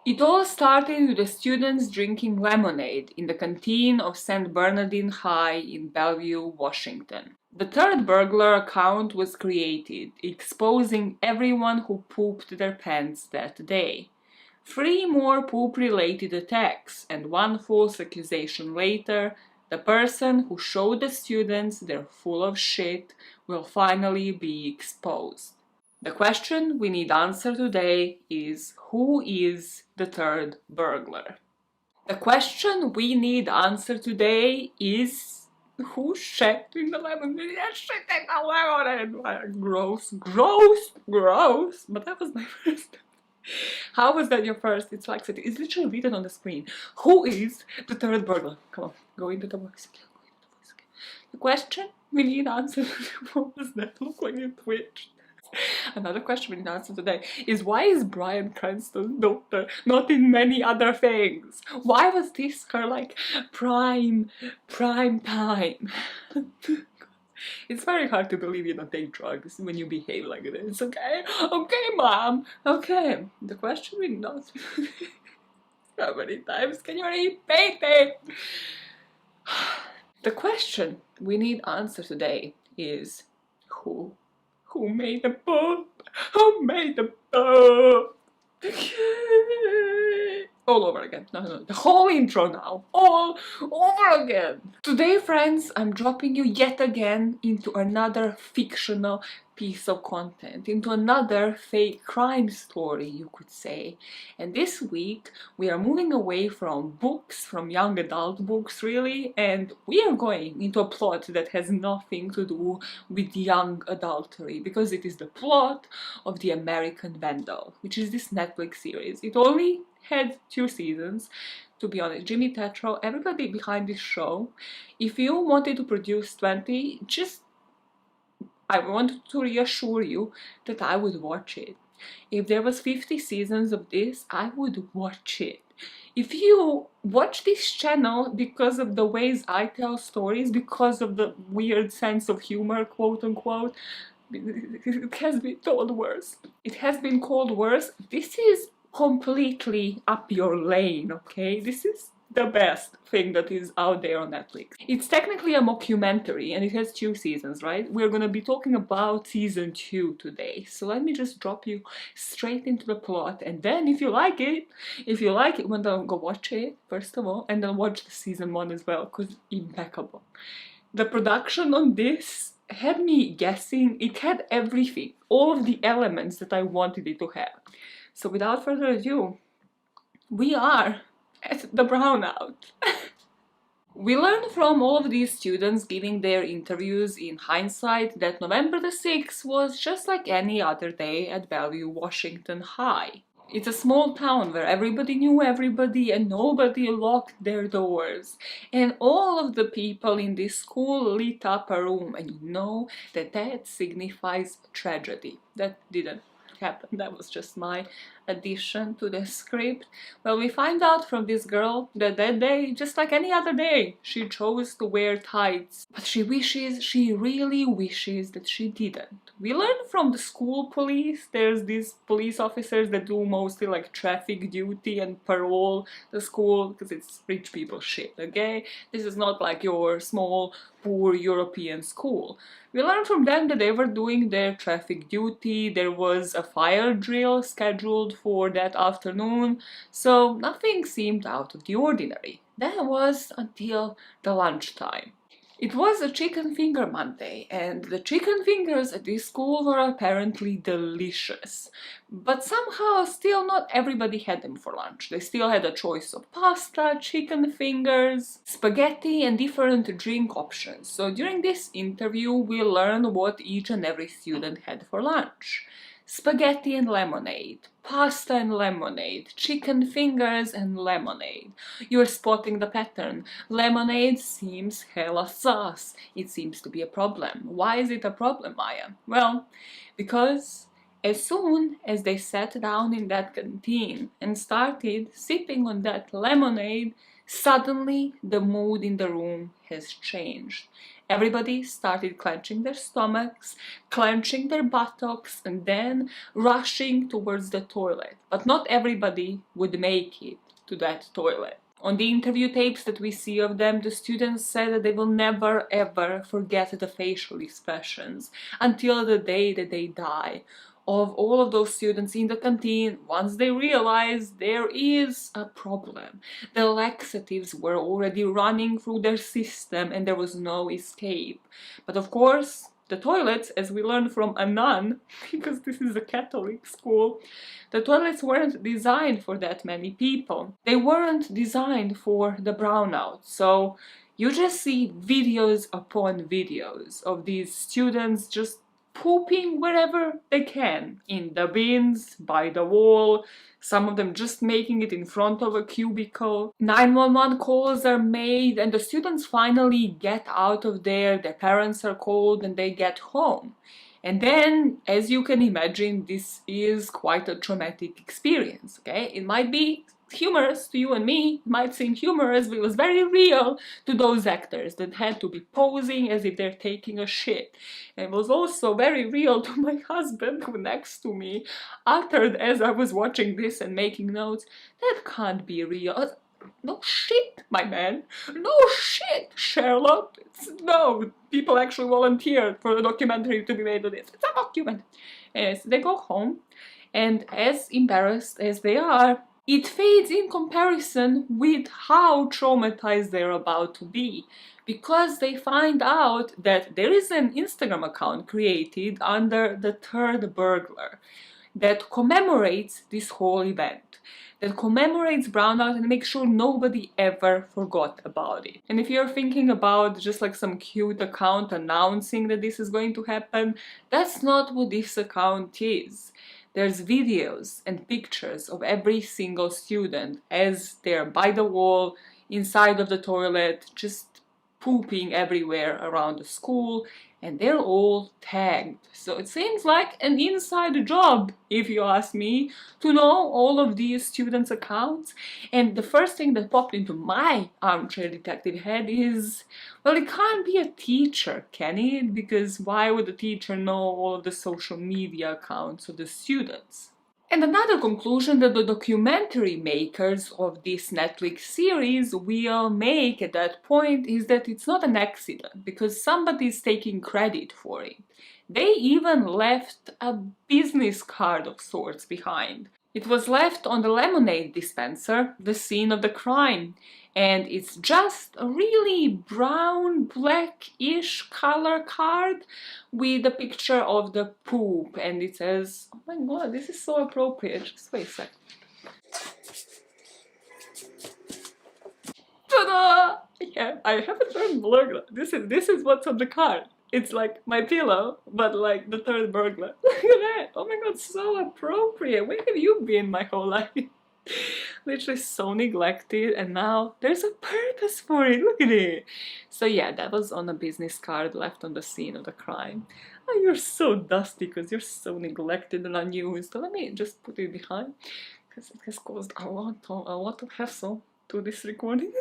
It all started with the students drinking lemonade in the canteen of St Bernardine High in Bellevue, Washington. The Turd Burglar account was created, exposing everyone who pooped their pants that day. 3 more poop-related attacks, and 1 false accusation later, the person who showed the students they're full of shit will finally be exposed. The question we need answer today is, who is the Turd Burglar? The question we need answer today is, who shat in the lemonade? Shit in the lemonade! Gross, gross, gross. But that was my first. How was that your first? It's Laxatives. It's literally written on the screen. Who is the Turd Burglar? Come on, go into the voice again. Go into the voice again. The question we need answer. What does that look like in Twitch? Another question we need to answer today is, why is Bryan Cranston's daughter not in many other things? Why was this her like prime time? It's very hard to believe you don't take drugs when you behave like this, okay? Okay, mom, okay. The question we not. How many times can you repeat it? The question we need answer today is, who made the poop? Who made the poop? All over again. No, the whole intro now. All over again. Today, friends, I'm dropping you yet again into another fictional piece of content, into another fake crime story, you could say. And this week, we are moving away from books, from young adult books, really, and we are going into a plot that has nothing to do with young adultery, because it is the plot of The American Vandal, which is this Netflix series. It only had 2 seasons, to be honest. Jimmy Tatro, everybody behind this show, if you wanted to produce 20, I want to reassure you that I would watch it. If there was 50 seasons of this, I would watch it. If you watch this channel because of the ways I tell stories, because of the weird sense of humor, quote unquote, it has been told worse. It has been called worse. This is completely up your lane, okay? This is the best thing that is out there on Netflix. It's technically a mockumentary and it has 2 seasons, right? We're gonna be talking about season 2 today. So let me just drop you straight into the plot, and then if you like it, well, then go watch it, first of all, and then watch the season 1 as well, because impeccable. The production on this had me guessing. It had everything, all of the elements that I wanted it to have. So without further ado, we are at the brownout. We learned from all of these students giving their interviews in hindsight that November the 6th was just like any other day at Bellevue, Washington High. It's a small town where everybody knew everybody and nobody locked their doors. And all of the people in this school lit up a room, and you know that that signifies tragedy. That didn't happen, that was just my addition to the script. Well, we find out from this girl that that day, just like any other day, she chose to wear tights. But she really wishes that she didn't. We learn from the school police. There's these police officers that do mostly like traffic duty and parole the school, because it's rich people shit, okay? This is not like your small, poor European school. We learned from them that they were doing their traffic duty. There was a fire drill scheduled for that afternoon, so nothing seemed out of the ordinary. That was until the lunchtime. It was a chicken finger Monday, and the chicken fingers at this school were apparently delicious. But somehow still not everybody had them for lunch. They still had a choice of pasta, chicken fingers, spaghetti, and different drink options. So during this interview, we learn what each and every student had for lunch. Spaghetti and lemonade, pasta and lemonade, chicken fingers and lemonade. You're spotting the pattern. Lemonade seems hella sus. It seems to be a problem. Why is it a problem, Maya? Well, because as soon as they sat down in that canteen and started sipping on that lemonade, suddenly the mood in the room has changed. Everybody started clenching their stomachs, clenching their buttocks, and then rushing towards the toilet. But not everybody would make it to that toilet. On the interview tapes that we see of them, the students said that they will never ever forget the facial expressions until the day that they die of all of those students in the canteen once they realized there is a problem. The laxatives were already running through their system and there was no escape. But of course, the toilets, as we learned from a nun, because this is a Catholic school, the toilets weren't designed for that many people. They weren't designed for the brownouts. So you just see videos upon videos of these students just pooping wherever they can, in the bins, by the wall, some of them just making it in front of a cubicle. 911 calls are made and the students finally get out of there, their parents are called and they get home. And then, as you can imagine, this is quite a traumatic experience, okay? It might be humorous to you and me, it might seem humorous, but it was very real to those actors that had to be posing as if they're taking a shit. And it was also very real to my husband, who next to me uttered as I was watching this and making notes, "That can't be real." No shit, my man. No shit, Sherlock. No, people actually volunteered for a documentary to be made of this. It's a document. Anyways, they go home, and as embarrassed as they are, it fades in comparison with how traumatized they're about to be, because they find out that there is an Instagram account created under the Turd Burglar that commemorates this whole event, that commemorates brownout and makes sure nobody ever forgot about it. And if you're thinking about just like some cute account announcing that this is going to happen, that's not what this account is. There's videos and pictures of every single student as they're by the wall, inside of the toilet, just pooping everywhere around the school, and they're all tagged. So it seems like an inside job, if you ask me, to know all of these students' accounts. And the first thing that popped into my armchair detective head is, well, it can't be a teacher, can it? Because why would a teacher know all of the social media accounts of the students? And another conclusion that the documentary makers of this Netflix series will make at that point is that it's not an accident, because somebody's taking credit for it. They even left a business card of sorts behind. It was left on the lemonade dispenser, the scene of the crime, and it's just a really brown, blackish color card with a picture of the poop, and it says, oh my god, this is so appropriate. Just wait a sec. Ta-da! Yeah, I have a Turd Burglar. This is what's on the card. It's like my pillow, but like the Turd Burglar. Look at that! Oh my god, so appropriate! Where have you been my whole life? Literally so neglected, and now there's a purpose for it. Look at it! So yeah, that was on a business card left on the scene of the crime. Oh, you're so dusty because you're so neglected and unused. So let me just put it behind, because it has caused a lot of hassle to this recording.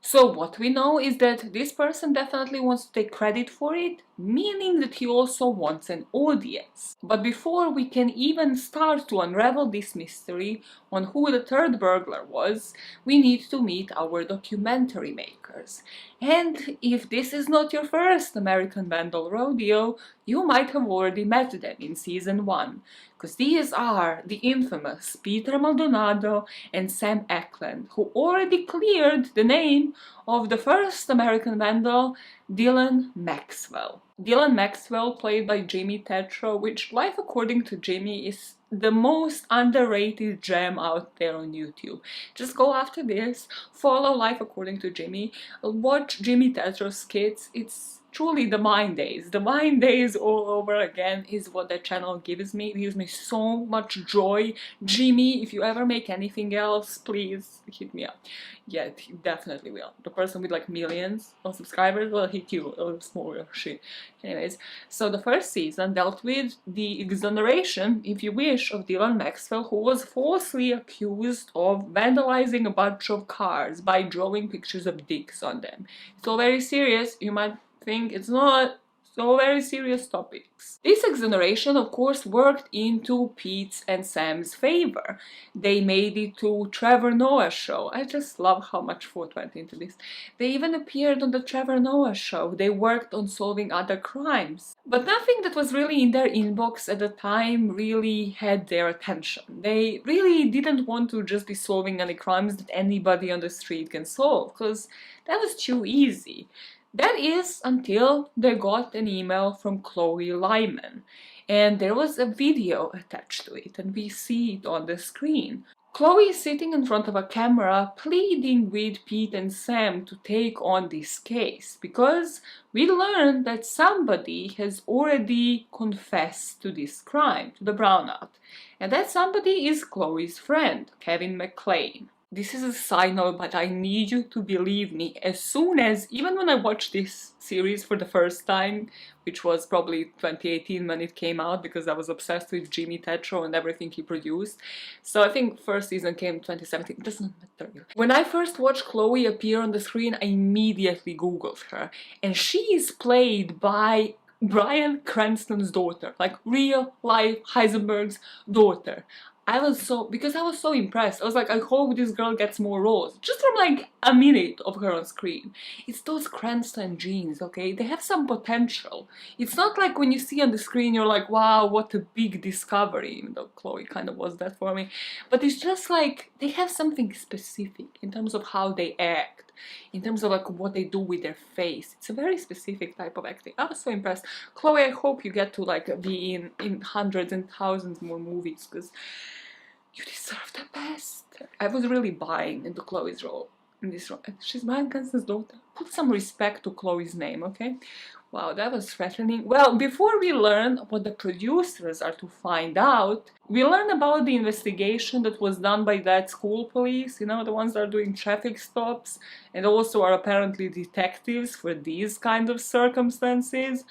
So what we know is that this person definitely wants to take credit for it, meaning that he also wants an audience. But before we can even start to unravel this mystery on who the Turd Burglar was, we need to meet our documentary makers. And if this is not your first American Vandal rodeo, you might have already met them in season 1. Because these are the infamous Peter Maldonado and Sam Eklund, who already cleared the name of the first American Vandal, Dylan Maxwell. Dylan Maxwell, played by Jimmy Tetro, which, Life According to Jimmy, is the most underrated gem out there on YouTube. Just go after this, follow Life According to Jimmy, watch Jimmy Tetro's skits. It's truly the Mind Days. The Mind Days all over again is what that channel gives me. It gives me so much joy. Jimmy, if you ever make anything else, please hit me up. Yeah, he definitely will. The person with like millions of subscribers will hit you. Oh, smaller shit. Anyways, so the first season dealt with the exoneration, if you wish, of Dylan Maxwell, who was falsely accused of vandalizing a bunch of cars by drawing pictures of dicks on them. It's all very serious. You might think it's not so very serious topics. This exoneration, of course, worked into Pete's and Sam's favor. They made it to Trevor Noah's show. I just love how much thought went into this. They even appeared on the Trevor Noah show. They worked on solving other crimes. But nothing that was really in their inbox at the time really had their attention. They really didn't want to just be solving any crimes that anybody on the street can solve, because that was too easy. That is until they got an email from Chloe Lyman, and there was a video attached to it, and we see it on the screen. Chloe is sitting in front of a camera pleading with Pete and Sam to take on this case, because we learned that somebody has already confessed to this crime, to the brownout, and that somebody is Chloe's friend, Kevin McClain. This is a side note, but I need you to believe me. As soon as, even when I watched this series for the first time, which was probably 2018 when it came out, because I was obsessed with Jimmy Tetro and everything he produced. So I think first season came in 2017, it doesn't matter. When I first watched Chloe appear on the screen, I immediately googled her. And she is played by Bryan Cranston's daughter, like real life Heisenberg's daughter. Because I was so impressed. I was like, I hope this girl gets more roles. Just from like a minute of her on screen. It's those Cranston genes, okay? They have some potential. It's not like when you see on the screen, you're like, wow, what a big discovery. Even though Chloe kind of was that for me. But it's just like, they have something specific in terms of how they act. In terms of like what they do with their face. It's a very specific type of acting. I was so impressed. Chloe, I hope you get to like be in hundreds and thousands more movies, because you deserve the best. I was really buying into Chloe's role in this role. She's Bryan Cranston's daughter. Put some respect to Chloe's name, okay? Wow, that was threatening. Well, before we learn what the producers are to find out, we learn about the investigation that was done by that school police, you know, the ones that are doing traffic stops, and also are apparently detectives for these kind of circumstances.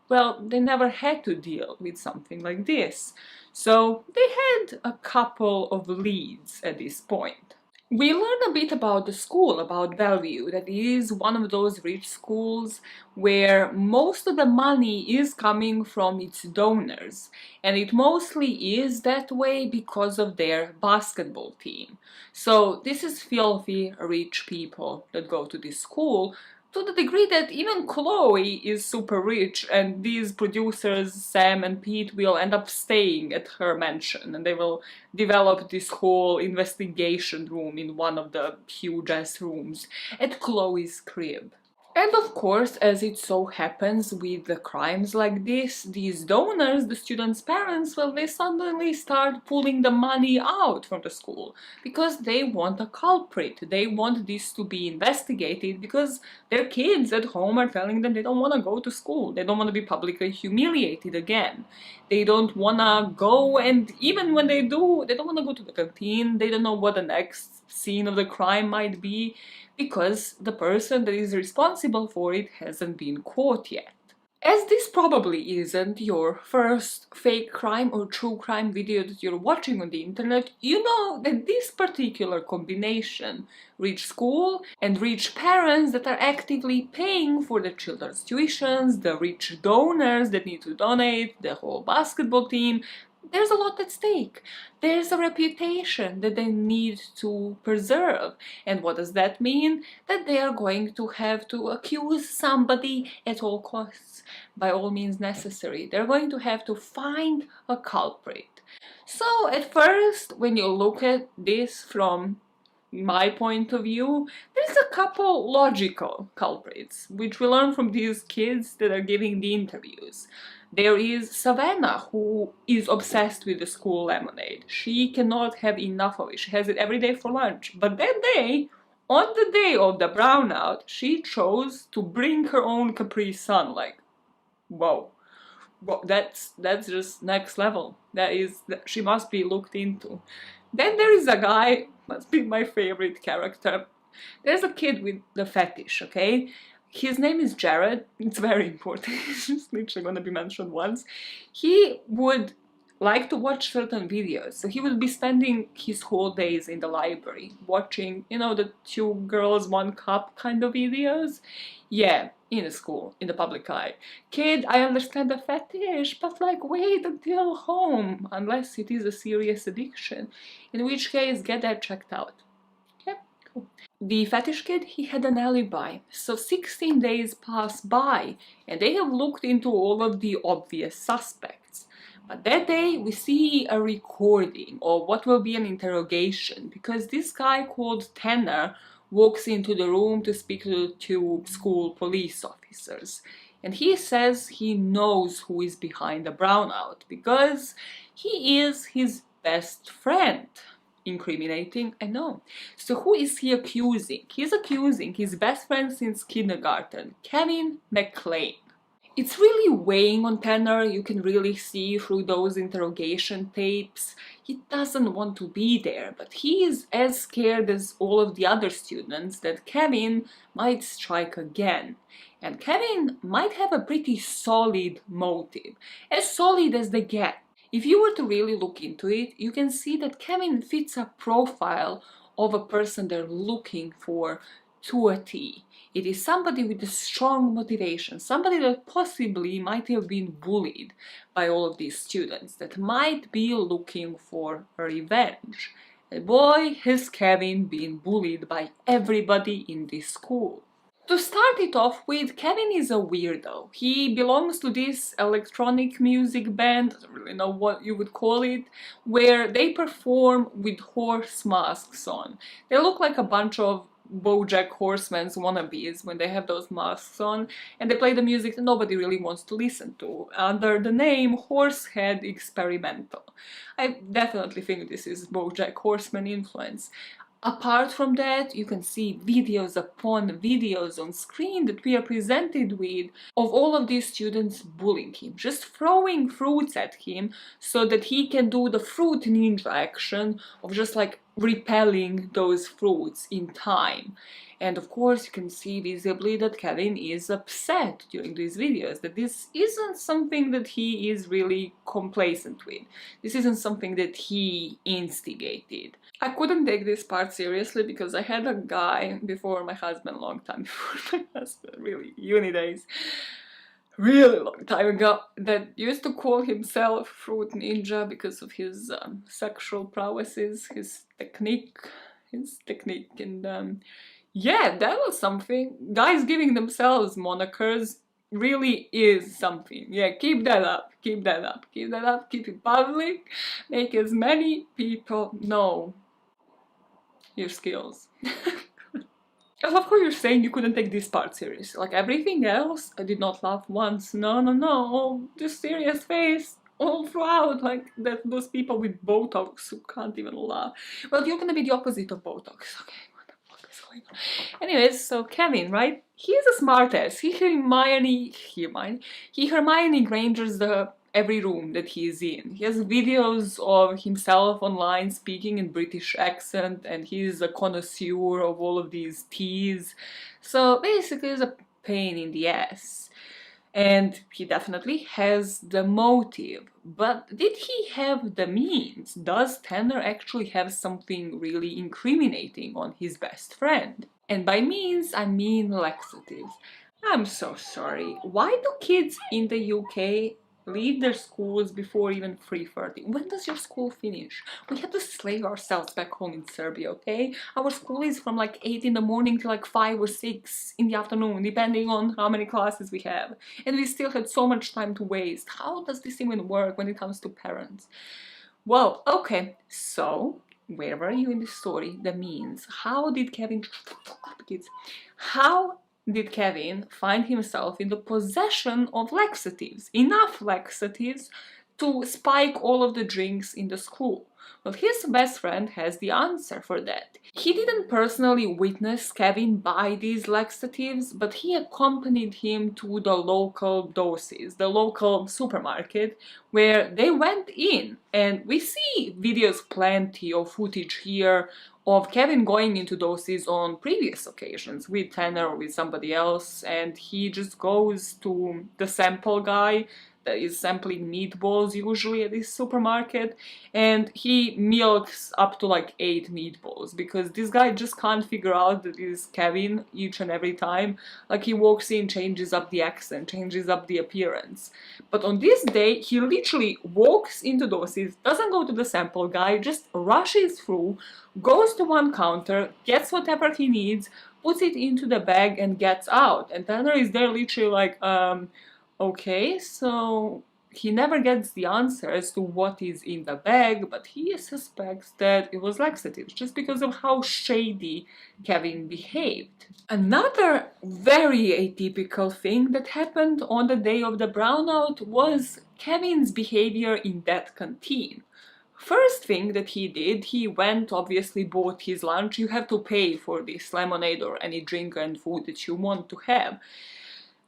Well, they never had to deal with something like this. So they had a couple of leads at this point. We learn a bit about the school, about Bellevue, that it is one of those rich schools where most of the money is coming from its donors, and it mostly is that way because of their basketball team. So this is filthy rich people that go to this school, to the degree that even Chloe is super rich, and these producers, Sam and Pete, will end up staying at her mansion, and they will develop this whole investigation room in one of the huge-ass rooms at Chloe's crib. And of course, as it so happens with the crimes like this, these donors, the students' parents, well, they suddenly start pulling the money out from the school because they want a culprit. They want this to be investigated because their kids at home are telling them they don't want to go to school. They don't want to be publicly humiliated again. They don't want to go, and even when they do, they don't want to go to the canteen. They don't know what the next scene of the crime might be, because the person that is responsible for it hasn't been caught yet. As this probably isn't your first fake crime or true crime video that you're watching on the internet, you know that this particular combination, rich school and rich parents that are actively paying for their children's tuitions, the rich donors that need to donate, the whole basketball team, there's a lot at stake. There's a reputation that they need to preserve. And what does that mean? That they are going to have to accuse somebody at all costs, by all means necessary. They're going to have to find a culprit. So at first, when you look at this from my point of view, there's a couple logical culprits, which we learn from these kids that are giving the interviews. There is Savannah, who is obsessed with the school lemonade. She cannot have enough of it. She has it every day for lunch. But that day, on the day of the brownout, she chose to bring her own Capri Sun. Like, whoa. Well, that's just next level. She must be looked into. Then there is a guy, must be my favorite character. There's a kid with the fetish, okay? His name is Jared. It's very important. It's just literally going to be mentioned once. He would liked to watch certain videos. So he would be spending his whole days in the library watching, you know, the 2 girls, 1 cup kind of videos. Yeah, in a school, in the public eye. Kid, I understand the fetish, but like wait until home, unless it is a serious addiction, in which case get that checked out. Yeah, cool. The fetish kid, he had an alibi, so 16 days pass by, and they have looked into all of the obvious suspects. But that day, we see a recording of what will be an interrogation, because this guy called Tanner walks into the room to speak to 2 school police officers. And he says he knows who is behind the brownout, because he is his best friend. Incriminating, I know. So who is he accusing? He's accusing his best friend since kindergarten, Kevin McLean. It's really weighing on Tanner. You can really see through those interrogation tapes. He doesn't want to be there, but he is as scared as all of the other students that Kevin might strike again. And Kevin might have a pretty solid motive, as solid as they get. If you were to really look into it, you can see that Kevin fits a profile of a person they're looking for to a T. It is somebody with a strong motivation, somebody that possibly might have been bullied by all of these students, that might be looking for revenge. And boy, has Kevin been bullied by everybody in this school. To start it off with, Kevin is a weirdo. He belongs to this electronic music band, I don't really know what you would call it, where they perform with horse masks on. They look like a bunch of BoJack Horseman's wannabes when they have those masks on, and they play the music that nobody really wants to listen to, under the name Horsehead Experimental. I definitely think this is BoJack Horseman influence. Apart from that, you can see videos upon videos on screen that we are presented with of all of these students bullying him, just throwing fruits at him so that he can do the fruit ninja action of just like repelling those fruits in time. And of course, you can see visibly that Kevin is upset during these videos, that this isn't something that he is really complacent with. This isn't something that he instigated. I couldn't take this part seriously because I had a guy before my husband, long time before my husband, really, uni days, really long time ago, that used to call himself Fruit Ninja because of his sexual prowesses, his technique, and yeah, that was something. Guys giving themselves monikers really is something. Yeah, keep that up, keep that up, keep that up, keep it public, make as many people know your skills. I love how you're saying you couldn't take this part seriously. Like everything else, I did not laugh once. No, no, no. Oh, this serious face all throughout. Like those people with Botox who can't even laugh. Well, you're gonna be the opposite of Botox. Okay, what the fuck is going on? Anyways, so Kevin, right? He's a smartass. He Hermione Grangers every room that he's in. He has videos of himself online speaking in British accent, and he's a connoisseur of all of these teas. So basically he's a pain in the ass. And he definitely has the motive. But did he have the means? Does Tanner actually have something really incriminating on his best friend? And by means, I mean laxatives. I'm so sorry. Why do kids in the UK leave their schools before even 3:30? When does your school finish? We have to slay ourselves back home in Serbia, okay? Our school is from like 8 in the morning to like 5 or 6 in the afternoon, depending on how many classes we have. And we still had so much time to waste. How does this even work when it comes to parents? Well, okay, so where were you in the story? The means. How did Kevin... kids. How did Kevin find himself in the possession of laxatives? Enough laxatives to spike all of the drinks in the school. Well, his best friend has the answer for that. He didn't personally witness Kevin buy these laxatives, but he accompanied him to the local doses, the local supermarket, where they went in. And we see videos, plenty of footage here of Kevin going into doses on previous occasions with Tanner or with somebody else, and he just goes to the sample guy, that is sampling meatballs usually at this supermarket, and he milks up to like 8 meatballs because this guy just can't figure out that it is Kevin each and every time. Like, he walks in, changes up the accent, changes up the appearance. But on this day, he literally walks into doses, doesn't go to the sample guy, just rushes through, goes to one counter, gets whatever he needs, puts it into the bag and gets out. And Tanner is there literally like, okay, so he never gets the answer as to what is in the bag, but he suspects that it was laxatives just because of how shady Kevin behaved. Another very atypical thing that happened on the day of the brownout was Kevin's behavior in that canteen. First thing that he did, he went, obviously bought his lunch. You have to pay for this lemonade or any drink and food that you want to have.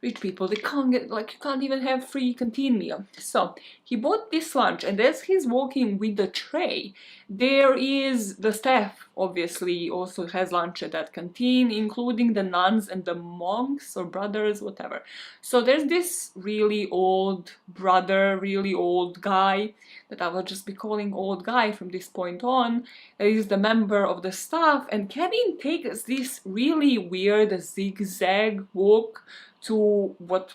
Rich people, they can't get, like, you can't even have free canteen meal. So he bought this lunch, and as he's walking with the tray, there is the staff, obviously, also has lunch at that canteen, including the nuns and the monks or brothers, whatever. So there's this really old brother, really old guy, that I will just be calling old guy from this point on, that is the member of the staff, and Kevin takes this really weird zigzag walk to what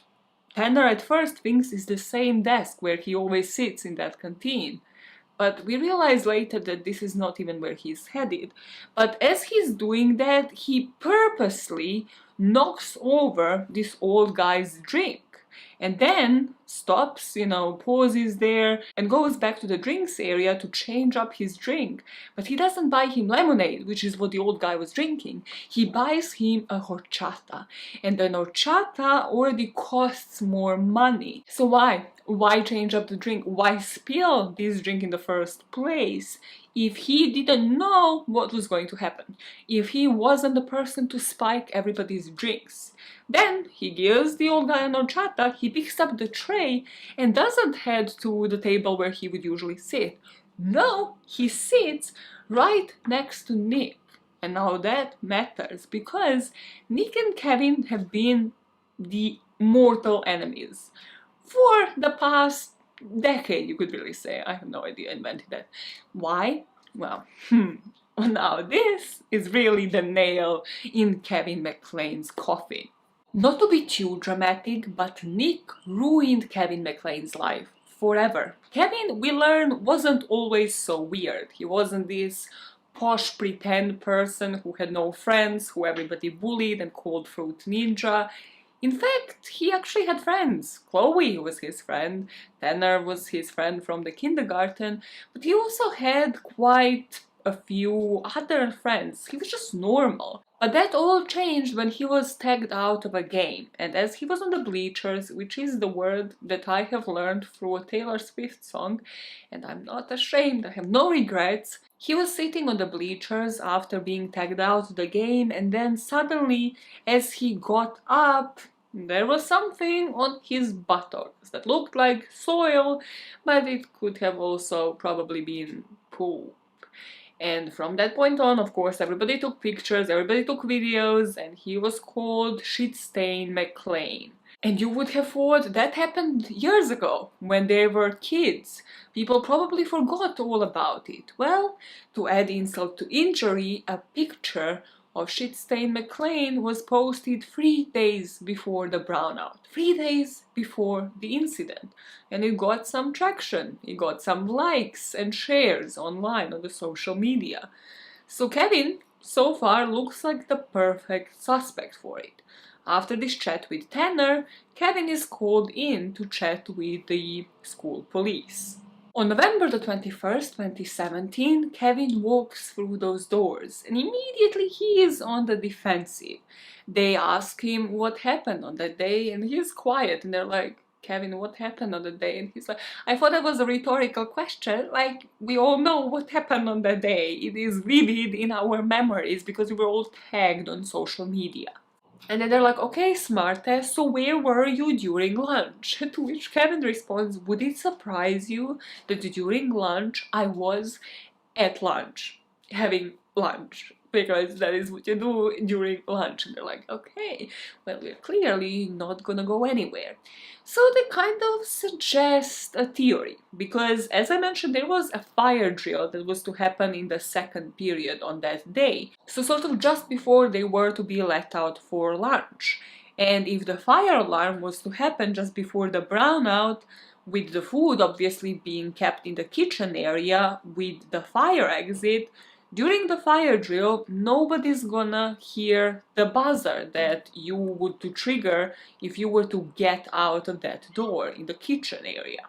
Tanner at first thinks is the same desk where he always sits in that canteen. But we realize later that this is not even where he's headed. But as he's doing that, he purposely knocks over this old guy's drink. And then stops, pauses there and goes back to the drinks area to change up his drink. But he doesn't buy him lemonade, which is what the old guy was drinking. He buys him a horchata. And the horchata already costs more money. So why? Why change up the drink? Why spill this drink in the first place if he didn't know what was going to happen? If he wasn't the person to spike everybody's drinks? Then he gives the old guy an horchata, he picks up the tray and doesn't head to the table where he would usually sit. No, he sits right next to Nick. And now that matters because Nick and Kevin have been the mortal enemies for the past decade, you could really say. I have no idea, I invented that. Why? Well, now this is really the nail in Kevin McClane's coffin. Not to be too dramatic, but Nick ruined Kevin McClane's life forever. Kevin, we learn, wasn't always so weird. He wasn't this posh pretend person who had no friends, who everybody bullied and called Fruit Ninja. In fact, he actually had friends. Chloe was his friend, Tanner was his friend from the kindergarten, but he also had quite a few other friends. He was just normal. But that all changed when he was tagged out of a game, and as he was on the bleachers, which is the word that I have learned through a Taylor Swift song, and I'm not ashamed, I have no regrets, he was sitting on the bleachers after being tagged out of the game, and then suddenly, as he got up, there was something on his buttocks that looked like soil, but it could have also probably been poop. And from that point on, of course, everybody took pictures, everybody took videos, and he was called Shitstain McClane. And you would have thought that happened years ago, when they were kids. People probably forgot all about it. Well, to add insult to injury, a picture of Shitstain McClane was posted 3 days before the brownout. 3 days before the incident. And it got some traction. It got some likes and shares online on the social media. So Kevin, so far, looks like the perfect suspect for it. After this chat with Tanner, Kevin is called in to chat with the school police. On November the 21st, 2017, Kevin walks through those doors and immediately he is on the defensive. They ask him what happened on that day and he's quiet and they're like, Kevin, what happened on the day? And he's like, I thought that was a rhetorical question. Like, we all know what happened on that day. It is vivid in our memories because we were all tagged on social media. And then they're like, okay, smartass, so where were you during lunch? To which Kevin responds, would it surprise you that during lunch I was at lunch, having lunch, because that is what you do during lunch. And they're like, okay, well, we're clearly not gonna go anywhere. So they kind of suggest a theory, because as I mentioned, there was a fire drill that was to happen in the second period on that day. So sort of just before they were to be let out for lunch. And if the fire alarm was to happen just before the brownout, with the food obviously being kept in the kitchen area with the fire exit, during the fire drill, nobody's gonna hear the buzzer that you would to trigger if you were to get out of that door in the kitchen area.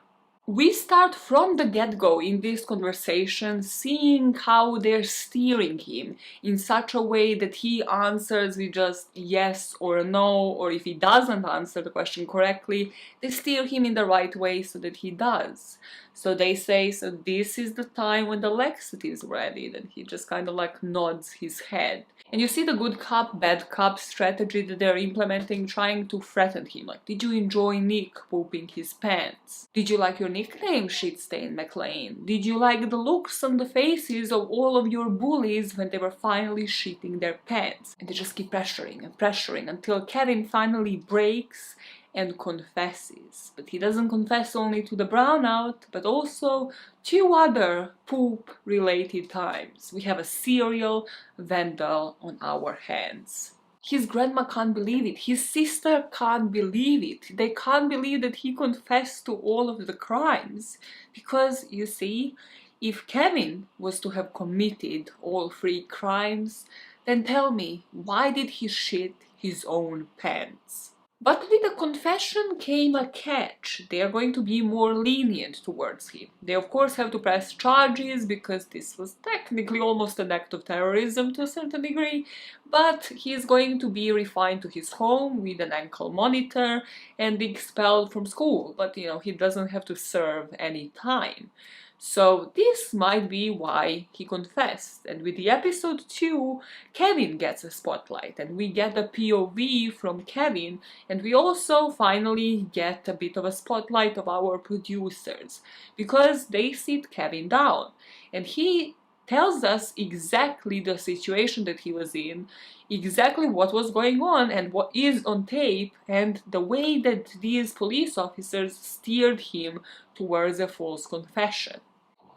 We start from the get-go in this conversation seeing how they're steering him in such a way that he answers with just yes or no, or if he doesn't answer the question correctly, they steer him in the right way so that he does. So they say, so this is the time when the laxatives are ready, and he just kind of like nods his head. And you see the good cop, bad cop strategy that they're implementing, trying to threaten him. Like, did you enjoy Nick pooping his pants? Did you like your nickname, Shitstain McLean? Did you like the looks on the faces of all of your bullies when they were finally shitting their pants? And they just keep pressuring and pressuring until Kevin finally breaks and confesses. But he doesn't confess only to the brownout, but also 2 other poop-related times. We have a serial vandal on our hands. His grandma can't believe it. His sister can't believe it. They can't believe that he confessed to all of the crimes. Because, you see, if Kevin was to have committed all 3 crimes, then tell me, why did he shit his own pants? But with the confession came a catch. They are going to be more lenient towards him. They of course have to press charges because this was technically almost an act of terrorism to a certain degree, but he is going to be refined to his home with an ankle monitor and be expelled from school, but you know, he doesn't have to serve any time. So this might be why he confessed. And with the episode 2, Kevin gets a spotlight and we get a POV from Kevin, and we also finally get a bit of a spotlight of our producers because they sit Kevin down and he tells us exactly the situation that he was in, exactly what was going on and what is on tape, and the way that these police officers steered him towards a false confession.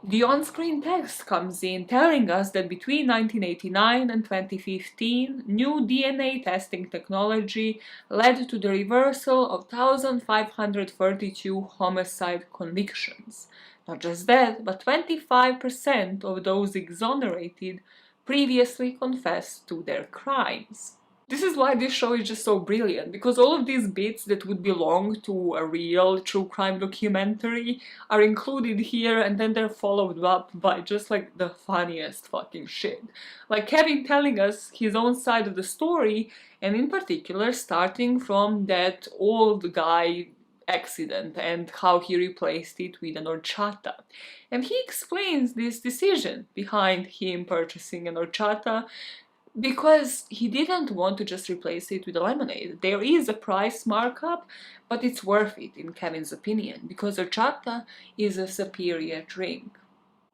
The on-screen text comes in telling us that between 1989 and 2015, new DNA testing technology led to the reversal of 1,532 homicide convictions. Not just that, but 25% of those exonerated previously confessed to their crimes. This is why this show is just so brilliant, because all of these bits that would belong to a real true crime documentary are included here, and then they're followed up by just like the funniest fucking shit. Like Kevin telling us his own side of the story, and in particular starting from that old guy accident and how he replaced it with an horchata. And he explains this decision behind him purchasing an horchata, because he didn't want to just replace it with a lemonade. There is a price markup, but it's worth it in Kevin's opinion, because horchata is a superior drink.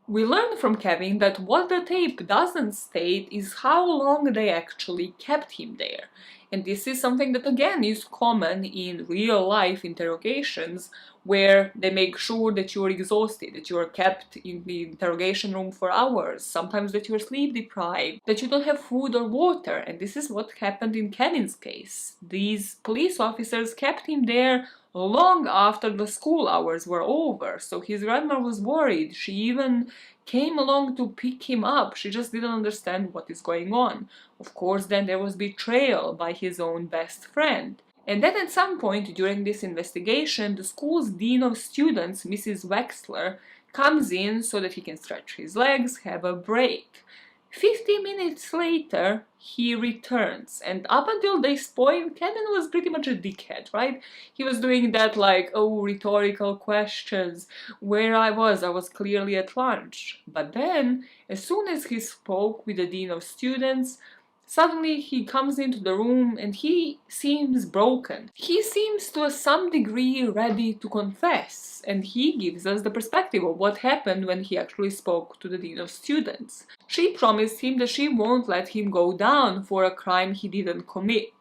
We learn from Kevin that what the tape doesn't state is how long they actually kept him there. And this is something that again is common in real life interrogations, where they make sure that you're exhausted, that you're kept in the interrogation room for hours, sometimes that you're sleep deprived, that you don't have food or water. And this is what happened in Kevin's case. These police officers kept him there long after the school hours were over, so his grandma was worried. She even came along to pick him up. She just didn't understand what is going on. Of course, then there was betrayal by his own best friend. And then at some point during this investigation, the school's dean of students, Mrs. Wexler, comes in so that he can stretch his legs, have a break. 50 minutes later, he returns, and up until this point, Kevin was pretty much a dickhead, right? He was doing that like, oh, rhetorical questions, where I was clearly at lunch. But then, as soon as he spoke with the dean of students, Suddenly he comes into the room and he seems broken. He seems to some degree ready to confess, and he gives us the perspective of what happened when he actually spoke to the Dean of Students. She promised him that she won't let him go down for a crime he didn't commit.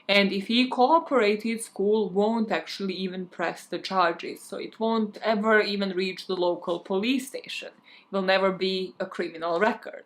And if he cooperated, school won't actually even press the charges, so it won't ever even reach the local police station. It will never be a criminal record.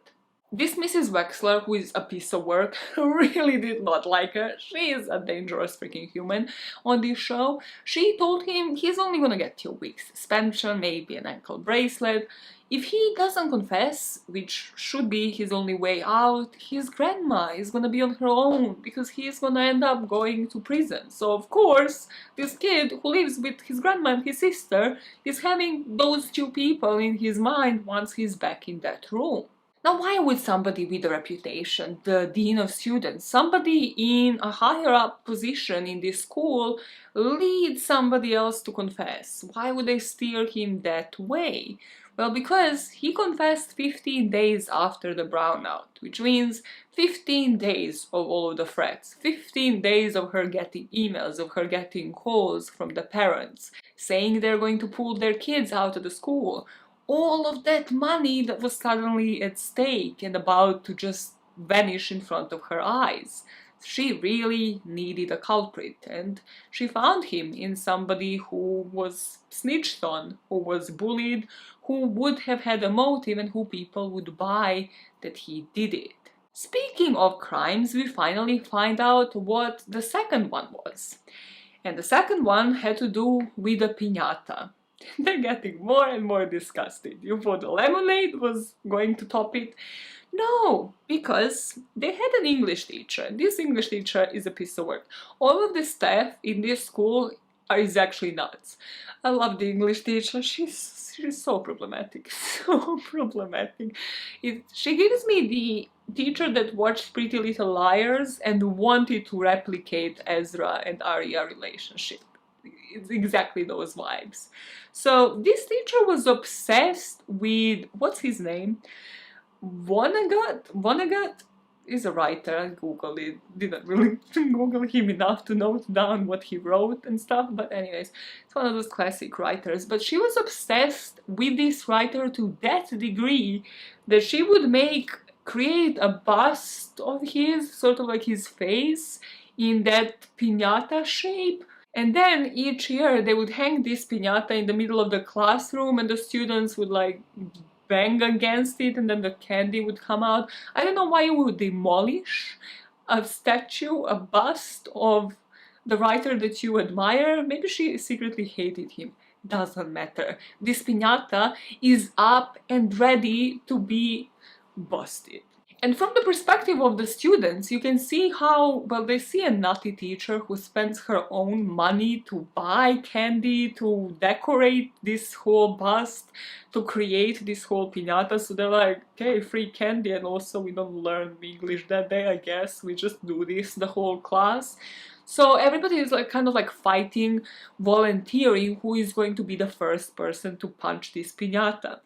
This Mrs. Wexler, who is a piece of work, really did not like her. She is a dangerous freaking human on this show. She told him he's only gonna get 2 weeks suspension, maybe an ankle bracelet. If he doesn't confess, which should be his only way out, his grandma is gonna be on her own because he's gonna end up going to prison. So of course, this kid who lives with his grandma and his sister is having those two people in his mind once he's back in that room. Now, why would somebody with a reputation, the dean of students, somebody in a higher up position in this school, lead somebody else to confess? Why would they steer him that way? Well, because he confessed 15 days after the brownout, which means 15 days of all of the threats, 15 days of her getting emails, of her getting calls from the parents, saying they're going to pull their kids out of the school. All of that money that was suddenly at stake and about to just vanish in front of her eyes. She really needed a culprit, and she found him in somebody who was snitched on, who was bullied, who would have had a motive and who people would buy that he did it. Speaking of crimes, we finally find out what the second one was. And the second one had to do with a piñata. They're getting more and more disgusted. You thought the lemonade was going to top it? No, because they had an English teacher. This English teacher is a piece of work. All of the staff in this school is actually nuts. I love the English teacher. She's so problematic. So problematic. She gives me the teacher that watched Pretty Little Liars and wanted to replicate Ezra and Arya relationship. It's exactly those vibes. So this teacher was obsessed with, what's his name? Vonnegut is a writer. I googled it. Didn't really google him enough to note down what he wrote and stuff, but anyways, it's one of those classic writers. But she was obsessed with this writer to that degree that she would create a bust of his, sort of like his face, in that piñata shape. And then each year they would hang this piñata in the middle of the classroom and the students would like bang against it and then the candy would come out. I don't know why you would demolish a statue, a bust of the writer that you admire. Maybe she secretly hated him. Doesn't matter. This piñata is up and ready to be busted. And from the perspective of the students, you can see how, well, they see a nutty teacher who spends her own money to buy candy, to decorate this whole bust, to create this whole piñata. So they're like, okay, free candy, and also we don't learn English that day, I guess. We just do this, the whole class. So everybody is like kind of like fighting, volunteering who is going to be the first person to punch this piñata.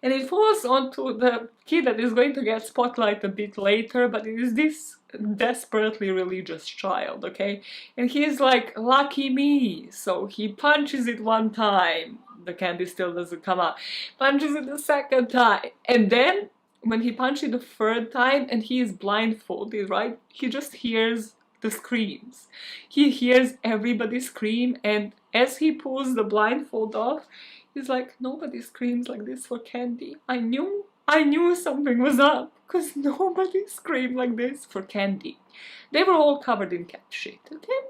And it falls onto the kid that is going to get spotlight a bit later, but it is this desperately religious child, okay? And he's like, lucky me! So he punches it one time, the candy still doesn't come out, punches it the second time, and then when he punches it the third time and he is blindfolded, right? He just hears the screams. He hears everybody scream, and as he pulls the blindfold off, he's like, nobody screams like this for candy. I knew something was up, because nobody screamed like this for candy. They were all covered in cat shit, okay?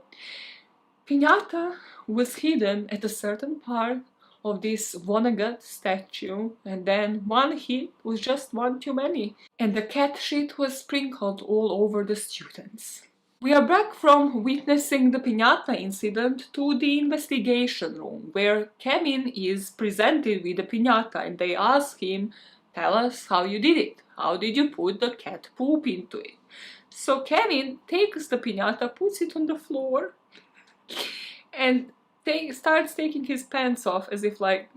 Piñata was hidden at a certain part of this Vonnegut statue, and then one hit was just one too many, and the cat shit was sprinkled all over the students. We are back from witnessing the piñata incident to the investigation room, where Kevin is presented with the piñata and they ask him, tell us how you did it. How did you put the cat poop into it? So Kevin takes the piñata, puts it on the floor, and starts taking his pants off as if like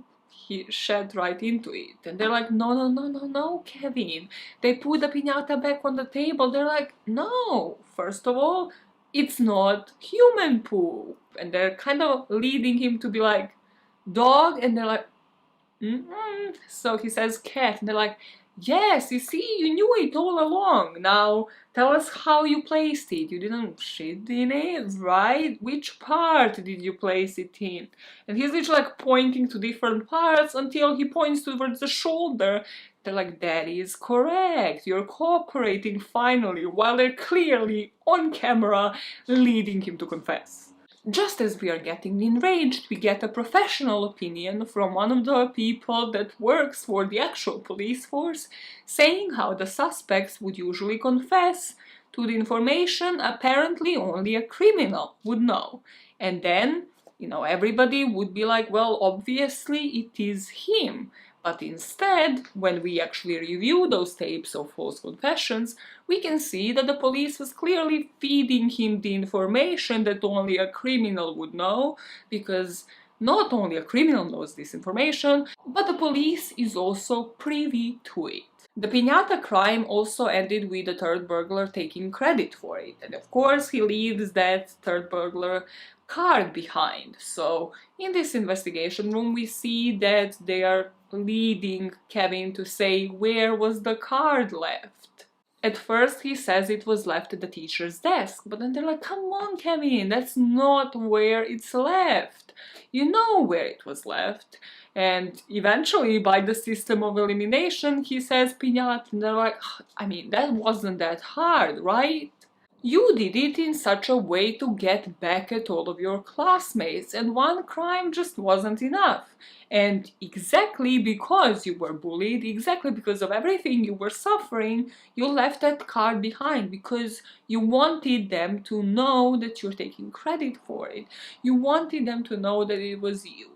he shed right into it. And they're like, no, no, no, no, no, Kevin. They put the piñata back on the table. They're like, no, first of all, it's not human poop. And they're kind of leading him to be like, dog. And they're like, mm-mm. So he says cat. And they're like, yes, you see, you knew it all along. Now tell us how you placed it. You didn't shit in it, right? Which part did you place it in? And he's literally like pointing to different parts until he points towards the shoulder. They're like, that is correct. You're cooperating finally, while they're clearly on camera leading him to confess. Just as we are getting enraged, we get a professional opinion from one of the people that works for the actual police force, saying how the suspects would usually confess to the information apparently only a criminal would know. And then, everybody would be like, well, obviously it is him. But instead, when we actually review those tapes of false confessions, we can see that the police was clearly feeding him the information that only a criminal would know, because not only a criminal knows this information, but the police is also privy to it. The piñata crime also ended with the Turd Burglar taking credit for it, and of course he leaves that Turd Burglar card behind. So in this investigation room we see that they are leading Kevin to say where was the card left. At first he says it was left at the teacher's desk, but then they're like, come on Kevin, that's not where it's left. You know where it was left. And eventually, by the system of elimination, he says piñata, and they're like, I mean, that wasn't that hard, right? You did it in such a way to get back at all of your classmates, and one crime just wasn't enough. And exactly because you were bullied, exactly because of everything you were suffering, you left that card behind because you wanted them to know that you're taking credit for it. You wanted them to know that it was you.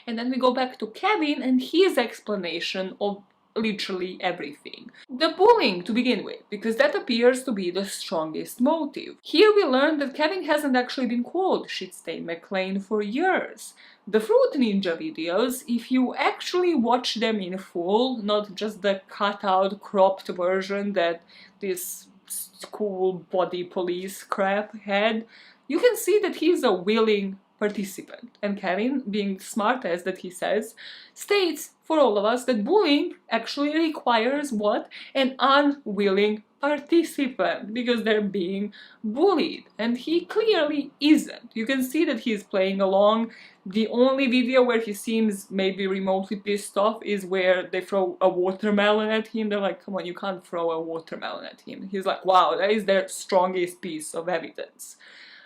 And then we go back to Kevin and his explanation of literally everything. The bullying to begin with, because that appears to be the strongest motive. Here we learn that Kevin hasn't actually been called Shitstain McLean for years. The Fruit Ninja videos, if you actually watch them in full, not just the cut-out, cropped version that this school body police crap had, you can see that he's a willing participant. And Kevin, being smart as that he says, states for all of us that bullying actually requires what? An unwilling participant, because they're being bullied. And he clearly isn't. You can see that he's playing along. The only video where he seems maybe remotely pissed off is where they throw a watermelon at him. They're like, come on, you can't throw a watermelon at him. He's like, wow, that is their strongest piece of evidence.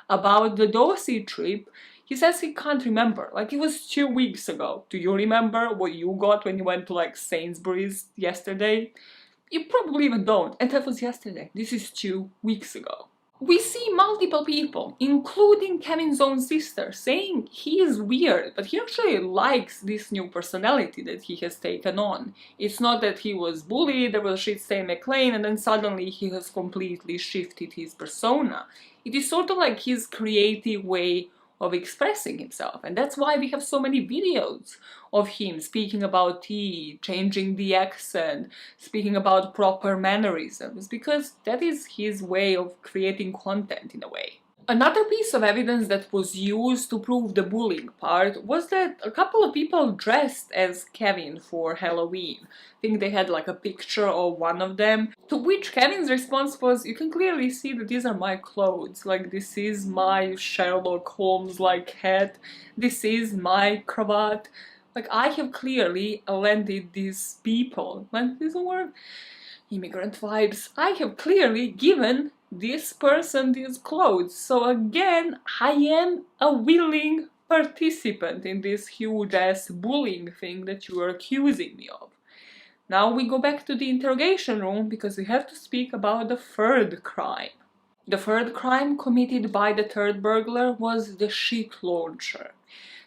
About the Dosey trip, he says he can't remember, like it was 2 weeks ago. Do you remember what you got when you went to like Sainsbury's yesterday? You probably even don't, and that was yesterday. This is 2 weeks ago. We see multiple people, including Kevin's own sister, saying he is weird, but he actually likes this new personality that he has taken on. It's not that he was bullied, there was Shitstain McLean, and then suddenly he has completely shifted his persona. It is sort of like his creative way of expressing himself, and that's why we have so many videos of him speaking about tea, changing the accent, speaking about proper mannerisms, because that is his way of creating content in a way. Another piece of evidence that was used to prove the bullying part was that a couple of people dressed as Kevin for Halloween. I think they had like a picture of one of them, to which Kevin's response was, you can clearly see that these are my clothes, like this is my Sherlock Holmes-like hat, this is my cravat, like I have clearly landed these people, like this word, immigrant vibes, I have clearly given this person these clothes. So again, I am a willing participant in this huge ass bullying thing that you are accusing me of. Now we go back to the interrogation room because we have to speak about the third crime. The third crime committed by the Turd Burglar was the shit launcher.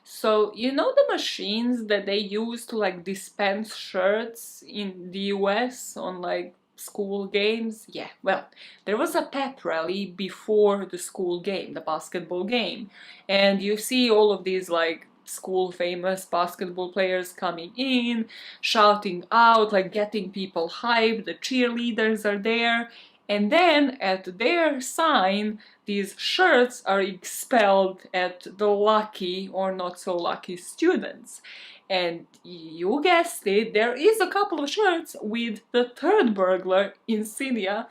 So, you know the machines that they use to like dispense shirts in the US on like school games? Yeah, well, there was a pep rally before the school game, the basketball game, and you see all of these like school famous basketball players coming in, shouting out, like getting people hyped, the cheerleaders are there, and then at their sign, these shirts are expelled at the lucky or not so lucky students. And you guessed it, there is a couple of shirts with the Turd Burglar insignia,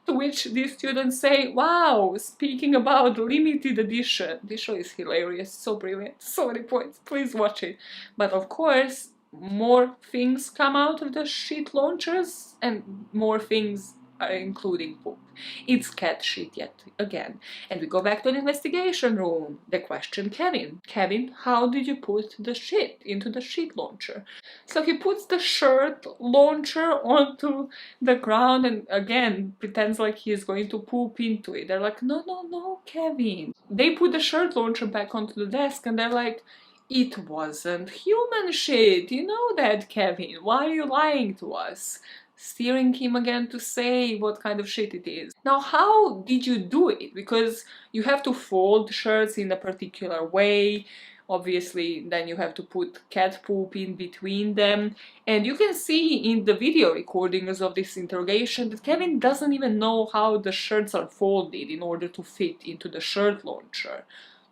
to which these students say, wow, speaking about limited edition. This show is hilarious, so brilliant, so many points, please watch it. But of course, more things come out of the shit launchers, and more things are including poop. It's cat shit yet again. And we go back to an investigation room. They question Kevin. Kevin, how did you put the shit into the shit launcher? So he puts the shirt launcher onto the ground and again pretends like he's going to poop into it. They're like, no, no, no, Kevin. They put the shirt launcher back onto the desk and they're like, it wasn't human shit. You know that, Kevin. Why are you lying to us? Steering him again to say what kind of shit it is. Now, how did you do it? Because you have to fold shirts in a particular way. Obviously, then you have to put cat poop in between them. And you can see in the video recordings of this interrogation that Kevin doesn't even know how the shirts are folded in order to fit into the shirt launcher.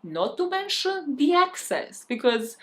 Not to mention the access, because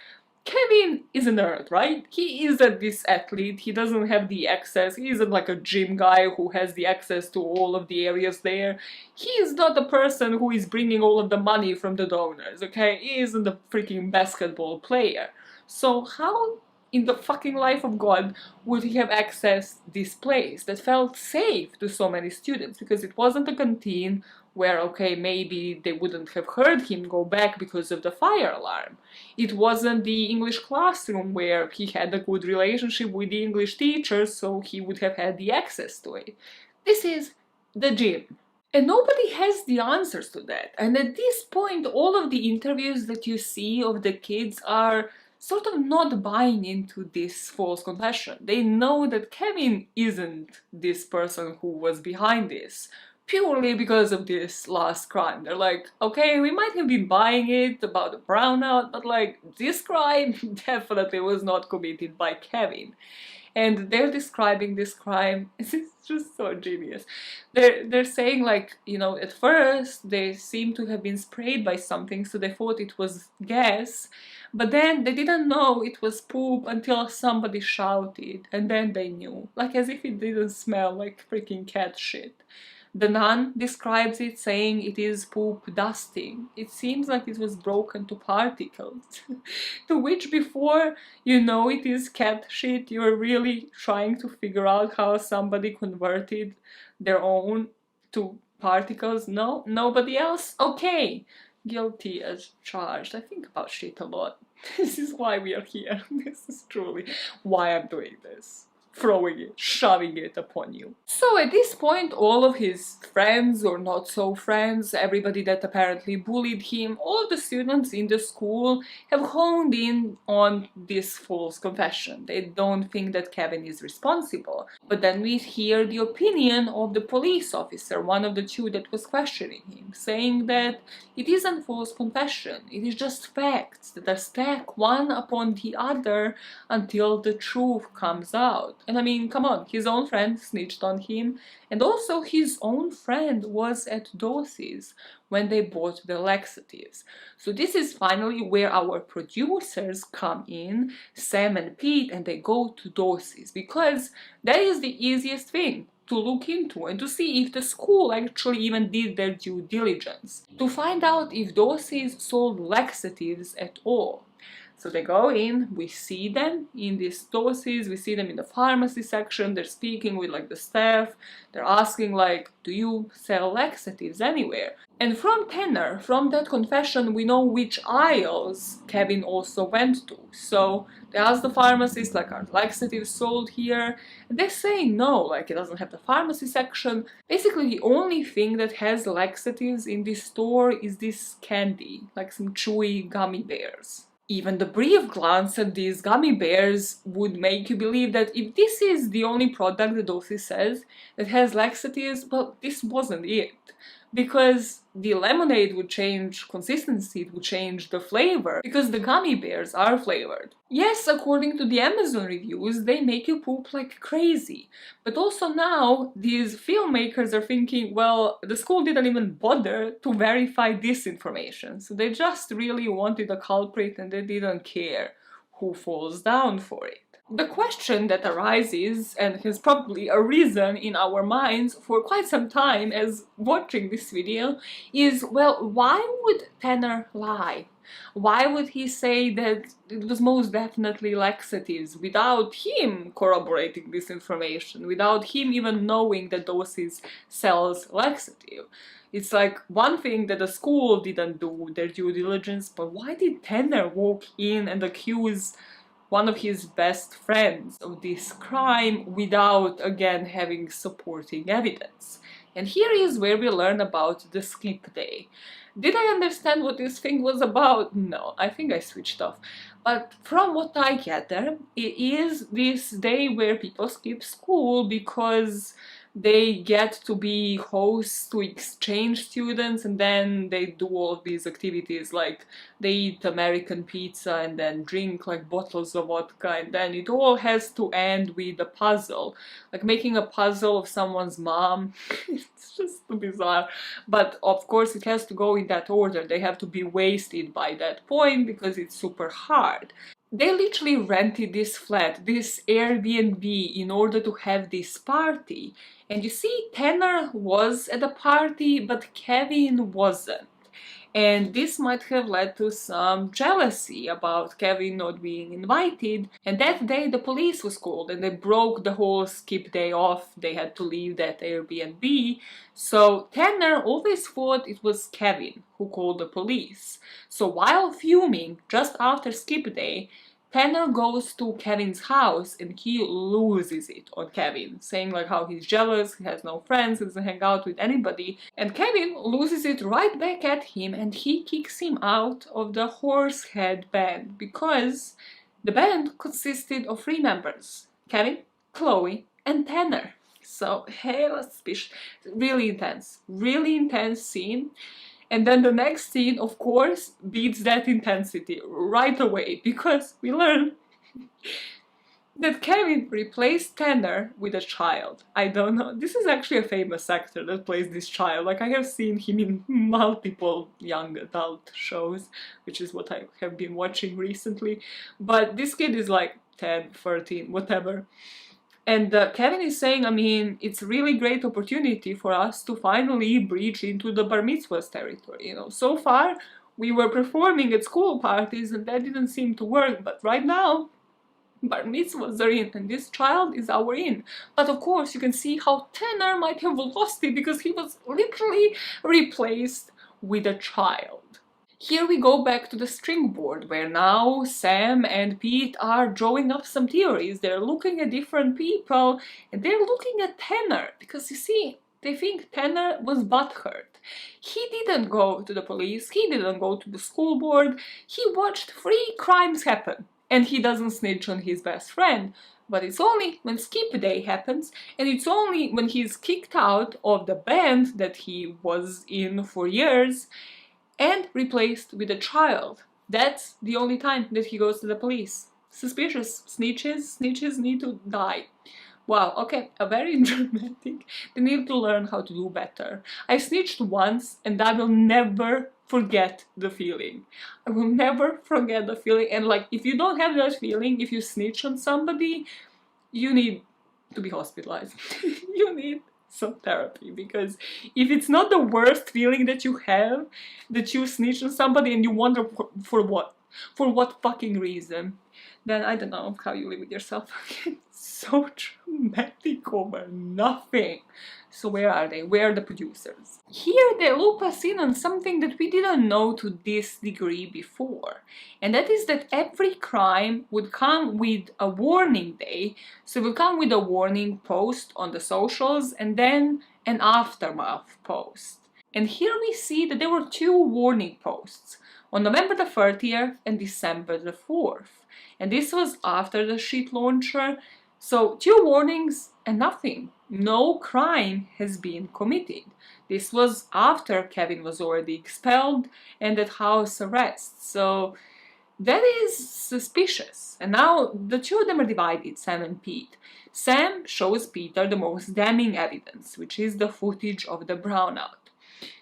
Kevin is a nerd, right? He isn't this athlete, he doesn't have the access, he isn't like a gym guy who has the access to all of the areas there. He is not the person who is bringing all of the money from the donors, okay? He isn't a freaking basketball player. So how in the fucking life of God would he have accessed this place that felt safe to so many students? Because it wasn't a canteen where, okay, maybe they wouldn't have heard him go back because of the fire alarm. It wasn't the English classroom where he had a good relationship with the English teacher, so he would have had the access to it. This is the gym. And nobody has the answers to that. And at this point, all of the interviews that you see of the kids are sort of not buying into this false confession. They know that Kevin isn't this person who was behind this, purely because of this last crime. They're like, okay, we might have been buying it about the brownout, but like, this crime definitely was not committed by Kevin. And they're describing this crime, it's just so genius. They're saying like, you know, at first they seem to have been sprayed by something, so they thought it was gas, but then they didn't know it was poop until somebody shouted, and then they knew. Like as if it didn't smell like freaking cat shit. The nun describes it saying it is poop dusting. It seems like it was broken to particles. To which before you know it is cat shit, you're really trying to figure out how somebody converted their own to particles. No, nobody else? Okay. Guilty as charged. I think about shit a lot. This is why we are here. This is truly why I'm doing this. Throwing it, shoving it upon you. So at this point, all of his friends or not so friends, everybody that apparently bullied him, all of the students in the school have honed in on this false confession. They don't think that Kevin is responsible. But then we hear the opinion of the police officer, one of the two that was questioning him, saying that it isn't false confession, it is just facts that are stacked one upon the other until the truth comes out. And I mean, come on, his own friend snitched on him, and also his own friend was at Dorsey's when they bought the laxatives. So this is finally where our producers come in, Sam and Pete, and they go to Dorsey's, because that is the easiest thing to look into and to see if the school actually even did their due diligence, to find out if Dorsey's sold laxatives at all. So they go in, we see them in these Dorsey's, we see them in the pharmacy section, they're speaking with like the staff, they're asking like, do you sell laxatives anywhere? And from Tanner, from that confession, we know which aisles Kevin also went to. So they ask the pharmacist like, are laxatives sold here? And they say no, like it doesn't have the pharmacy section. Basically the only thing that has laxatives in this store is this candy, like some chewy gummy bears. Even the brief glance at these gummy bears would make you believe that if this is the only product that Dorsey says that has laxatives, well, this wasn't it. because the lemonade would change consistency, it would change the flavor, because the gummy bears are flavored. Yes, according to the Amazon reviews, they make you poop like crazy. But also now, these filmmakers are thinking, well, the school didn't even bother to verify this information, so they just really wanted a culprit and they didn't care who falls down for it. The question that arises, and has probably arisen in our minds for quite some time as watching this video, is, well, why would Tanner lie? Why would he say that it was most definitely laxatives without him corroborating this information, without him even knowing that Doses sells laxative? It's like one thing that the school didn't do their due diligence, but why did Tanner walk in and accuse one of his best friends of this crime without again having supporting evidence? And here is where we learn about the skip day. Did I understand what this thing was about? No, I think I switched off. But from what I gather, it is this day where people skip school because they get to be hosts to exchange students, and then they do all of these activities, like they eat American pizza and then drink like bottles of vodka, and then it all has to end with a puzzle, like making a puzzle of someone's mom. It's just too bizarre. But of course it has to go in that order. They have to be wasted by that point because it's super hard. They literally rented this flat, this Airbnb, in order to have this party. And you see, Tanner was at the party, but Kevin wasn't. And this might have led to some jealousy about Kevin not being invited. And that day the police was called and they broke the whole skip day off. They had to leave that Airbnb. So Tanner always thought it was Kevin who called the police. So while fuming just after skip day, Tanner goes to Kevin's house and he loses it on Kevin, saying like how he's jealous, he has no friends, he doesn't hang out with anybody. And Kevin loses it right back at him and he kicks him out of the Horsehead band because the band consisted of 3 members: Kevin, Chloe, and Tanner. So hella suspicious. Really intense scene. And then the next scene, of course, beats that intensity right away, because we learn that Kevin replaced Tanner with a child. I don't know, this is actually a famous actor that plays this child. Like, I have seen him in multiple young adult shows, which is what I have been watching recently. But this kid is like 10, 13, whatever. And Kevin is saying, I mean, it's a really great opportunity for us to finally breach into the bar mitzvahs territory. You know, so far we were performing at school parties and that didn't seem to work, but right now bar mitzvahs are in and this child is our in. But of course you can see how Tanner might have lost it because he was literally replaced with a child. Here we go back to the string board, where now Sam and Pete are drawing up some theories. They're looking at different people, and they're looking at Tanner, because you see, they think Tanner was butthurt. He didn't go to the police, he didn't go to the school board, he watched 3 crimes happen, and he doesn't snitch on his best friend. But it's only when skip day happens, and it's only when he's kicked out of the band that he was in for years, and replaced with a child. That's the only time that he goes to the police. Suspicious. Snitches need to die. Wow, okay, a very dramatic. They need to learn how to do better. I snitched once and I will never forget the feeling. I will never forget the feeling. And like, if you don't have that feeling, if you snitch on somebody, you need to be hospitalized. You need some therapy, because if it's not the worst feeling that you have, that you snitch on somebody and you wonder for what fucking reason, then I don't know how you live with yourself. So traumatic over nothing. So where are they? Where are the producers? Here they loop us in on something that we didn't know to this degree before. And that is that every crime would come with a warning day. So it will come with a warning post on the socials and then an aftermath post. And here we see that there were 2 warning posts on November the 30th and December the 4th. And this was after the shit launcher. So 2 warnings and nothing. No crime has been committed. This was after Kevin was already expelled and at house arrest. So that is suspicious. And now the two of them are divided, Sam and Pete. Sam shows Peter the most damning evidence, which is the footage of the brownout.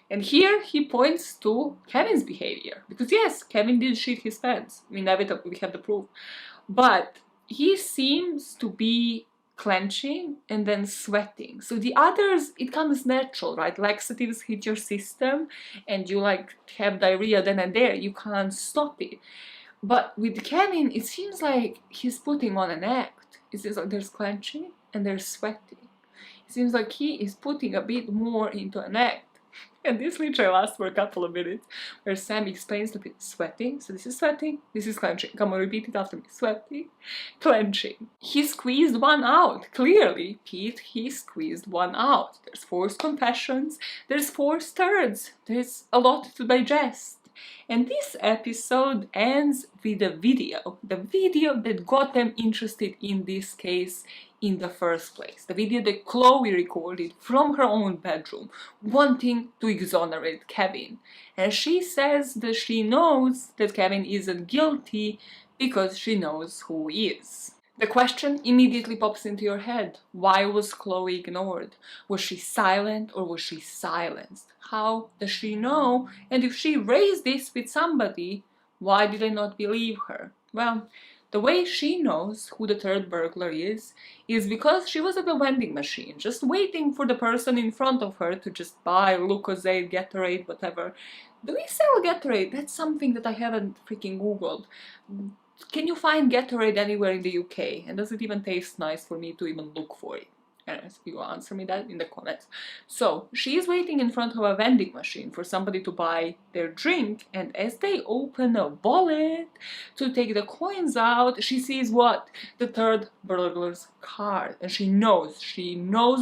And here he points to Kevin's behavior. Because yes, Kevin did shit his pants. Inevitably, we have the proof. But he seems to be clenching and then sweating. So the others, it comes natural, right? Laxatives hit your system and you like have diarrhea then and there. You can't stop it. But with Kevin, it seems like he's putting on an act. It seems like there's clenching and there's sweating. It seems like he is putting a bit more into an act. And this literally lasts for a couple of minutes, where Sam explains the bit sweating. So this is sweating, this is clenching. Come on, repeat it after me. Sweating, clenching. He squeezed one out. Clearly, Pete, he squeezed one out. There's forced confessions, there's forced turds. There's a lot to digest. And this episode ends with a video. The video that got them interested in this case in the first place. The video that Chloe recorded from her own bedroom, wanting to exonerate Kevin. And she says that she knows that Kevin isn't guilty because she knows who is. The question immediately pops into your head. Why was Chloe ignored? Was she silent or was she silenced? How does she know? And if she raised this with somebody, why did I not believe her? Well, the way she knows who the Turd Burglar is because she was at the vending machine, just waiting for the person in front of her to just buy Lucozade, Gatorade, whatever. Do we sell Gatorade? That's something that I haven't freaking Googled. Can you find Gatorade anywhere in the UK? And does it even taste nice for me to even look for it? Anyways, you answer me that in the comments. So, she's waiting in front of a vending machine for somebody to buy their drink, and as they open a wallet to take the coins out, she sees what? The Turd Burglar's card. And she knows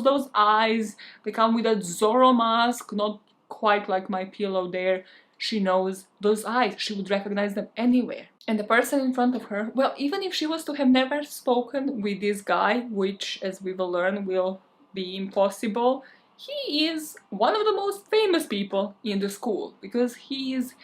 those eyes. They come with a Zorro mask, not quite like my pillow there. She knows those eyes. She would recognize them anywhere. And the person in front of her, well, even if she was to have never spoken with this guy, which, as we will learn, will be impossible, he is one of the most famous people in the school because he is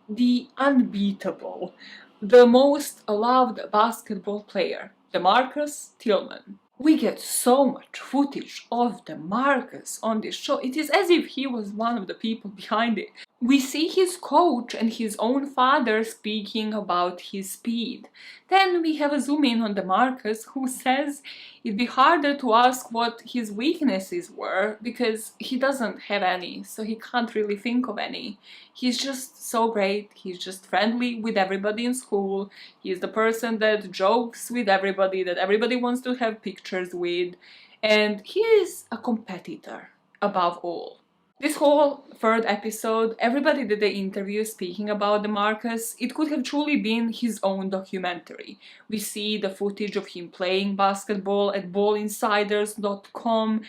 the unbeatable, the most loved basketball player, DeMarcus Tillman. We get so much footage of DeMarcus on this show. It is as if he was one of the people behind it. We see his coach and his own father speaking about his speed. Then we have a zoom in on DeMarcus, who says it'd be harder to ask what his weaknesses were because he doesn't have any, so he can't really think of any. He's just so great, he's just friendly with everybody in school, he's the person that jokes with everybody, that everybody wants to have pictures with, and he is a competitor above all. This whole third episode, everybody that they interview speaking about DeMarcus, it could have truly been his own documentary. We see the footage of him playing basketball at ballinsiders.com.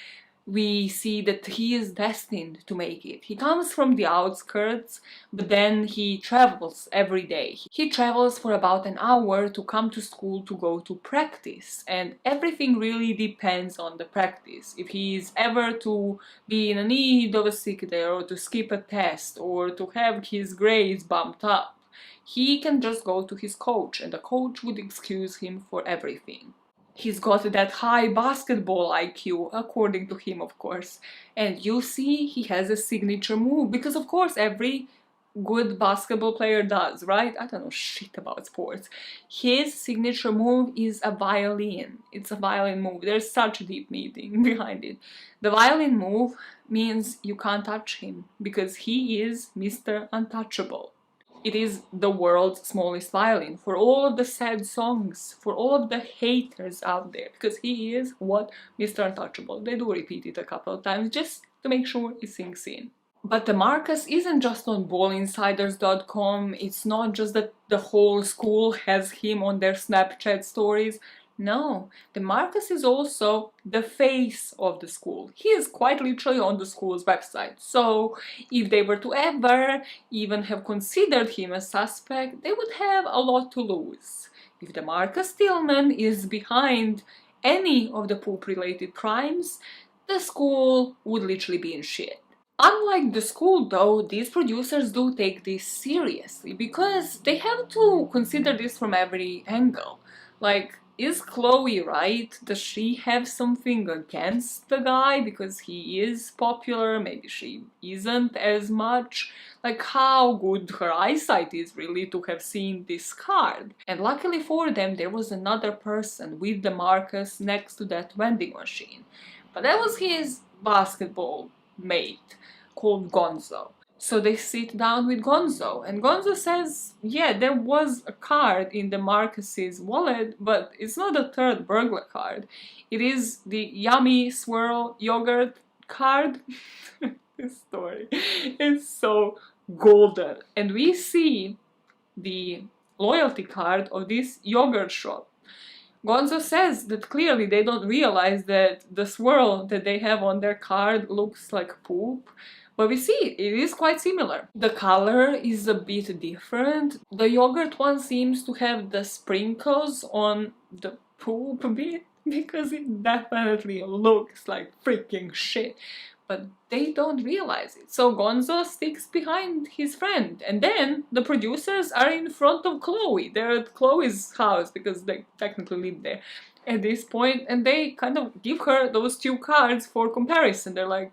We see that he is destined to make it. He comes from the outskirts, but then he travels every day. He travels for about an hour to come to school to go to practice, and everything really depends on the practice. If he is ever to be in need of a sick day, or to skip a test, or to have his grades bumped up, he can just go to his coach, and the coach would excuse him for everything. He's got that high basketball IQ, according to him, of course. And you see he has a signature move, because of course every good basketball player does, right? I don't know shit about sports. His signature move is a violin. It's a violin move. There's such a deep meaning behind it. The violin move means you can't touch him, because he is Mr. Untouchable. It is the world's smallest violin for all of the sad songs, for all of the haters out there, because he is what? Mr. Untouchable. They do repeat it a couple of times just to make sure it sinks in. But DeMarcus isn't just on ballinsiders.com. It's not just that the whole school has him on their Snapchat stories. No, DeMarcus is also the face of the school. He is quite literally on the school's website. So if they were to ever even have considered him a suspect, they would have a lot to lose. If DeMarcus Tillman is behind any of the poop-related crimes, the school would literally be in shit. Unlike the school though, these producers do take this seriously because they have to consider this from every angle. Like, is Chloe right? Does she have something against the guy because he is popular? Maybe she isn't as much. Like, how good her eyesight is really to have seen this card. And luckily for them, there was another person with the Marcus next to that vending machine. But that was his basketball mate called Gonzo. So they sit down with Gonzo, and Gonzo says, yeah, there was a card in the Marcus's wallet, but it's not a Turd Burglar card. It is the Yummy Swirl Yogurt card. This story is so golden. And we see the loyalty card of this yogurt shop. Gonzo says that clearly they don't realize that the swirl that they have on their card looks like poop. But we see it is quite similar. The color is a bit different. The yogurt one seems to have the sprinkles on the poop bit because it definitely looks like freaking shit. But they don't realize it. So Gonzo sticks behind his friend. And then the producers are in front of Chloe. They're at Chloe's house because they technically live there at this point. And they kind of give her those two cards for comparison. They're like,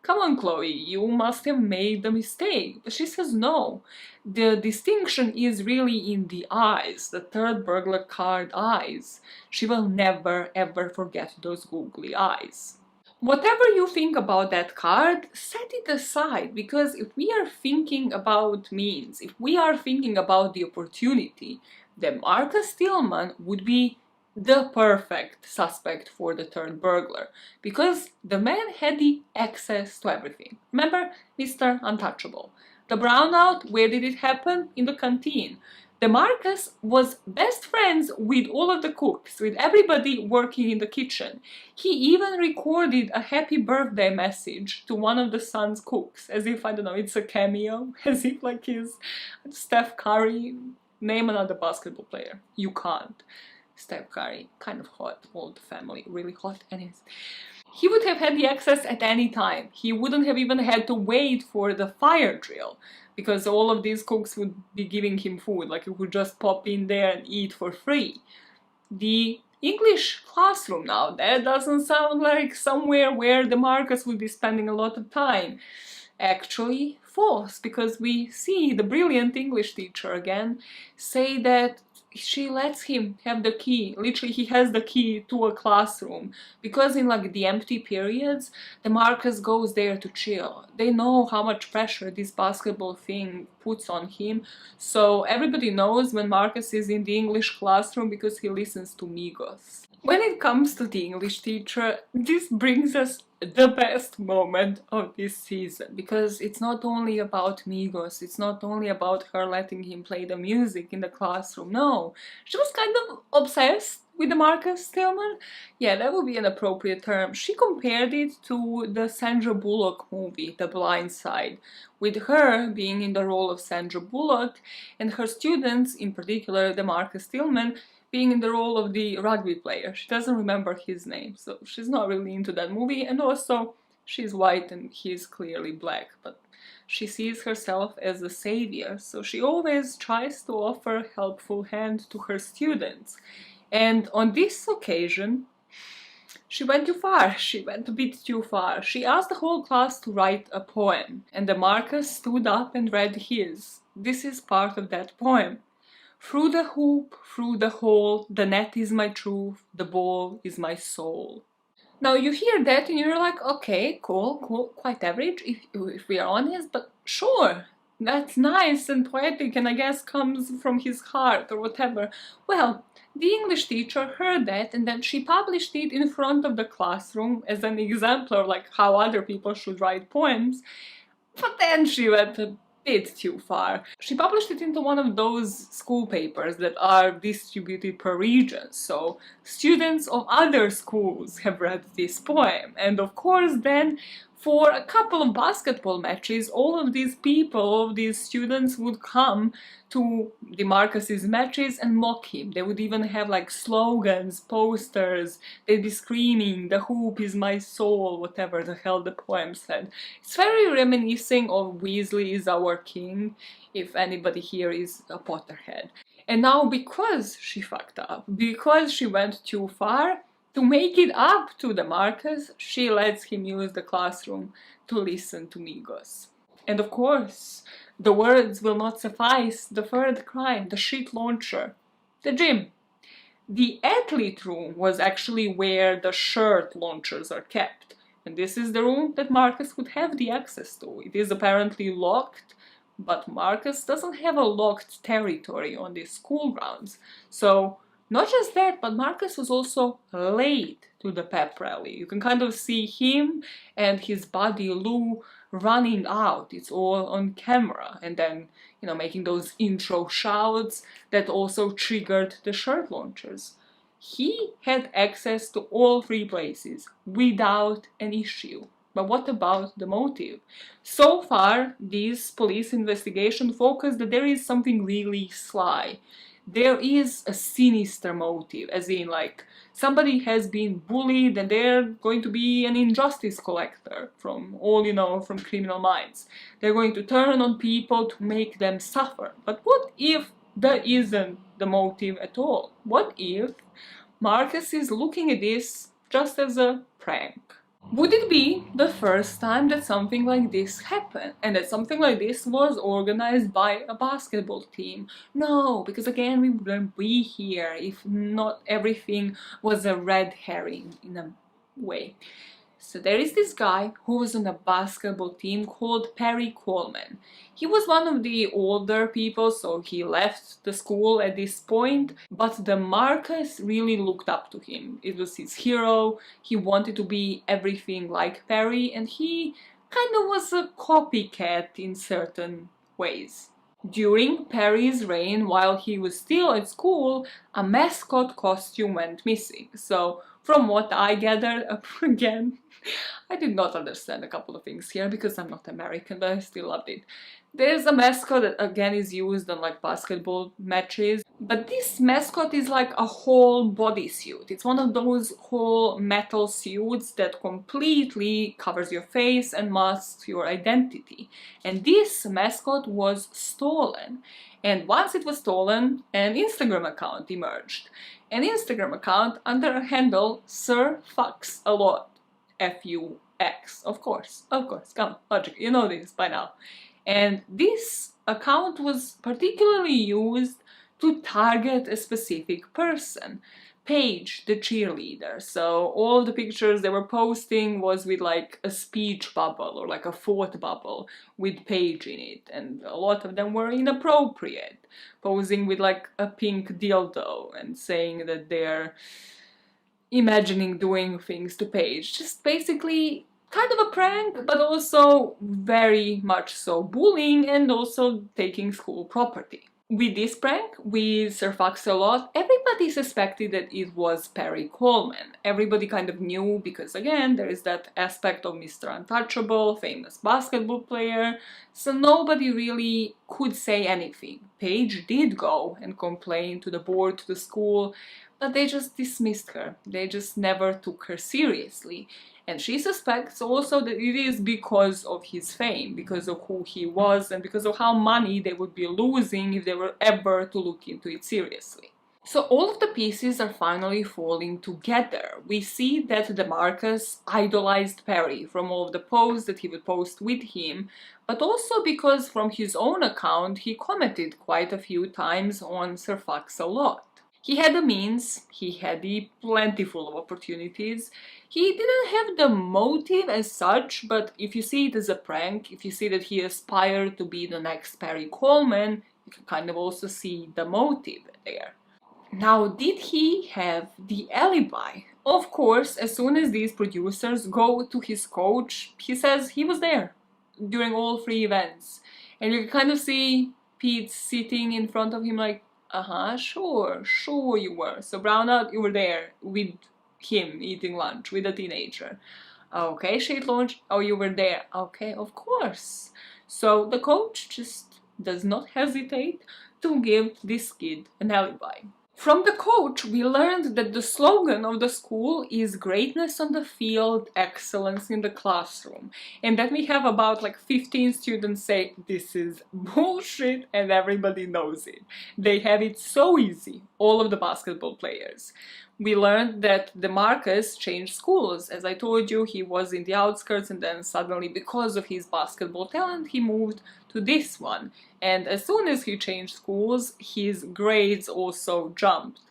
come on, Chloe, you must have made a mistake. But she says no. The distinction is really in the eyes, the Turd Burglar card eyes. She will never ever forget those googly eyes. Whatever you think about that card, set it aside, because if we are thinking about means, if we are thinking about the opportunity, then Marcus Stillman would be the perfect suspect for the Turd Burglar, because the man had the access to everything. Remember, Mr. Untouchable. The brownout, where did it happen? In the canteen. The Marcus was best friends with all of the cooks, with everybody working in the kitchen. He even recorded a happy birthday message to one of the son's cooks, as if, I don't know, it's a cameo, as if like he's Steph Curry. Name another basketball player. You can't. Steph Curry, kind of hot, old family, really hot, anyways. He would have had the access at any time. He wouldn't have even had to wait for the fire drill, because all of these cooks would be giving him food, like he would just pop in there and eat for free. The English classroom now, that doesn't sound like somewhere where the Marcus would be spending a lot of time. Actually, false, because we see the brilliant English teacher again say that she lets him have the key. Literally, he has the key to a classroom, because in like the empty periods, the Marcus goes there to chill. They know how much pressure this basketball thing puts on him, so everybody knows when Marcus is in the English classroom because he listens to Migos. When it comes to the English teacher, this brings us the best moment of this season, because it's not only about Migos, it's not only about her letting him play the music in the classroom. No, she was kind of obsessed with the Marcus Stillman. Yeah, that would be an appropriate term. She compared it to the Sandra Bullock movie, The Blind Side, with her being in the role of Sandra Bullock and her students, in particular the Marcus Stillman, being in the role of the rugby player. She doesn't remember his name, so she's not really into that movie, and also she's white and he's clearly black, but she sees herself as a savior, so she always tries to offer a helpful hand to her students. And on this occasion, she went too far. She went a bit too far. She asked the whole class to write a poem, and the Marcus stood up and read his. This is part of that poem. Through the hoop, through the hole, the net is my truth, the ball is my soul. Now you hear that and you're like, okay, cool, quite average if we are honest, but sure, that's nice and poetic and I guess comes from his heart or whatever. Well, the English teacher heard that and then she published it in front of the classroom as an example of like how other people should write poems, but then she went a bit too far. She published it into one of those school papers that are distributed per region, so students of other schools have read this poem, and of course then For a couple of basketball matches, all of these people, all of these students would come to DeMarcus's matches and mock him. They would even have like slogans, posters, they'd be screaming, "The hoop is my soul," whatever the hell the poem said. It's very reminiscent of "Weasley is our king," if anybody here is a Potterhead. And now, because she fucked up, because she went too far, to make it up to DeMarcus, she lets him use the classroom to listen to Migos. And of course, the words will not suffice. The third crime, the shit launcher, the gym. The athlete room was actually where the shirt launchers are kept. And this is the room that Marcus would have the access to. It is apparently locked, but Marcus doesn't have a locked territory on these school grounds. So, not just that, but Marcus was also late to the pep rally. You can kind of see him and his buddy Lou running out. It's all on camera. And then, you know, making those intro shouts that also triggered the shirt launchers. He had access to all three places without an issue. But what about the motive? So far, this police investigation focused that there is something really sly. There is a sinister motive, as in like somebody has been bullied and they're going to be an injustice collector from all, you know, from Criminal Minds. They're going to turn on people to make them suffer. But what if that isn't the motive at all? What if Marcus is looking at this just as a prank? Would it be the first time that something like this happened, and that something like this was organized by a basketball team? No, because again, we wouldn't be here if not everything was a red herring in a way. So there is this guy who was on a basketball team called Perry Coleman. He was one of the older people, so he left the school at this point, but DeMarcus really looked up to him. It was his hero, he wanted to be everything like Perry, and he kind of was a copycat in certain ways. During Perry's reign, while he was still at school, a mascot costume went missing. So, from what I gathered, again, I did not understand a couple of things here because I'm not American, but I still loved it. There's a mascot that again is used on like basketball matches, but this mascot is like a whole bodysuit. It's one of those whole metal suits that completely covers your face and masks your identity. And this mascot was stolen. And once it was stolen, an Instagram account emerged. An Instagram account under a handle Sir Fucks a Lot. F-U-X. Of course, come on, logic, you know this by now. And this account was particularly used to target a specific person, Paige, the cheerleader. So all the pictures they were posting was with like a speech bubble or like a thought bubble with Paige in it, and a lot of them were inappropriate, posing with like a pink dildo and saying that they're imagining doing things to Paige. Just basically kind of a prank, but also very much so bullying and also taking school property. With this prank, with Sir Fox a Lot, everybody suspected that it was Perry Coleman. Everybody kind of knew because, again, there is that aspect of Mr. Untouchable, famous basketball player, so nobody really could say anything. Paige did go and complain to the board, to the school, but they just dismissed her. They just never took her seriously. And she suspects also that it is because of his fame, because of who he was, and because of how money they would be losing if they were ever to look into it seriously. So all of the pieces are finally falling together. We see that DeMarcus idolized Perry from all of the posts that he would post with him, but also because from his own account he commented quite a few times on Sir Fox a Lot. He had the means, he had the plentiful of opportunities. He didn't have the motive as such, but if you see it as a prank, if you see that he aspired to be the next Perry Coleman, you can kind of also see the motive there. Now, did he have the alibi? Of course, as soon as these producers go to his coach, he says he was there during all three events. And you can kind of see Pete sitting in front of him like, sure you were. So Brownout, you were there with him eating lunch with a teenager. Okay, shade launch. Oh, you were there. Okay, of course. So the coach just does not hesitate to give this kid an alibi. From the coach, we learned that the slogan of the school is greatness on the field, excellence in the classroom. And then we have about like 15 students say this is bullshit, and everybody knows it. They have it so easy, all of the basketball players. We learned that DeMarcus changed schools. As I told you, he was in the outskirts, and then suddenly, because of his basketball talent, he moved to this one. And as soon as he changed schools, his grades also jumped.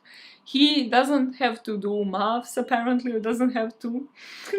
He doesn't have to do maths, apparently, or doesn't have to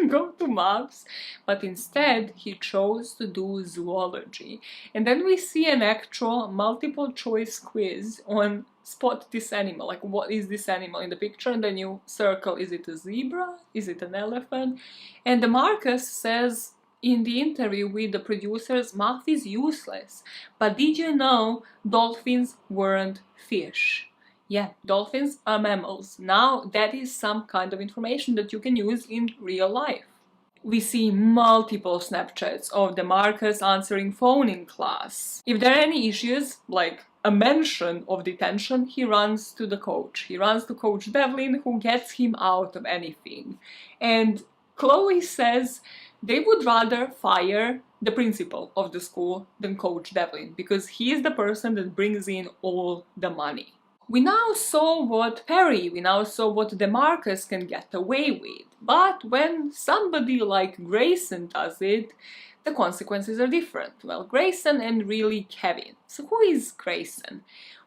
go to maths, but instead he chose to do zoology. And then we see an actual multiple choice quiz on spot this animal, like what is this animal in the picture, and then you circle, is it a zebra, is it an elephant? And DeMarcus says in the interview with the producers, math is useless, but did you know dolphins weren't fish? Yeah, dolphins are mammals. Now that is some kind of information that you can use in real life. We see multiple Snapchats of DeMarcus answering phone in class. If there are any issues, like a mention of detention, he runs to the coach. He runs to Coach Devlin, who gets him out of anything. And Chloe says they would rather fire the principal of the school than Coach Devlin, because he is the person that brings in all the money. We now saw what DeMarcus can get away with, but when somebody like Grayson does it, the consequences are different. Well, Grayson and really Kevin. So who is Grayson?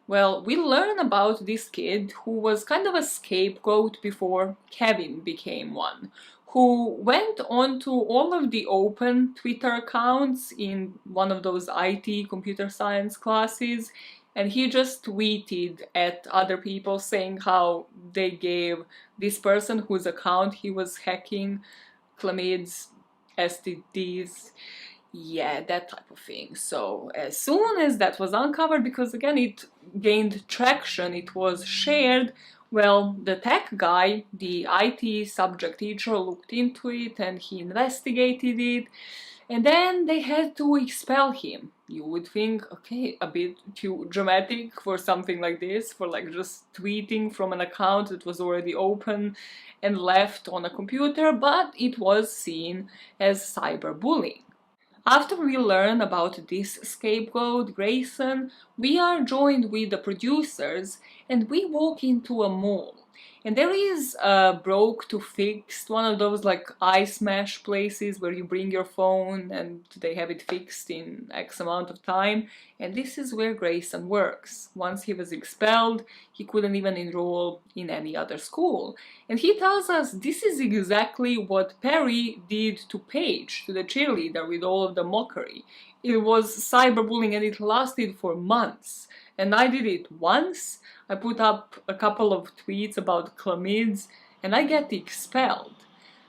Well, we learn about this kid who was kind of a scapegoat before Kevin became one, who went onto all of the open Twitter accounts in one of those IT computer science classes, and he just tweeted at other people saying how they gave this person whose account he was hacking chlamyds, STDs, yeah, that type of thing. So as soon as that was uncovered, because again it gained traction, it was shared, well, the tech guy, the IT subject teacher, looked into it and he investigated it. And then they had to expel him. You would think, okay, a bit too dramatic for something like this, for like just tweeting from an account that was already open and left on a computer, but it was seen as cyberbullying. After we learn about this scapegoat, Grayson, we are joined with the producers and we walk into a mall. And there is a broke to fixed, one of those like iSmash places where you bring your phone and they have it fixed in X amount of time. And this is where Grayson works. Once he was expelled, he couldn't even enroll in any other school. And he tells us this is exactly what Perry did to Paige, to the cheerleader, with all of the mockery. It was cyberbullying and it lasted for months. And I did it once. I put up a couple of tweets about chlamyds and I get expelled.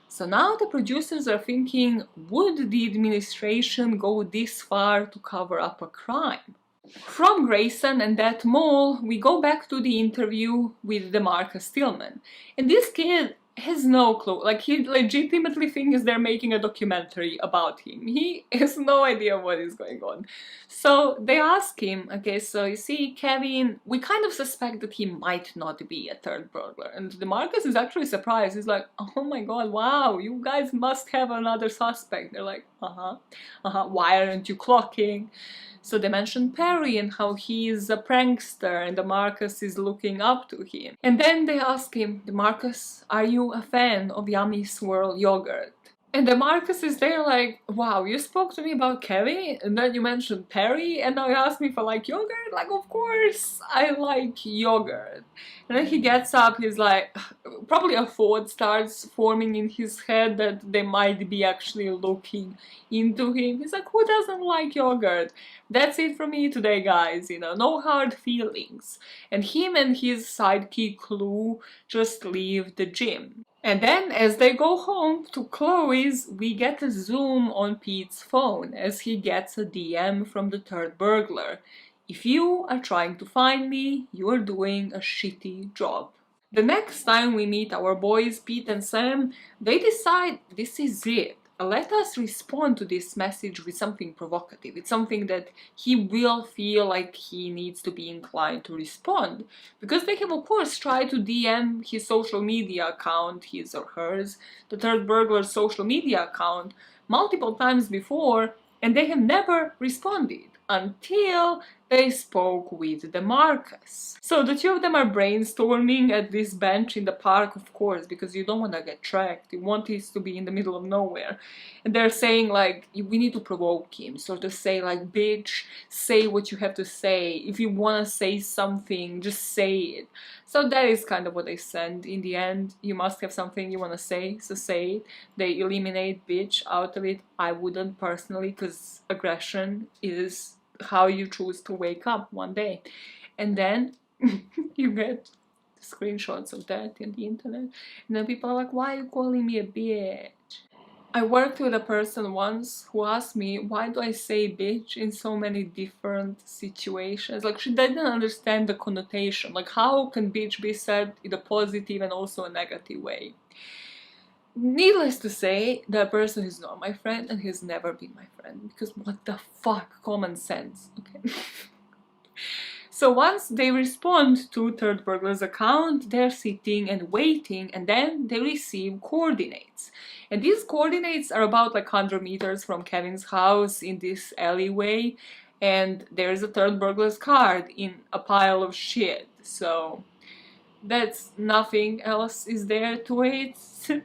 So now the producers are thinking, would the administration go this far to cover up a crime? From Grayson and that mall, we go back to the interview with DeMarcus Tillman. And this kid has no clue. Like, he legitimately thinks they're making a documentary about him. He has no idea what is going on. So they ask him, okay, so you see, Kevin, we kind of suspect that he might not be a third burglar. And DeMarcus is actually surprised. He's like, oh my god, wow, you guys must have another suspect. They're like, why aren't you clocking? So they mention Perry and how he is a prankster and DeMarcus is looking up to him. And then they ask him, DeMarcus, are you a fan of Yummy Swirl yogurt? And DeMarcus is there like, wow, you spoke to me about Kevin and then you mentioned Perry and now you ask me if I like yogurt? Like, of course I like yogurt. And then he gets up, he's like, probably a thought starts forming in his head that they might be actually looking into him. He's like, who doesn't like yogurt? That's it from me today, guys, you know, no hard feelings. And him and his sidekick Lou just leave the gym. And then, as they go home to Chloe's, we get a zoom on Pete's phone as he gets a DM from the Turd Burglar. If you are trying to find me, you are doing a shitty job. The next time we meet our boys, Pete and Sam, they decide this is it. let us respond to this message with something provocative. It's something that he will feel like he needs to be inclined to respond. Because they have, of course, tried to DM his social media account, his or hers, the Turd Burglar's social media account, multiple times before, and they have never responded until they spoke with the Marcus. So the two of them are brainstorming at this bench in the park, of course, because you don't want to get tracked. You want this to be in the middle of nowhere. And they're saying, like, we need to provoke him. So to say, like, bitch, say what you have to say. If you want to say something, just say it. So that is kind of what they send. In the end, you must have something you want to say, so say it. They eliminate bitch out of it. I wouldn't personally, because aggression is how you choose to wake up one day. And then you get screenshots of that in the internet, and then people are like, why are you calling me a bitch? I worked with a person once who asked me, why do I say bitch in so many different situations? Like, she didn't understand the connotation. Like, how can bitch be said in a positive and also a negative way? Needless to say, that person is not my friend and has never been my friend, because what the fuck, common sense, okay? So once they respond to Turd Burglar's account, they're sitting and waiting, and then they receive coordinates. And these coordinates are about like 100 meters from Kevin's house in this alleyway, and there's a Turd Burglar's card in a pile of shit. So that's nothing else is there to it.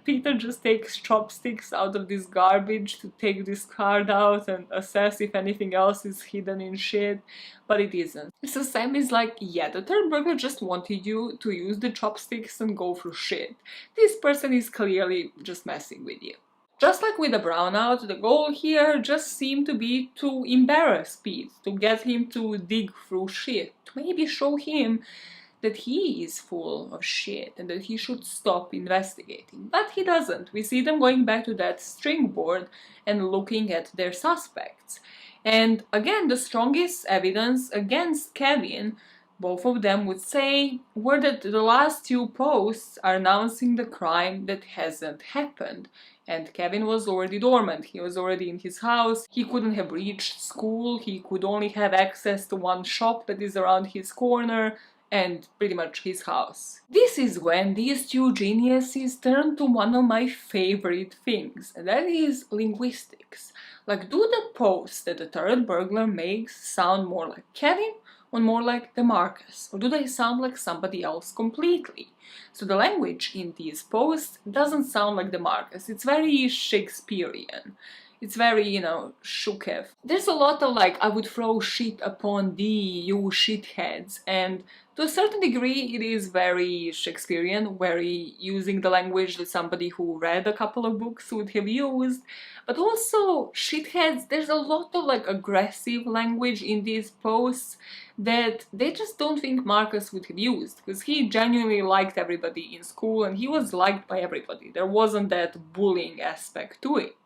Peter just takes chopsticks out of this garbage to take this card out and assess if anything else is hidden in shit, but it isn't. So Sam is like, yeah, the Turd Burglar just wanted you to use the chopsticks and go through shit. This person is clearly just messing with you. Just like with the brownout, the goal here just seemed to be to embarrass Pete, to get him to dig through shit, to maybe show him that he is full of shit and that he should stop investigating. But he doesn't. We see them going back to that string board and looking at their suspects. And again, the strongest evidence against Kevin, both of them would say, were that the last two posts are announcing the crime that hasn't happened. And Kevin was already dormant, he was already in his house, he couldn't have reached school, he could only have access to one shop that is around his corner, and pretty much his house. This is when these two geniuses turn to one of my favorite things, and that is linguistics. Like, do the posts that the Turd Burglar makes sound more like Kevin or more like the Marcus? Or do they sound like somebody else completely? So the language in these posts doesn't sound like the Marcus, it's very Shakespearean. It's very, you know, Shukev. There's a lot of like, I would throw shit upon thee, you shitheads, and to a certain degree it is very Shakespearean, very using the language that somebody who read a couple of books would have used, but also shitheads, there's a lot of like aggressive language in these posts that they just don't think Marcus would have used, because he genuinely liked everybody in school and he was liked by everybody. There wasn't that bullying aspect to it.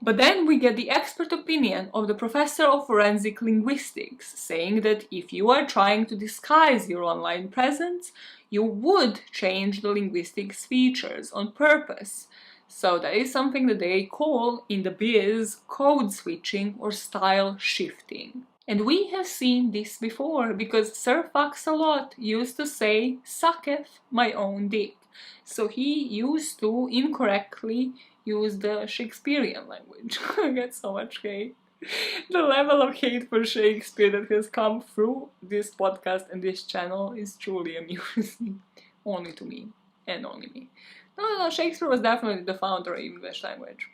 But then we get the expert opinion of the professor of forensic linguistics, saying that if you are trying to disguise your online presence, you would change the linguistics features on purpose. So that is something that they call in the biz code switching or style shifting. And we have seen this before, because Sir Fox-a-Lot used to say, sucketh my own dick. So he used to incorrectly use the Shakespearean language. I get so much hate. The level of hate for Shakespeare that has come through this podcast and this channel is truly amusing. Only to me, and only me. No, Shakespeare was definitely the founder of English language.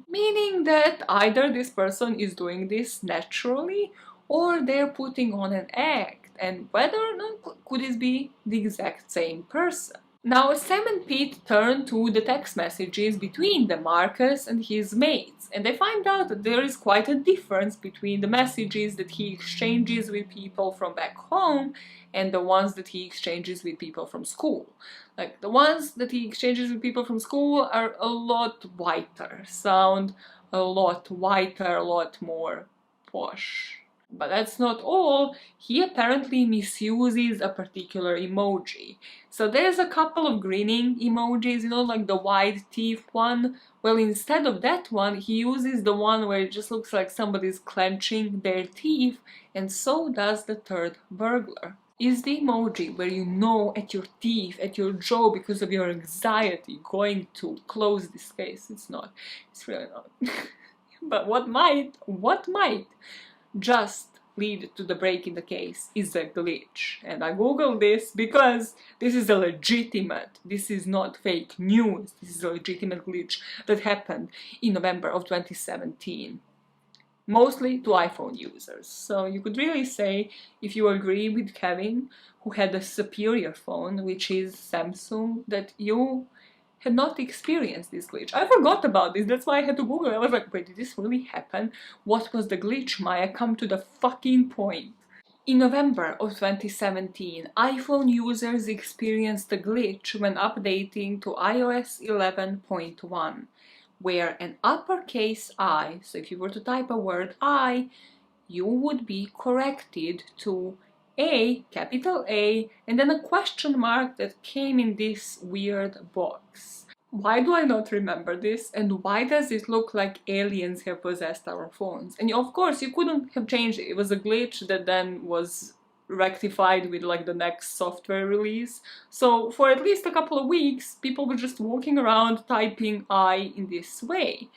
Meaning that either this person is doing this naturally, or they're putting on an act, and whether or not could this be the exact same person. Now, Sam and Pete turn to the text messages between the Marcus and his mates, and they find out that there is quite a difference between the messages that he exchanges with people from back home and the ones that he exchanges with people from school. Like, the ones that he exchanges with people from school are a lot whiter, sound a lot whiter, a lot more posh. But that's not all, he apparently misuses a particular emoji. So there's a couple of grinning emojis, you know, like the wide teeth one. Well, instead of that one, he uses the one where it just looks like somebody's clenching their teeth, and so does the Turd Burglar. Is the emoji where you know at your teeth, at your jaw, because of your anxiety, going to close this case? It's not. It's really not. But what might just lead to the break in the case is a glitch. And I googled this because this is this is not fake news, this is a legitimate glitch that happened in November of 2017. Mostly to iPhone users. So you could really say, if you agree with Kevin, who had a superior phone, which is Samsung, that you had not experienced this glitch. I forgot about this, that's why I had to Google. I was like, wait, did this really happen? What was the glitch, Maya? Come to the fucking point. In November of 2017, iPhone users experienced a glitch when updating to iOS 11.1, where an uppercase I, so if you were to type a word I, you would be corrected to A, capital A, and then a question mark that came in this weird box. Why do I not remember this, and why does it look like aliens have possessed our phones? And of course, you couldn't have changed it. It was a glitch that then was rectified with like the next software release. So for at least a couple of weeks, people were just walking around typing I in this way.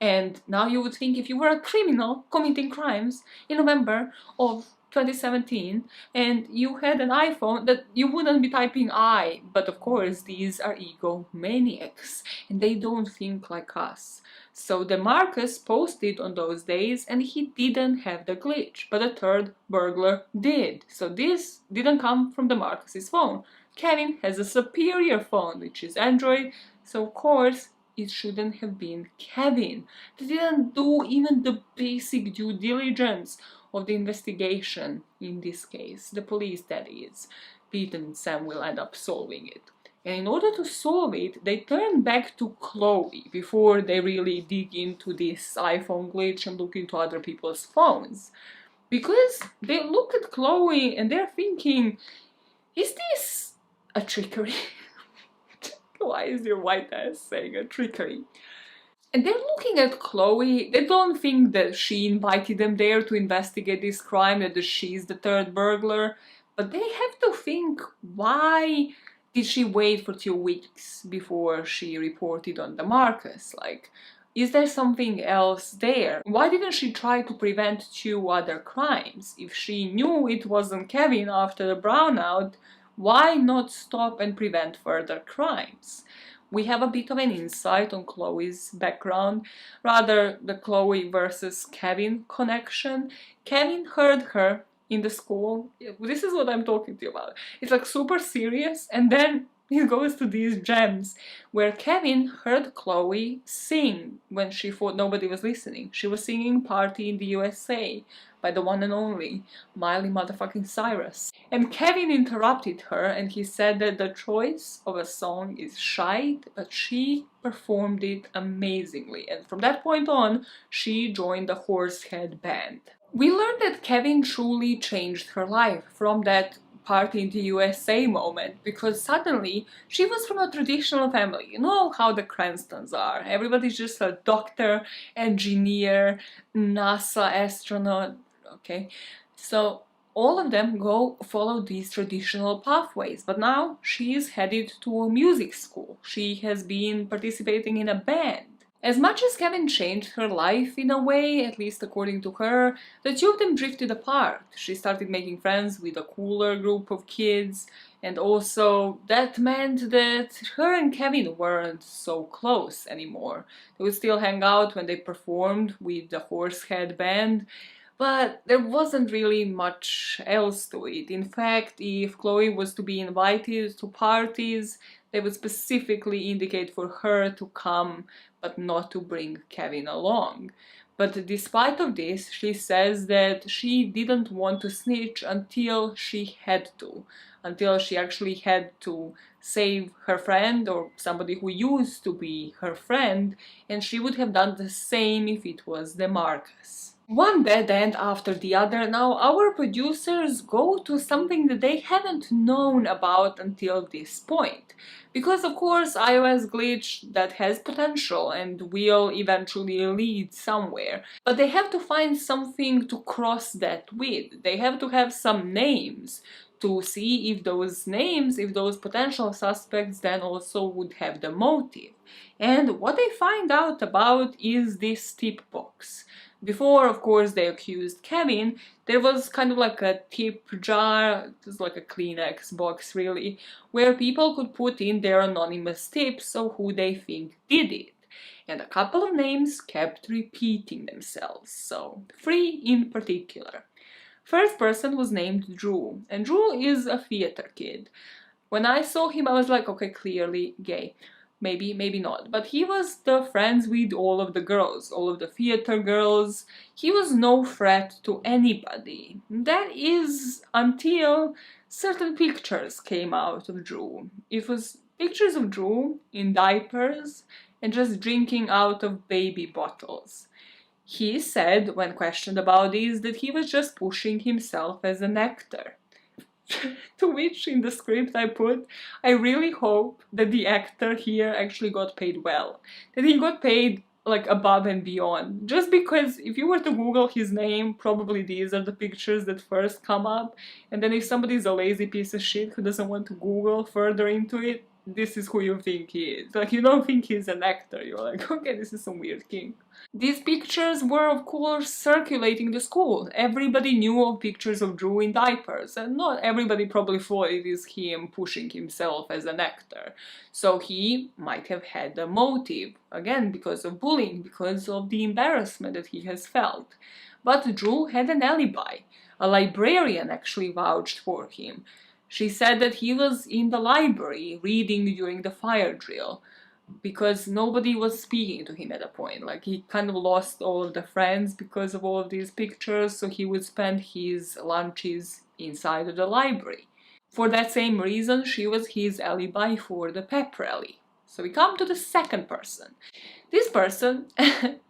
And now you would think, if you were a criminal committing crimes in November of 2017 and you had an iPhone, that you wouldn't be typing I. But of course, these are egomaniacs and they don't think like us. So the Marcus posted on those days and he didn't have the glitch, but the Turd Burglar did. So this didn't come from the Marcus's phone. Kevin has a superior phone, which is Android, so of course it shouldn't have been Kevin. They didn't do even the basic due diligence of the investigation in this case. The police, that is. Pete and Sam will end up solving it. And in order to solve it, they turn back to Chloe before they really dig into this iPhone glitch and look into other people's phones. Because they look at Chloe and they're thinking, is this a trickery? Why is your white ass saying a trickery? And they're looking at Chloe, they don't think that she invited them there to investigate this crime, that she's the Turd Burglar, but they have to think, why did she wait for 2 weeks before she reported on the Marcus? Like, is there something else there? Why didn't she try to prevent 2 other crimes? If she knew it wasn't Kevin after the brownout, why not stop and prevent further crimes? We have a bit of an insight on Chloe's background, rather the Chloe versus Kevin connection. Kevin heard her in the school. This is what I'm talking to you about. It's like super serious, and then it goes to these gems where Kevin heard Chloe sing when she thought nobody was listening. She was singing Party in the USA by the one and only Miley motherfucking Cyrus. And Kevin interrupted her and he said that the choice of a song is shite, but she performed it amazingly. And from that point on, she joined the Horsehead band. We learned that Kevin truly changed her life from that Party in the USA moment, because suddenly she was from a traditional family. You know how the Cranstons are. Everybody's just a doctor, engineer, NASA astronaut, okay? So all of them go follow these traditional pathways, but now she is headed to a music school. She has been participating in a band. As much as Kevin changed her life in a way, at least according to her, the 2 of them drifted apart. She started making friends with a cooler group of kids, and also that meant that her and Kevin weren't so close anymore. They would still hang out when they performed with the Horsehead band, but there wasn't really much else to it. In fact, if Chloe was to be invited to parties, they would specifically indicate for her to come, but not to bring Kevin along. But despite of this, she says that she didn't want to snitch until she had to. Until she actually had to save her friend or somebody who used to be her friend, and she would have done the same if it was the Marcus. One bad end after the other. Now, our producers go to something that they haven't known about until this point. Because, of course, iOS glitch that has potential and will eventually lead somewhere. But they have to find something to cross that with. They have to have some names to see if those names, if those potential suspects then also would have the motive. And what they find out about is this tip box. Before, of course, they accused Kevin, there was kind of like a tip jar, it was like a Kleenex box really, where people could put in their anonymous tips of who they think did it. And a couple of names kept repeating themselves, so 3 in particular. First person was named Drew, and Drew is a theater kid. When I saw him, I was like, okay, clearly gay. Maybe not. But he was the friends with all of the girls, all of the theater girls. He was no threat to anybody. That is until certain pictures came out of Drew. It was pictures of Drew in diapers and just drinking out of baby bottles. He said, when questioned about this, that he was just pushing himself as an actor. To which in the script I put, I really hope that the actor here actually got paid well. That he got paid like above and beyond. Just because if you were to Google his name, probably these are the pictures that first come up. And then if somebody's a lazy piece of shit who doesn't want to Google further into it, this is who you think he is. Like, you don't think he's an actor. You're like, okay, this is some weird king. These pictures were, of course, circulating the school. Everybody knew of pictures of Drew in diapers, and not everybody probably thought it is him pushing himself as an actor. So he might have had a motive, again, because of bullying, because of the embarrassment that he has felt. But Drew had an alibi. A librarian actually vouched for him. She said that he was in the library reading during the fire drill, because nobody was speaking to him at a point. Like, he kind of lost all of the friends because of all of these pictures, so he would spend his lunches inside of the library. For that same reason, she was his alibi for the pep rally. So we come to the second person. This person,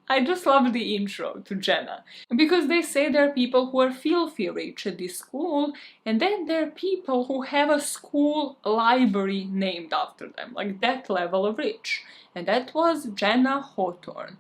I just love the intro to Jenna, because they say there are people who are filthy rich at this school, and then there are people who have a school library named after them, like that level of rich. And that was Jenna Hawthorne.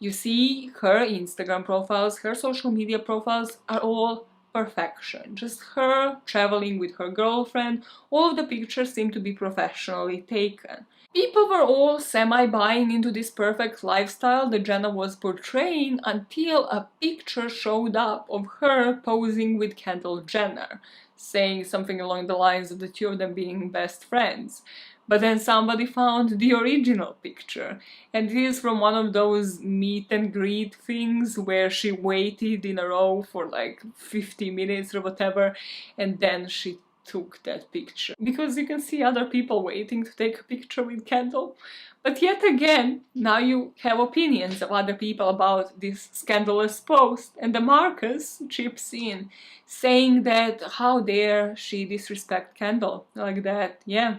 You see, her Instagram profiles, her social media profiles are all perfection. Just her traveling with her girlfriend, all of the pictures seem to be professionally taken. People were all semi-buying into this perfect lifestyle that Jenna was portraying until a picture showed up of her posing with Kendall Jenner, saying something along the lines of the two of them being best friends. But then somebody found the original picture, and it is from one of those meet and greet things where she waited in a row for like 50 minutes or whatever, and then she took that picture. Because you can see other people waiting to take a picture with Kendall. But yet again, now you have opinions of other people about this scandalous post, and the Marcus chips in, saying that how dare she disrespect Kendall like that. Yeah.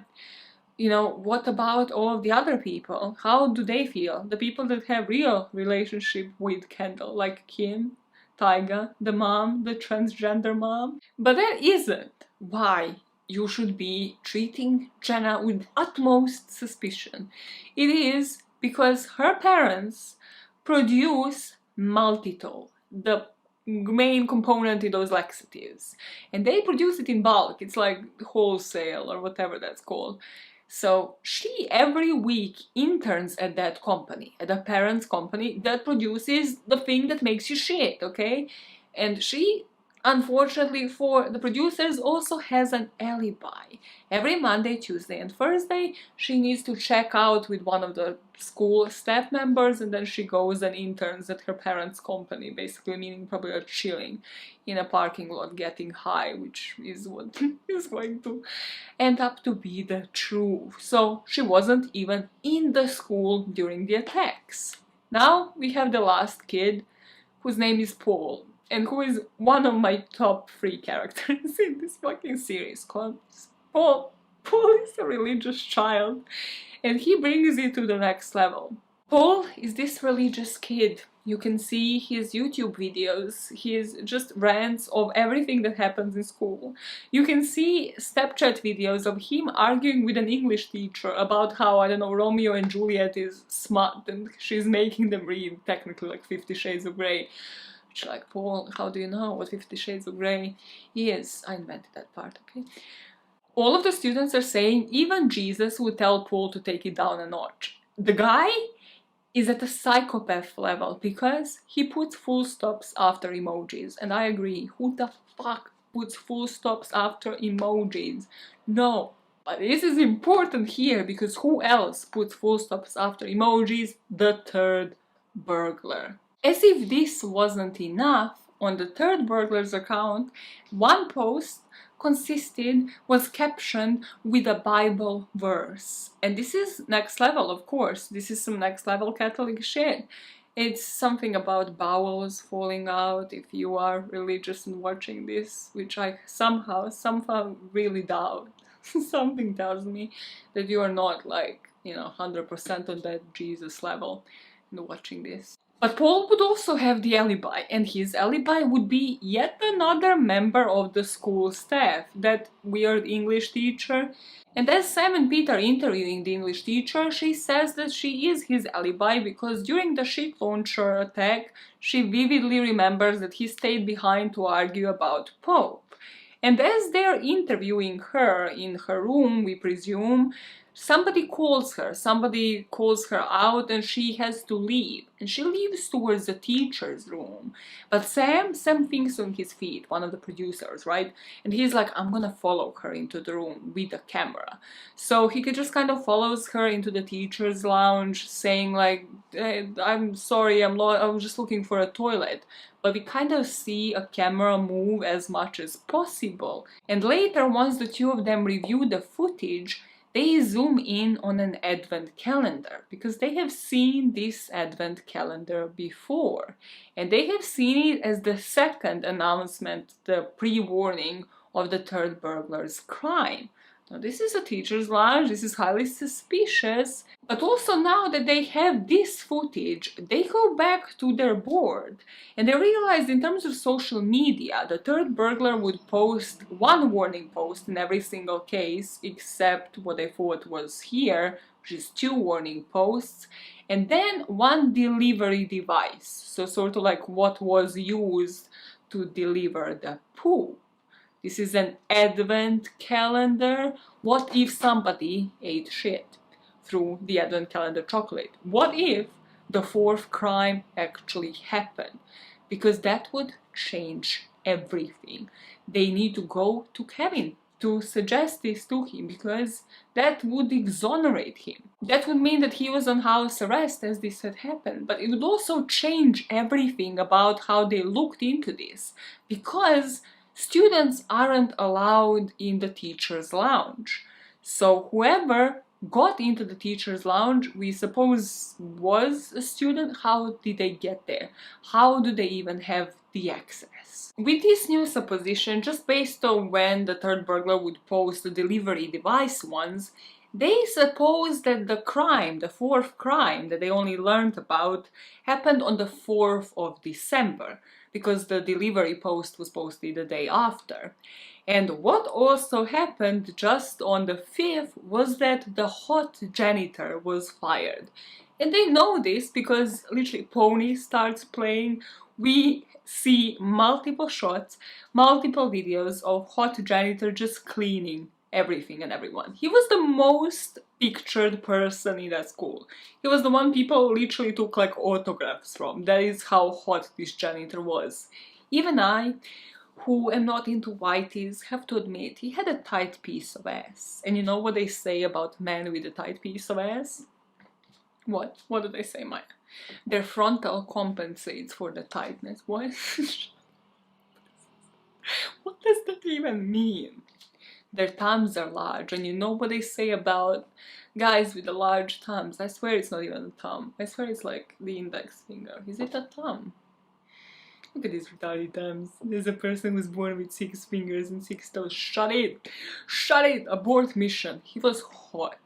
You know, what about all of the other people? How do they feel? The people that have real relationship with Kendall, like Kim, Tyga, the mom, the transgender mom. But that isn't why you should be treating Jenna with utmost suspicion. It is because her parents produce maltitol, the main component in those laxatives. And they produce it in bulk. It's like wholesale or whatever that's called. So she every week interns at that company, at a parent's company that produces the thing that makes you shit, okay? And she, unfortunately for the producers, also has an alibi. Every Monday, Tuesday and Thursday, she needs to check out with one of the school staff members, and then she goes and interns at her parents' company, basically meaning probably chilling in a parking lot getting high, which is what is going to end up to be the truth. So she wasn't even in the school during the attacks. Now we have the last kid, whose name is Paul, and who is one of my top 3 characters in this fucking series called Paul. Paul is a religious child, and he brings it to the next level. Paul is this religious kid. You can see his YouTube videos, his just rants of everything that happens in school. You can see Snapchat videos of him arguing with an English teacher about how, I don't know, Romeo and Juliet is smut and she's making them read technically like 50 Shades of Grey. Which, like, Paul, how do you know what 50 Shades of Grey is? I invented that part, okay? All of the students are saying even Jesus would tell Paul to take it down a notch. The guy is at a psychopath level because he puts full stops after emojis, and I agree, who the fuck puts full stops after emojis? No, but this is important here because who else puts full stops after emojis? The Turd Burglar. As if this wasn't enough, on the Turd Burglar's account, one post was captioned with a Bible verse. And this is next level, of course. This is some next level Catholic shit. It's something about bowels falling out if you are religious and watching this, which I somehow really doubt. Something tells me that you are not, like, you know, 100% on that Jesus level in watching this. But Paul would also have the alibi, and his alibi would be yet another member of the school staff, that weird English teacher. And as Sam and Pete are interviewing the English teacher, she says that she is his alibi because during the shit launcher attack, she vividly remembers that he stayed behind to argue about Pope. And as they're interviewing her in her room, we presume, somebody calls her out and she has to leave. And she leaves towards the teacher's room. But Sam thinks on his feet, one of the producers, right? And he's like, I'm gonna follow her into the room with a camera. So he just kind of follows her into the teacher's lounge, saying like, hey, I'm sorry, I'm just looking for a toilet. But we kind of see a camera move as much as possible. And later, once the two of them review the footage, they zoom in on an advent calendar because they have seen this advent calendar before. And they have seen it as the second announcement, the pre-warning of the Turd Burglar's crime. Now, this is a teacher's lounge, this is highly suspicious, but also now that they have this footage, they go back to their board and they realize in terms of social media, the Turd Burglar would post one warning post in every single case, except what they thought was here, which is 2 warning posts, and then one delivery device, so sort of like what was used to deliver the poop. This is an advent calendar. What if somebody ate shit through the advent calendar chocolate? What if the 4th crime actually happened? Because that would change everything. They need to go to Kevin to suggest this to him because that would exonerate him. That would mean that he was on house arrest as this had happened, but it would also change everything about how they looked into this because students aren't allowed in the teacher's lounge. So whoever got into the teacher's lounge, we suppose was a student. How did they get there? How do they even have the access? With this new supposition, just based on when the Turd Burglar would post the delivery device ones, they suppose that the crime, the 4th crime that they only learned about, happened on the 4th of December, because the delivery post was posted the day after. And what also happened just on the 5th was that the hot janitor was fired. And they know this because literally Pony starts playing. We see multiple shots, multiple videos of hot janitor just cleaning everything and everyone. He was the most pictured person in that school. He was the one people literally took like autographs from. That is how hot this janitor was. Even I, who am not into whiteys, have to admit he had a tight piece of ass. And you know what they say about men with a tight piece of ass? What? What do they say, Maya? Their frontal compensates for the tightness. What? What does that even mean? Their thumbs are large, and you know what they say about guys with the large thumbs. I swear it's not even a thumb. I swear it's like the index finger. Is it a thumb? Look at these retarded thumbs. There's a person who was born with 6 fingers and 6 toes. Shut it! Shut it! Abort mission. He was hot.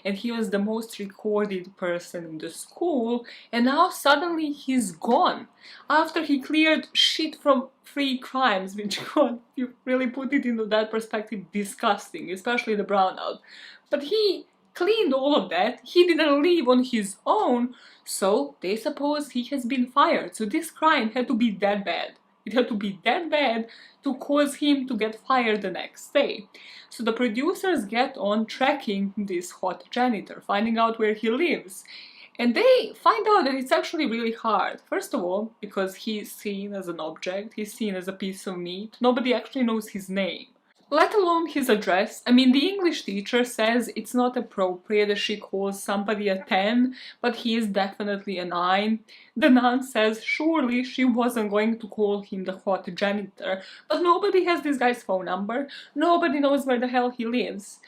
and he was the most recorded person in the school, and now suddenly he's gone after he cleared shit from 3 crimes, which, God, you really put it into that perspective, disgusting, especially the brownout. But he cleaned all of that, he didn't leave on his own, so they suppose he has been fired. So this crime had to be that bad. It had to be that bad to cause him to get fired the next day. So the producers get on tracking this hot janitor, finding out where he lives. And they find out that it's actually really hard. First of all, because he's seen as an object, he's seen as a piece of meat. Nobody actually knows his name, let alone his address. I mean, the English teacher says it's not appropriate that she calls somebody a 10, but he is definitely a 9. The nun says surely she wasn't going to call him the hot janitor, but nobody has this guy's phone number, nobody knows where the hell he lives.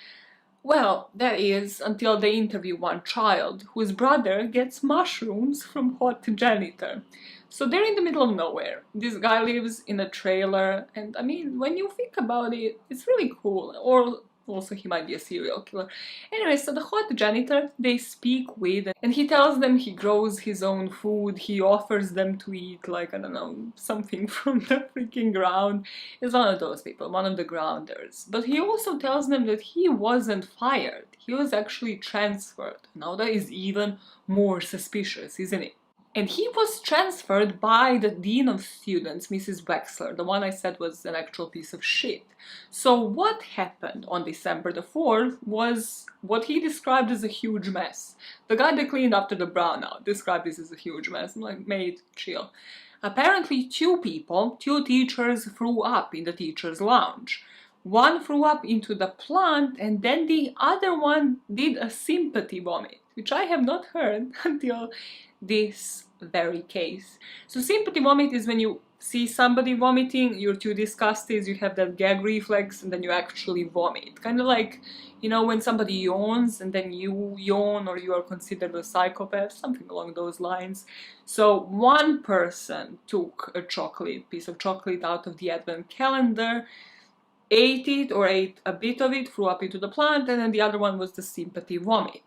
Well, that is until they interview one child whose brother gets mushrooms from hot janitor. So they're in the middle of nowhere. This guy lives in a trailer, and I mean, when you think about it, it's really cool. Or also he might be a serial killer. Anyway, so the hot janitor they speak with, and he tells them he grows his own food, he offers them to eat, like, I don't know, something from the freaking ground. He's one of those people, one of the grounders. But he also tells them that he wasn't fired, he was actually transferred. Now that is even more suspicious, isn't it? And he was transferred by the dean of students, Mrs. Wexler, the one I said was an actual piece of shit. So what happened on December the 4th was what he described as a huge mess. The guy that cleaned after the brownout described this as a huge mess. I'm like, mate, chill. Apparently 2 teachers threw up in the teacher's lounge. One threw up into the plant, and then the other one did a sympathy vomit, which I have not heard until this very case. So sympathy vomit is when you see somebody vomiting, you're too disgusted, you have that gag reflex, and then you actually vomit. Kind of like, you know, when somebody yawns and then you yawn, or you are considered a psychopath, something along those lines. So one person took a piece of chocolate out of the advent calendar, ate it or ate a bit of it, threw up into the plant, and then the other one was the sympathy vomit.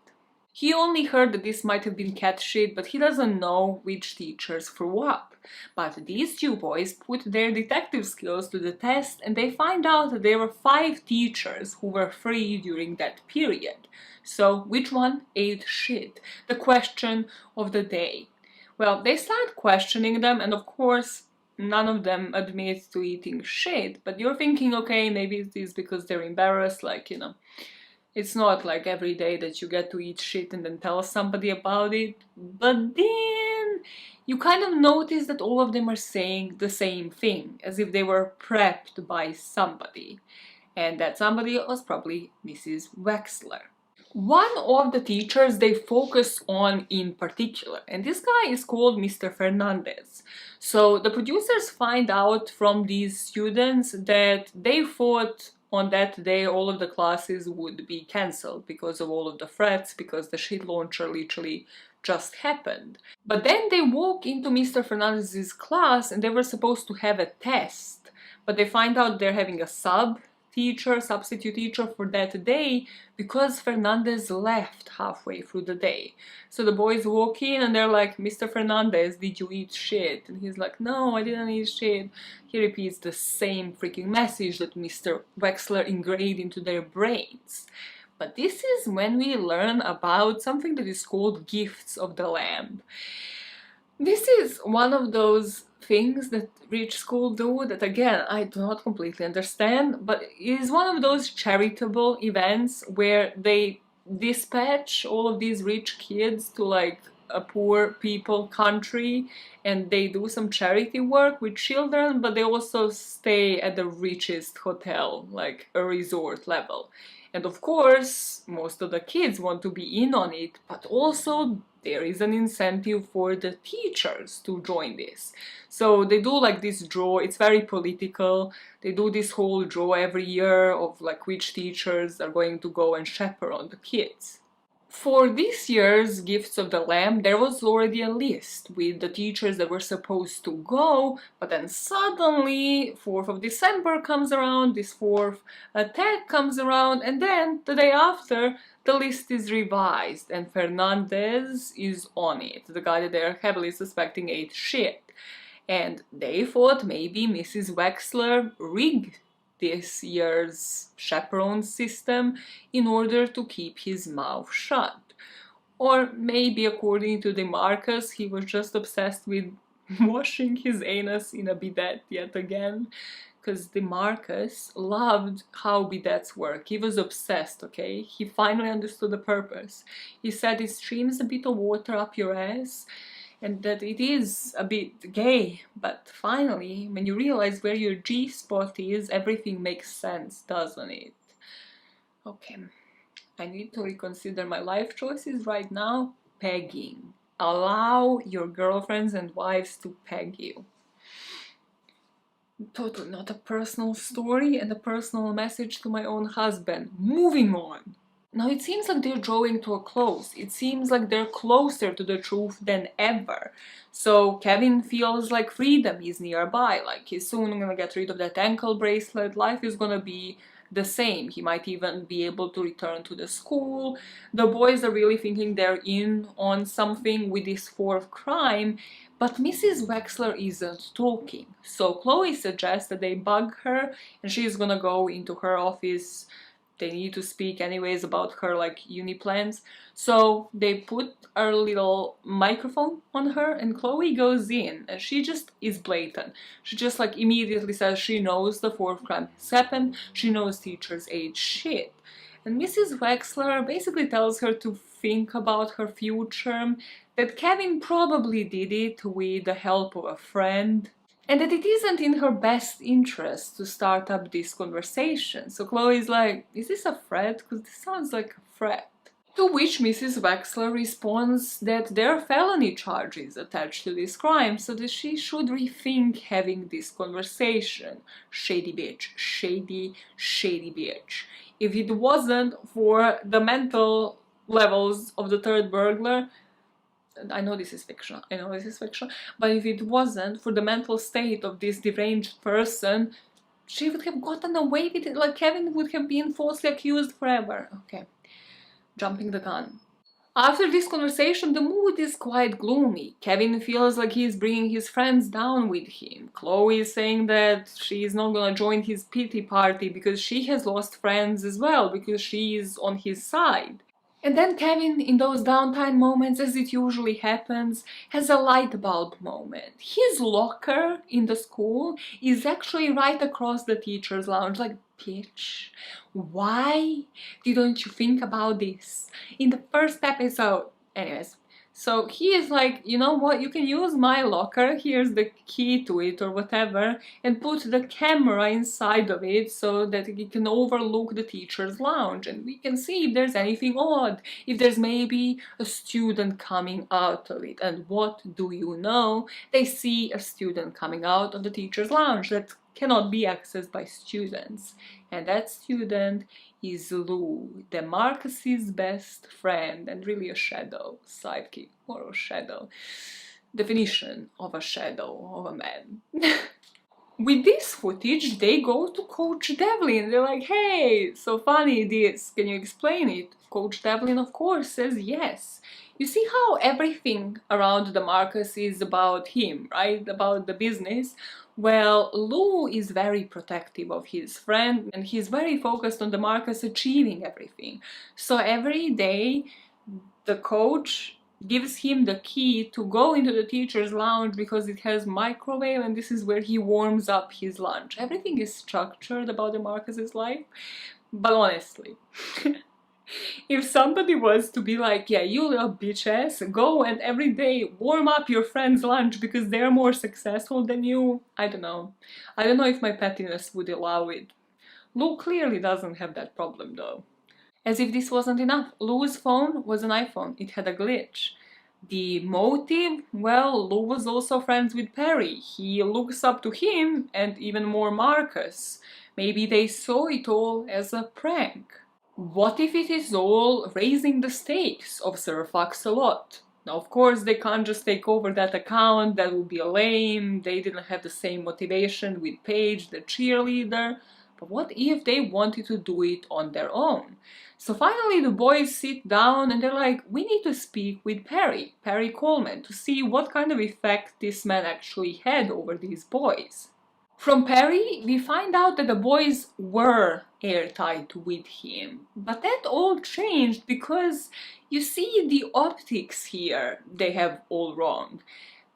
He only heard that this might have been cat shit, but he doesn't know which teachers threw up. But these 2 boys put their detective skills to the test, and they find out that there were 5 teachers who were free during that period. So which one ate shit? The question of the day. Well, they start questioning them, and of course none of them admit to eating shit, but you're thinking, okay, maybe it is because they're embarrassed, like, you know, it's not like every day that you get to eat shit and then tell somebody about it. But then you kind of notice that all of them are saying the same thing, as if they were prepped by somebody. And that somebody was probably Mrs. Wexler. One of the teachers they focus on in particular, and this guy is called Mr. Fernandez. So the producers find out from these students that they thought on that day all of the classes would be cancelled because of all of the threats, because the shit launcher literally just happened. But then they walk into Mr. Fernandez's class and they were supposed to have a test, but they find out they're having a substitute teacher for that day because Fernandez left halfway through the day. So the boys walk in and they're like, Mr. Fernandez, did you eat shit? And he's like, no, I didn't eat shit. He repeats the same freaking message that Mr. Wexler engraved into their brains. But this is when we learn about something that is called gifts of the lamb. This is one of those things that rich school do that, again, I do not completely understand, but it is one of those charitable events where they dispatch all of these rich kids to like a poor people country and they do some charity work with children, but they also stay at the richest hotel, like a resort level. And of course, most of the kids want to be in on it, but also there is an incentive for the teachers to join this. So they do like this draw, it's very political. They do this whole draw every year of like which teachers are going to go and chaperone the kids. For this year's Gifts of the Lamb, there was already a list with the teachers that were supposed to go, but then suddenly 4th of December comes around, this 4th attack comes around, and then the day after, the list is revised and Fernandez is on it, the guy that they're heavily suspecting ate shit. And they thought maybe Mrs. Wexler rigged this year's chaperone system in order to keep his mouth shut. Or maybe, according to DeMarcus, he was just obsessed with washing his anus in a bidet yet again. Because DeMarcus loved how bidets work. He was obsessed, okay? He finally understood the purpose. He said it streams a bit of water up your ass and that it is a bit gay, but finally, when you realize where your G-spot is, everything makes sense, doesn't it? Okay, I need to reconsider my life choices right now. Pegging. Allow your girlfriends and wives to peg you. Totally not a personal story and a personal message to my own husband. Moving on. Now it seems like they're drawing to a close. It seems like they're closer to the truth than ever. So Kevin feels like freedom is nearby, like he's soon gonna get rid of that ankle bracelet, life is gonna be the same. He might even be able to return to the school. The boys are really thinking they're in on something with this fourth crime, but Mrs. Wexler isn't talking. So Chloe suggests that they bug her and she's gonna go into her office. They need to speak anyways about her like uni plans. So they put a little microphone on her and Chloe goes in and she just is blatant. She just like immediately says she knows the fourth crime has happened, she knows teachers ate shit. And Mrs. Wexler basically tells her to think about her future, that Kevin probably did it with the help of a friend, and that it isn't in her best interest to start up this conversation. So Chloe's like, is this a threat? Because this sounds like a threat. To which Mrs. Wexler responds that there are felony charges attached to this crime, so that she should rethink having this conversation. Shady bitch. Shady, shady bitch. If it wasn't for the mental levels of the Turd Burglar, I know this is fictional, but if it wasn't for the mental state of this deranged person, she would have gotten away with it, like Kevin would have been falsely accused forever. Okay, jumping the gun. After this conversation, the mood is quite gloomy. Kevin feels like he's bringing his friends down with him. Chloe is saying that she is not gonna join his pity party because she has lost friends as well, because she is on his side. And then Kevin, in those downtime moments, as it usually happens, has a light bulb moment. His locker in the school is actually right across the teacher's lounge. Like, bitch, why didn't you think about this in the first episode? Anyways, so he is like, you know what, you can use my locker, here's the key to it or whatever, and put the camera inside of it so that it can overlook the teacher's lounge and we can see if there's anything odd, if there's maybe a student coming out of it. And what do you know? They see a student coming out of the teacher's lounge that cannot be accessed by students. And that student is Lou, DeMarcus's best friend and really a shadow, sidekick, or a shadow. Definition of a shadow of a man. With this footage, they go to Coach Devlin. They're like, hey, so funny this, can you explain it? Coach Devlin, of course, says yes. You see how everything around DeMarcus is about him, right? About the business? Well, Lou is very protective of his friend and he's very focused on DeMarcus achieving everything. So every day, the coach gives him the key to go into the teacher's lounge because it has microwave and this is where he warms up his lunch. Everything is structured about DeMarcus's life, but honestly, if somebody was to be like, yeah, you little bitch ass, go and every day warm up your friend's lunch because they're more successful than you, I don't know. I don't know if my pettiness would allow it. Lou clearly doesn't have that problem though. As if this wasn't enough, Lou's phone was an iPhone. It had a glitch. The motive? Well, Lou was also friends with Perry. He looks up to him and even more Marcus. Maybe they saw it all as a prank. What if it is all raising the stakes of Sir Fox-a-Lot? Now, of course, they can't just take over that account, that would be lame, they didn't have the same motivation with Paige, the cheerleader, But what if they wanted to do it on their own? So finally the boys sit down and they're like, we need to speak with Perry Coleman, to see what kind of effect this man actually had over these boys. From Perry, we find out that the boys were airtight with him, but that all changed because you see the optics here, they have all wrong.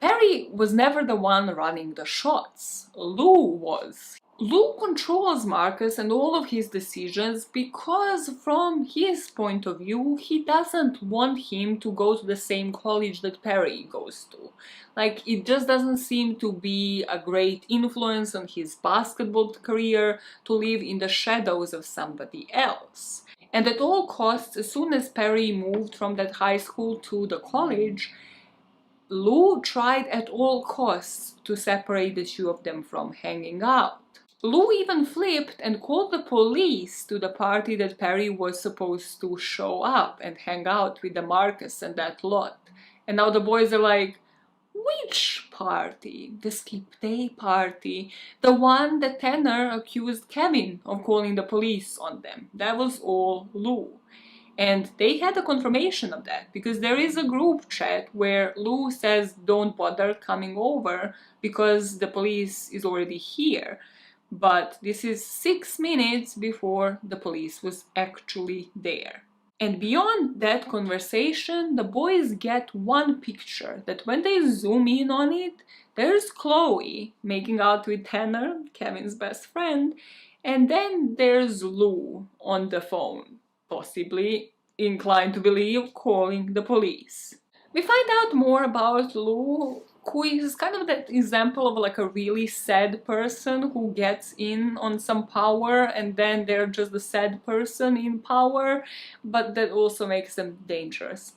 Perry was never the one running the shots, Lou was. Lou controls Marcus and all of his decisions because from his point of view, he doesn't want him to go to the same college that Perry goes to. Like, it just doesn't seem to be a great influence on his basketball career to live in the shadows of somebody else. And at all costs, as soon as Perry moved from that high school to the college, Lou tried at all costs to separate the two of them from hanging out. Lou even flipped and called the police to the party that Perry was supposed to show up and hang out with the Marcus and that lot. And now the boys are like, which party? The skip day party. The one that Tanner accused Kevin of calling the police on them. That was all Lou. And they had a confirmation of that because there is a group chat where Lou says don't bother coming over because the police is already here. But this is 6 minutes before the police was actually there. And beyond that conversation, the boys get one picture that when they zoom in on it, there's Chloe making out with Tanner, Kevin's best friend, and then there's Lou on the phone, possibly inclined to believe calling the police. We find out more about Lou, who is kind of that example of like a really sad person who gets in on some power and then they're just the sad person in power, but that also makes them dangerous.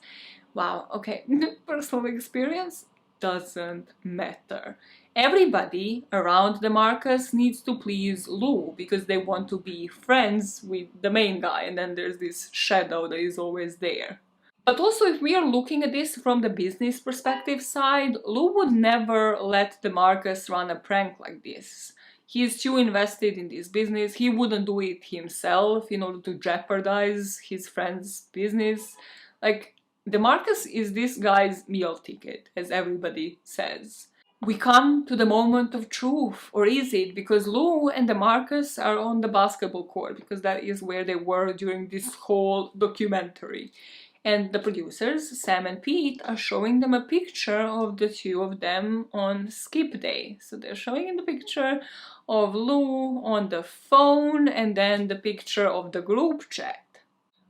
Wow, okay, personal experience doesn't matter. Everybody around the Marcus needs to please Lou because they want to be friends with the main guy, and then there's this shadow that is always there. But also, if we are looking at this from the business perspective side, Lou would never let the Marcus run a prank like this. He is too invested in this business, he wouldn't do it himself in order to jeopardize his friend's business. Like, the Marcus is this guy's meal ticket, as everybody says. We come to the moment of truth, or is it? Because Lou and the Marcus are on the basketball court, because that is where they were during this whole documentary. And the producers, Sam and Pete, are showing them a picture of the two of them on skip day. So they're showing the picture of Lou on the phone and then the picture of the group chat.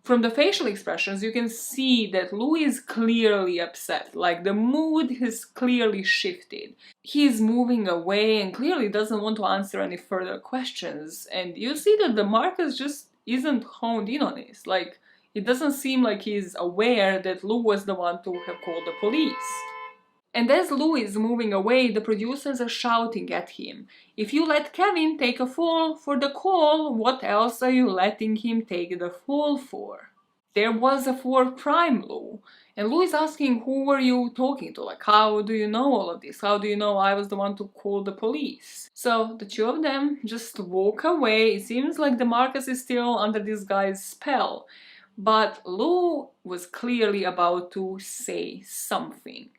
From the facial expressions, you can see that Lou is clearly upset, like the mood has clearly shifted. He's moving away and clearly doesn't want to answer any further questions. And you see that the Marcus just isn't honed in on this. Like, it doesn't seem like he's aware that Lou was the one to have called the police. And as Lou is moving away, the producers are shouting at him. If you let Kevin take a fall for the call, what else are you letting him take the fall for? There was a fourth crime, Lou. And Lou is asking, who were you talking to? Like, how do you know all of this? How do you know I was the one to call the police? So the two of them just walk away. It seems like the Marcus is still under this guy's spell. But Lou was clearly about to say something.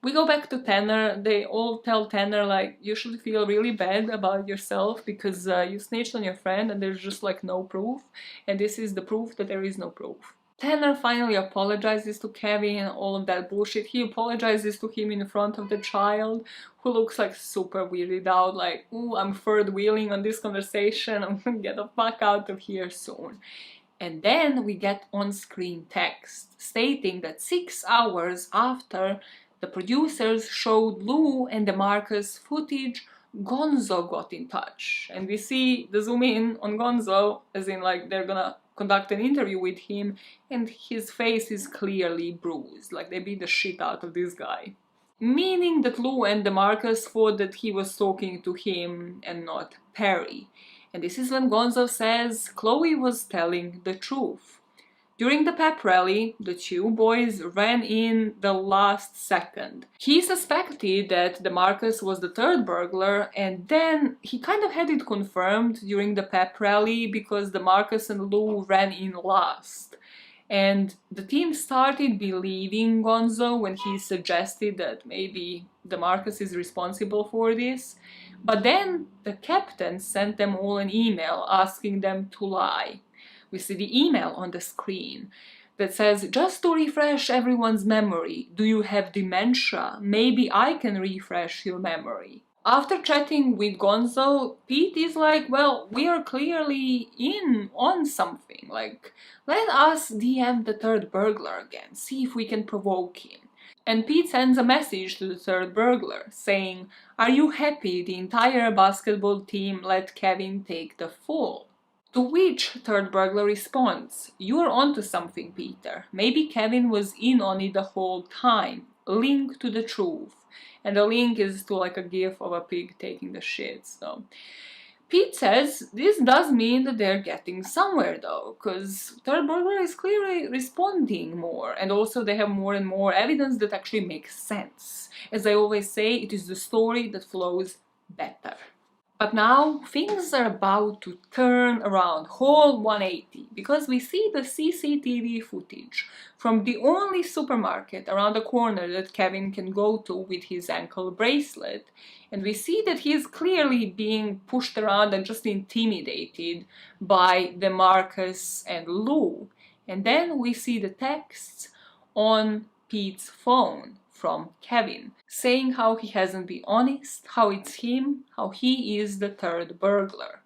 We go back to Tanner. They all tell Tanner, like, you should feel really bad about yourself because you snitched on your friend and there's just like no proof. And this is the proof that there is no proof. Tanner finally apologizes to Kevin and all of that bullshit. He apologizes to him in front of the child, who looks like super weirded out, like, ooh, I'm third wheeling on this conversation. I'm gonna get the fuck out of here soon. And then we get on-screen text stating that 6 hours after the producers showed Lou and the Marcus footage, Gonzo got in touch. And we see the zoom in on Gonzo, as in like they're gonna conduct an interview with him, and his face is clearly bruised, like they beat the shit out of this guy. Meaning that Lou and the Marcus thought that he was talking to him and not Perry. And this is when Gonzo says Chloe was telling the truth. During the pep rally, the two boys ran in the last second. He suspected that DeMarcus was the third burglar, and then he kind of had it confirmed during the pep rally because DeMarcus and Lou ran in last. And the team started believing Gonzo when he suggested that maybe DeMarcus is responsible for this. But then the captain sent them all an email asking them to lie. We see the email on the screen that says, just to refresh everyone's memory, do you have dementia? Maybe I can refresh your memory. After chatting with Gonzo, Pete is like, well, we are clearly in on something. Like, let us DM the third burglar again, see if we can provoke him. And Pete sends a message to the third burglar saying, are you happy the entire basketball team let Kevin take the fall? To which third burglar responds, you're onto something, Peter. Maybe Kevin was in on it the whole time. Link to the truth. And the link is to like a gif of a pig taking the shit, so... Pete says this does mean that they're getting somewhere though, because third burglar is clearly responding more, and also they have more and more evidence that actually makes sense. As I always say, it is the story that flows better. But now things are about to turn around whole 180 because we see the CCTV footage from the only supermarket around the corner that Kevin can go to with his ankle bracelet, and we see that he is clearly being pushed around and just intimidated by DeMarcus and Lou. And then we see the texts on Pete's phone from Kevin, saying how he hasn't been honest, how it's him, how he is the third burglar.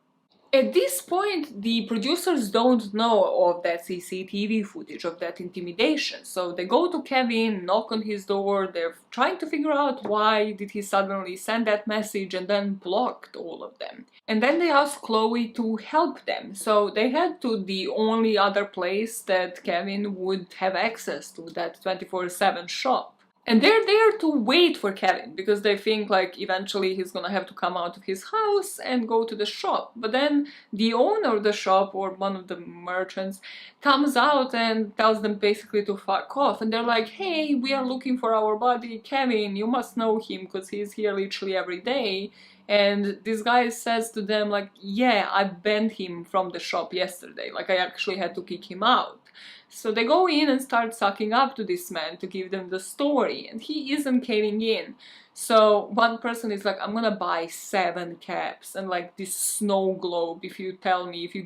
At this point, the producers don't know of that CCTV footage, of that intimidation, so they go to Kevin, knock on his door, they're trying to figure out why did he suddenly send that message and then blocked all of them. And then they ask Chloe to help them, so they head to the only other place that Kevin would have access to, that 24/7 shop. And they're there to wait for Kevin because they think like eventually he's gonna have to come out of his house and go to the shop. But then the owner of the shop, or one of the merchants, comes out and tells them basically to fuck off. And they're like, hey, we are looking for our buddy Kevin, you must know him because he's here literally every day. And this guy says to them like, yeah, I banned him from the shop yesterday, like I actually had to kick him out. So they go in and start sucking up to this man to give them the story, and he isn't caving in. So one person is like, I'm gonna buy 7 caps and like this snow globe if you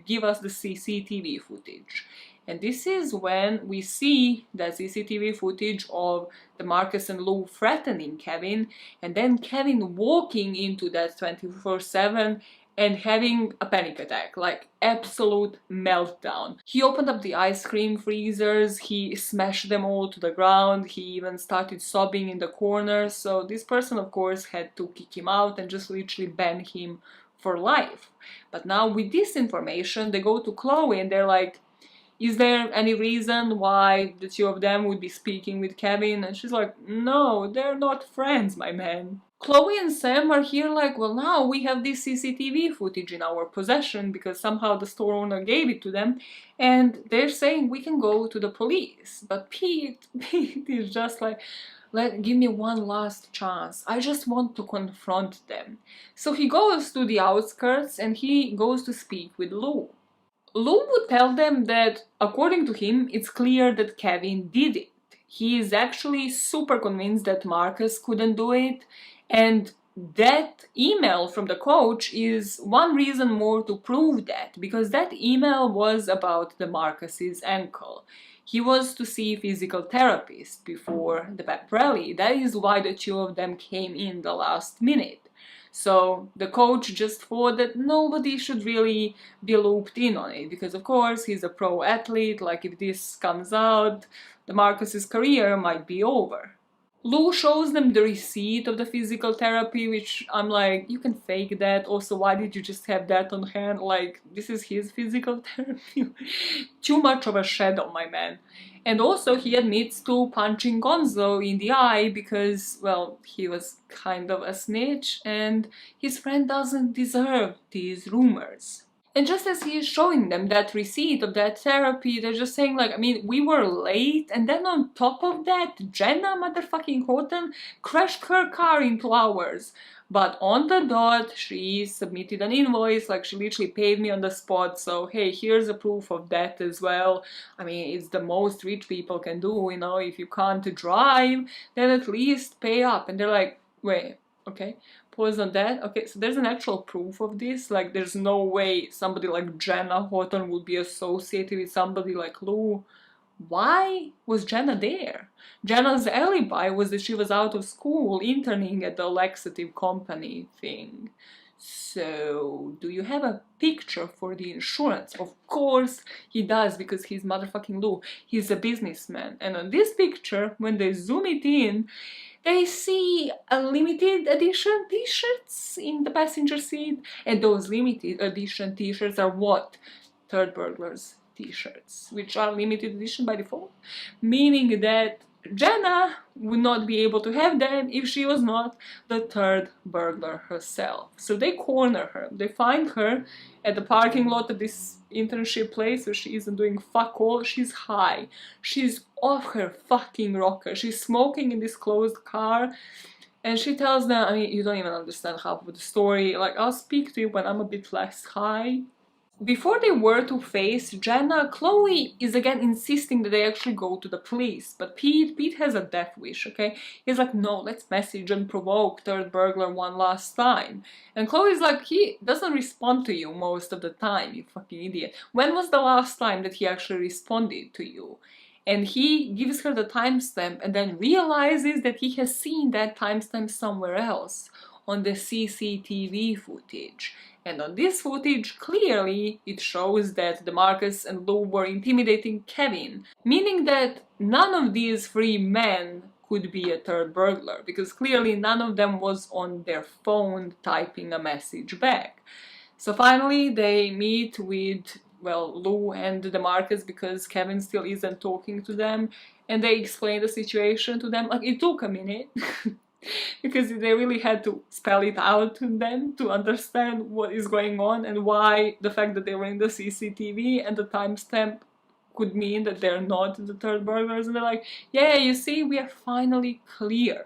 give us the CCTV footage. And this is when we see the CCTV footage of DeMarcus and Lou threatening Kevin, and then Kevin walking into that 24/7 and having a panic attack, like absolute meltdown. He opened up the ice cream freezers, he smashed them all to the ground, he even started sobbing in the corner, so this person of course had to kick him out and just literally ban him for life. But now with this information they go to Chloe and they're like, is there any reason why the two of them would be speaking with Kevin? And she's like, no, they're not friends, my man. Chloe and Sam are here like, well, now we have this CCTV footage in our possession because somehow the store owner gave it to them, and they're saying we can go to the police. But Pete is just like, give me one last chance. I just want to confront them. So he goes to the outskirts and he goes to speak with Lou. Lou would tell them that, according to him, it's clear that Kevin did it. He is actually super convinced that Marcus couldn't do it, and that email from the coach is one reason more to prove that, because that email was about the Marcus's ankle. He was to see a physical therapist before the pep rally. That is why the two of them came in the last minute. So the coach just thought that nobody should really be looped in on it, because of course he's a pro athlete, like if this comes out, the Marcus's career might be over. Lou shows them the receipt of the physical therapy, which I'm like, you can fake that, also why did you just have that on hand, like this is his physical therapy. Too much of a shadow, my man. And also he admits to punching Gonzo in the eye because, well, he was kind of a snitch and his friend doesn't deserve these rumors. And just as he is showing them that receipt of that therapy, they're just saying like, I mean, we were late, and then on top of that, Jenna motherfucking Houghton crashed her car in 2 hours. But on the dot, she submitted an invoice, like she literally paid me on the spot, so hey, here's a proof of that as well. I mean, it's the most rich people can do, you know, if you can't drive, then at least pay up. And they're like, wait, okay, pause on that. Okay, so there's an actual proof of this. Like, there's no way somebody like Jenna Hawthorne would be associated with somebody like Lou. Why was Jenna there? Jenna's alibi was that she was out of school interning at the laxative company thing. So, do you have a picture for the insurance? Of course he does, because he's motherfucking Lou. He's a businessman. And on this picture, when they zoom it in, they see a limited edition t-shirts in the passenger seat. And those limited edition t-shirts are what? Turd Burglars t-shirts, which are limited edition by default, meaning that Jenna would not be able to have them if she was not the Turd Burglar herself. So they corner her. They find her at the parking lot of this internship place where she isn't doing fuck all. She's high. She's off her fucking rocker. She's smoking in this closed car. And she tells them, I mean, you don't even understand half of the story. Like, I'll speak to you when I'm a bit less high. Before they were to face Jenna, Chloe is again insisting that they actually go to the police. But Pete has a death wish, okay? He's like, no, let's message and provoke Turd Burglar one last time. And Chloe's like, he doesn't respond to you most of the time, you fucking idiot. When was the last time that he actually responded to you? And he gives her the timestamp and then realizes that he has seen that timestamp somewhere else, on the CCTV footage. And on this footage, clearly, it shows that DeMarcus and Lou were intimidating Kevin, meaning that none of these three men could be a Turd Burglar, because clearly none of them was on their phone typing a message back. So finally, they meet with, well, Lou and DeMarcus, because Kevin still isn't talking to them, and they explain the situation to them. Like, it took a minute. Because they really had to spell it out to them to understand what is going on and why the fact that they were in the CCTV and the timestamp could mean that they're not the Turd Burglars. And they're like, yeah, you see, we are finally cleared.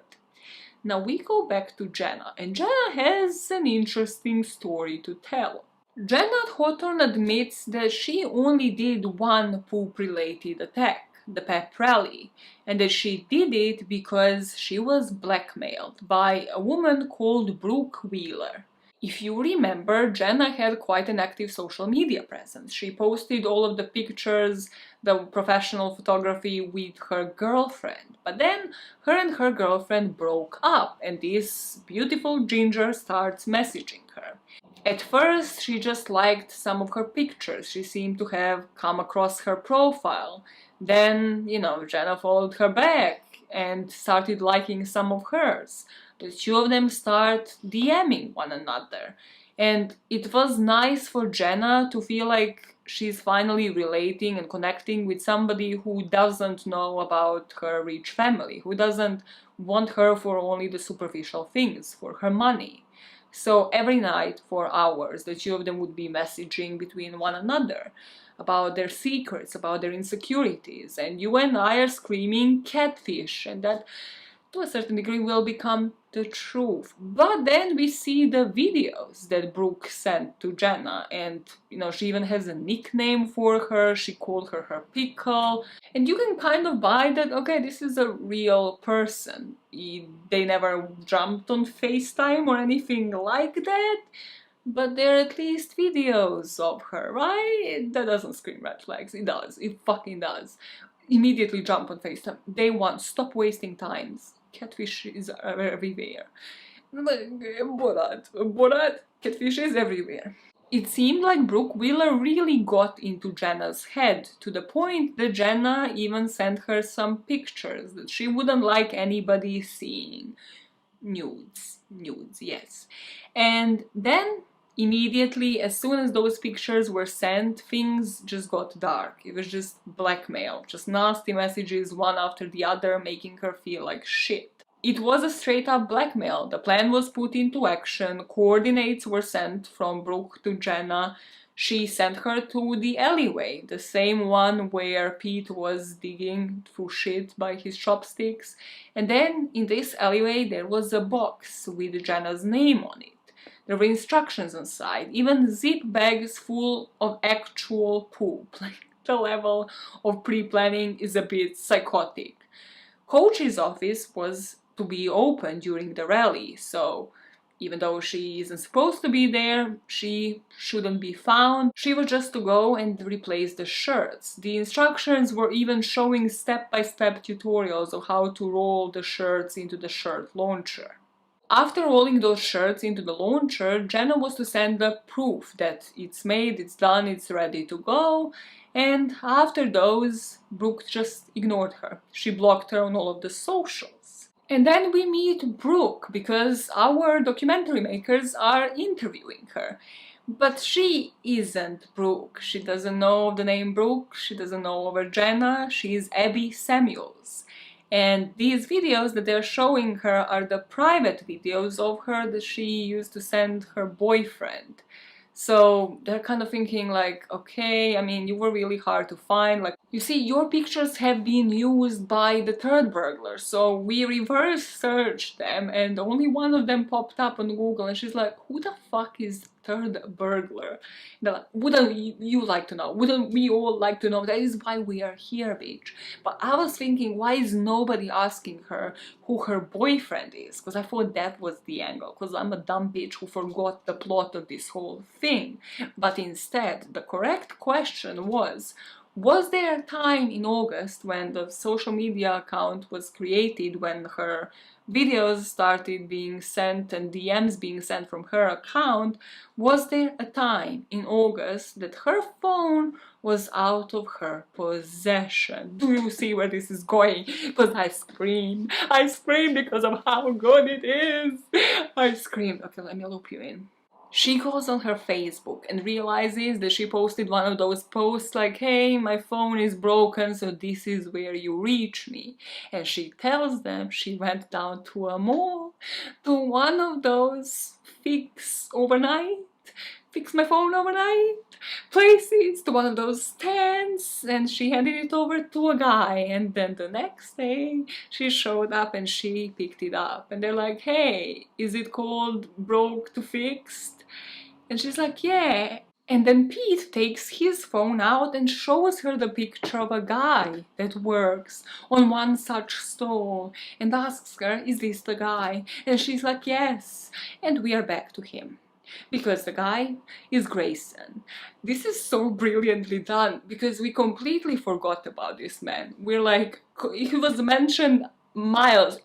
Now we go back to Jenna, and Jenna has an interesting story to tell. Jenna Hawthorne admits that she only did one poop-related attack, the pep rally, and that she did it because she was blackmailed by a woman called Brooke Wheeler. If you remember, Jenna had quite an active social media presence. She posted all of the pictures, the professional photography with her girlfriend. But then her and her girlfriend broke up, and this beautiful ginger starts messaging her. At first, she just liked some of her pictures. She seemed to have come across her profile. Then, you know, Jenna followed her back and started liking some of hers. The two of them start DMing one another. And it was nice for Jenna to feel like she's finally relating and connecting with somebody who doesn't know about her rich family, who doesn't want her for only the superficial things, for her money. So every night for hours, the two of them would be messaging between one another about their secrets, about their insecurities, and you and I are screaming catfish, and that to a certain degree will become the truth. But then we see the videos that Brooke sent to Jenna, and you know, she even has a nickname for her. She called her pickle, and you can kind of buy that, okay, this is a real person. They never jumped on FaceTime or anything like that, but there are at least videos of her, right? That doesn't scream red flags. It does. It fucking does. Immediately jump on FaceTime. Day one, stop wasting times. Catfish is everywhere. Borat, catfish is everywhere. It seemed like Brooke Wheeler really got into Jenna's head, to the point that Jenna even sent her some pictures that she wouldn't like anybody seeing. Nudes, yes. And then immediately, as soon as those pictures were sent, things just got dark. It was just blackmail, just nasty messages one after the other, making her feel like shit. It was a straight up blackmail. The plan was put into action, coordinates were sent from Brooke to Jenna. she sent her to the alleyway, the same one where Pete was digging through shit by his chopsticks. And then in this alleyway there was a box with Jenna's name on it. There were instructions inside, even zip bags full of actual poop. Like, the level of pre-planning is a bit psychotic. Coach's office was to be open during the rally, so even though she isn't supposed to be there, she shouldn't be found. She was just to go and replace the shirts. The instructions were even showing step-by-step tutorials of how to roll the shirts into the shirt launcher. After rolling those shirts into the launcher, Jenna was to send the proof that it's made, it's done, it's ready to go, and after those, Brooke just ignored her. She blocked her on all of the socials. And then we meet Brooke, because our documentary makers are interviewing her. But she isn't Brooke. She doesn't know the name Brooke, she doesn't know of her Jenna, she's Abby Samuels. And these videos that they're showing her are the private videos of her that she used to send her boyfriend. So they're kind of thinking like, okay, I mean, you were really hard to find. Like, you see, your pictures have been used by the Turd Burglar, so we reverse searched them and only one of them popped up on Google, and she's like, who the fuck is Turd Burglar? Like, wouldn't you like to know? Wouldn't we all like to know? That is why we are here, bitch. But I was thinking, why is nobody asking her who her boyfriend is? Because I thought that was the angle, because I'm a dumb bitch who forgot the plot of this whole thing. But instead, the correct question was there a time in August when the social media account was created, when her videos started being sent and DMs being sent from her account, was there a time in August that her phone was out of her possession? Do you see where this is going? Because I screamed because of how good it is. I screamed. Okay, let me loop you in. She goes on her Facebook and realizes that she posted one of those posts like, hey, my phone is broken, so this is where you reach me. And she tells them she went down to a mall, to one of those fix my phone overnight places, to one of those stands, and she handed it over to a guy. And then the next day she showed up and she picked it up, and they're like, hey, is it called broke to fixed? And she's like, yeah. And then Pete takes his phone out and shows her the picture of a guy that works on one such stall and asks her, is this the guy? And she's like, yes. And we are back to him. Because the guy is Grayson. This is so brilliantly done, because we completely forgot about this man. We're like, he was mentioned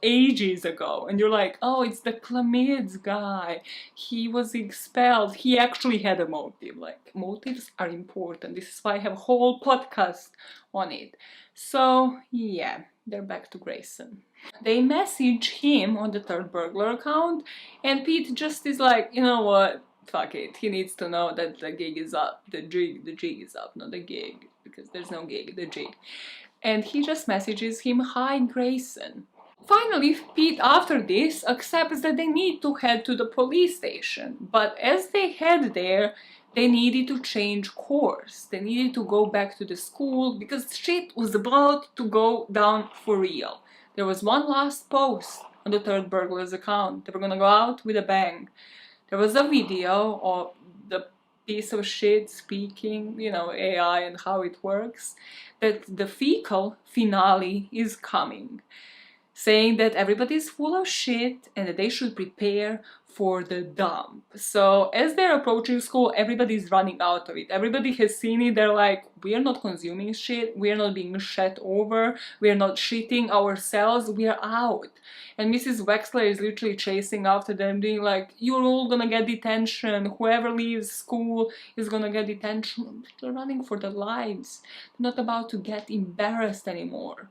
ages ago, and you're like, oh, it's the chlamyds guy. He was expelled. He actually had a motive. Like, motives are important. This is why I have a whole podcast on it. So, yeah, they're back to Grayson. They message him on the Turd Burglar account, and Pete just is like, you know what, fuck it, he needs to know that the gig is up, the jig is up, not the gig, because there's no gig, the jig. And he just messages him, hi Grayson. Finally, Pete, after this, accepts that they need to head to the police station, but as they head there, they needed to change course. They needed to go back to the school because shit was about to go down for real. There was one last post on the Turd Burglar's account. They were gonna go out with a bang. There was a video of the piece of shit speaking, you know, AI and how it works, that the fecal finale is coming, saying that everybody's full of shit and that they should prepare for the dump. So as they're approaching school, everybody's running out of it. Everybody has seen it. They're like, we are not consuming shit. We are not being shat over. We are not shitting ourselves. We are out. And Mrs. Wexler is literally chasing after them, being like, you're all gonna get detention. Whoever leaves school is gonna get detention. They're running for their lives. They're not about to get embarrassed anymore.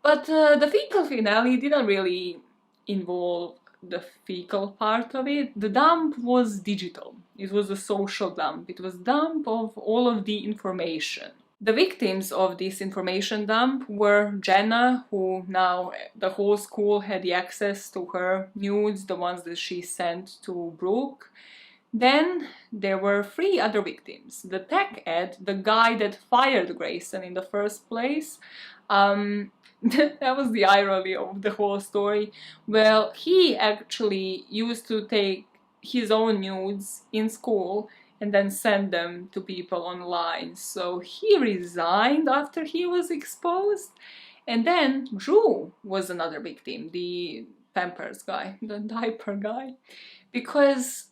But the fecal finale didn't really involve the fecal part of it. The dump was digital. It was a social dump. It was dump of all of the information. The victims of this information dump were Jenna, who now the whole school had the access to her nudes, the ones that she sent to Brooke, Then there were 3 other victims. The tech ed, the guy that fired Grayson in the first place, that was the irony of the whole story. Well, he actually used to take his own nudes in school and then send them to people online. So he resigned after he was exposed. And then Drew was another victim, the Pampers guy, the diaper guy, because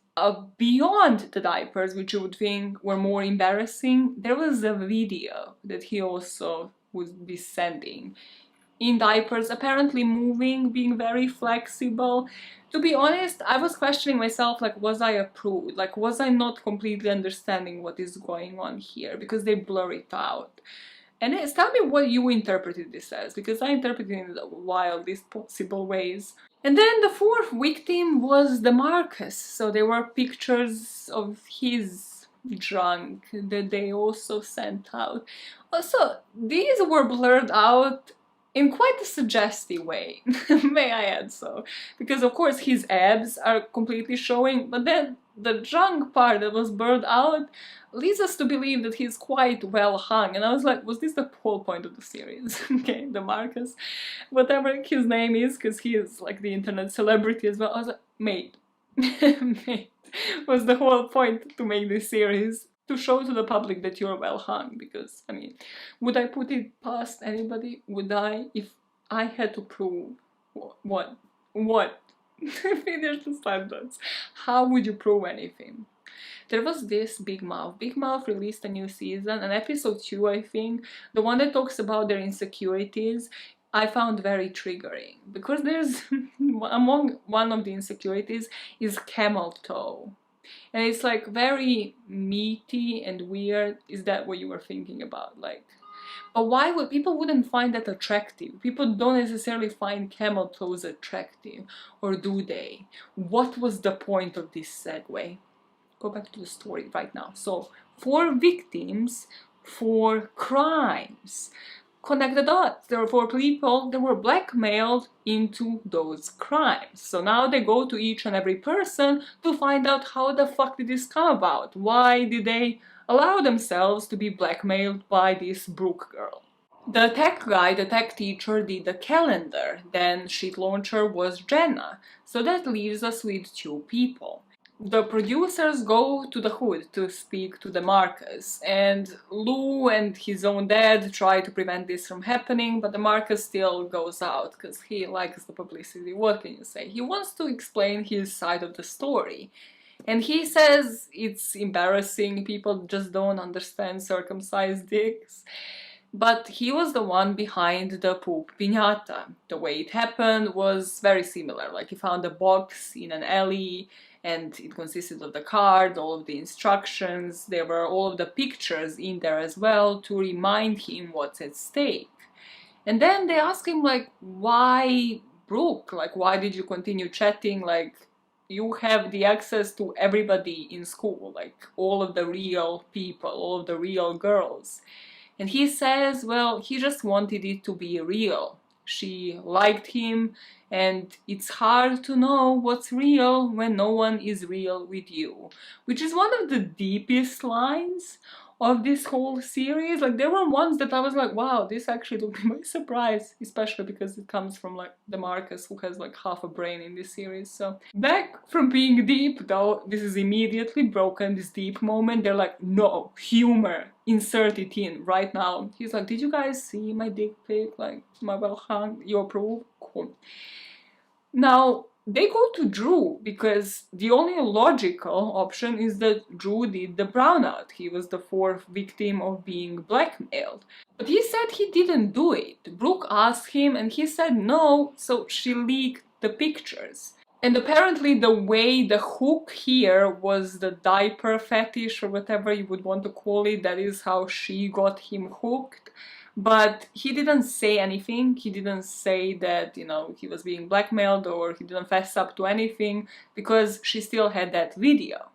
beyond the diapers, which you would think were more embarrassing, there was a video that he also would be sending in diapers, apparently moving, being very flexible. To be honest, I was questioning myself, like, was I a prude? Like, was I not completely understanding what is going on here? Because they blur it out. And tell me what you interpreted this as, because I interpreted it in the wildest possible ways. And then the 4th victim was the Marcus. So there were pictures of his drunk that they also sent out. Also, these were blurred out in quite a suggestive way, may I add so. Because of course his abs are completely showing, but then the drunk part that was blurred out leads us to believe that he's quite well hung. And I was like, was this the whole point of the series? Okay, the Marcus, whatever his name is, because he is like the internet celebrity as well. I was like, mate, mate, was the whole point to make this series, to show to the public that you're well hung. Because, I mean, would I put it past anybody? Would I, if I had to prove what? Finish the sentence. How would you prove anything? There was this Big Mouth. Big Mouth released a new season, and episode 2, I think, the one that talks about their insecurities, I found very triggering. Because there's, among one of the insecurities is camel toe. And it's like very meaty and weird. Is that what you were thinking about? Like, but why would people wouldn't find that attractive? People don't necessarily find camel toes attractive, or do they? What was the point of this segue? Go back to the story right now. So 4 victims, 4 crimes. Connect the dots. There were 4 people that were blackmailed into those crimes. So now they go to each and every person to find out how the fuck did this come about? Why did they allow themselves to be blackmailed by this Brooke girl? The tech guy, the tech teacher, did the calendar. Then shit launcher was Jenna. So that leaves us with 2 people. The producers go to the hood to speak to the Marcus, and Lou and his own dad try to prevent this from happening, but the Marcus still goes out because he likes the publicity. What can you say? He wants to explain his side of the story. And he says it's embarrassing, people just don't understand circumcised dicks. But he was the one behind the poop piñata. The way it happened was very similar. Like, he found a box in an alley, and it consisted of the card, all of the instructions. There were all of the pictures in there as well to remind him what's at stake. And then they ask him, like, why Brooke? Like, why did you continue chatting? Like, you have the access to everybody in school, like all of the real people, all of the real girls. And he says, well, he just wanted it to be real. She liked him, and it's hard to know what's real when no one is real with you. Which is one of the deepest lines of this whole series. Like, there were ones that I was like, wow, this actually took me by surprise, especially because it comes from like the Marcus, who has like half a brain in this series. So back from being deep, though, this is immediately broken, this deep moment. They're like, no, humor, insert it in right now. He's like, did you guys see my dick pic? Like, my well hung, you approve? Cool. Now, they go to Drew because the only logical option is that Drew did the brownout. He was the 4th victim of being blackmailed. But he said he didn't do it. Brooke asked him and he said no, so she leaked the pictures. And apparently the way the hook here was the diaper fetish, or whatever you would want to call it, that is how she got him hooked. But he didn't say anything. He didn't say that, you know, he was being blackmailed, or he didn't fess up to anything, because she still had that video.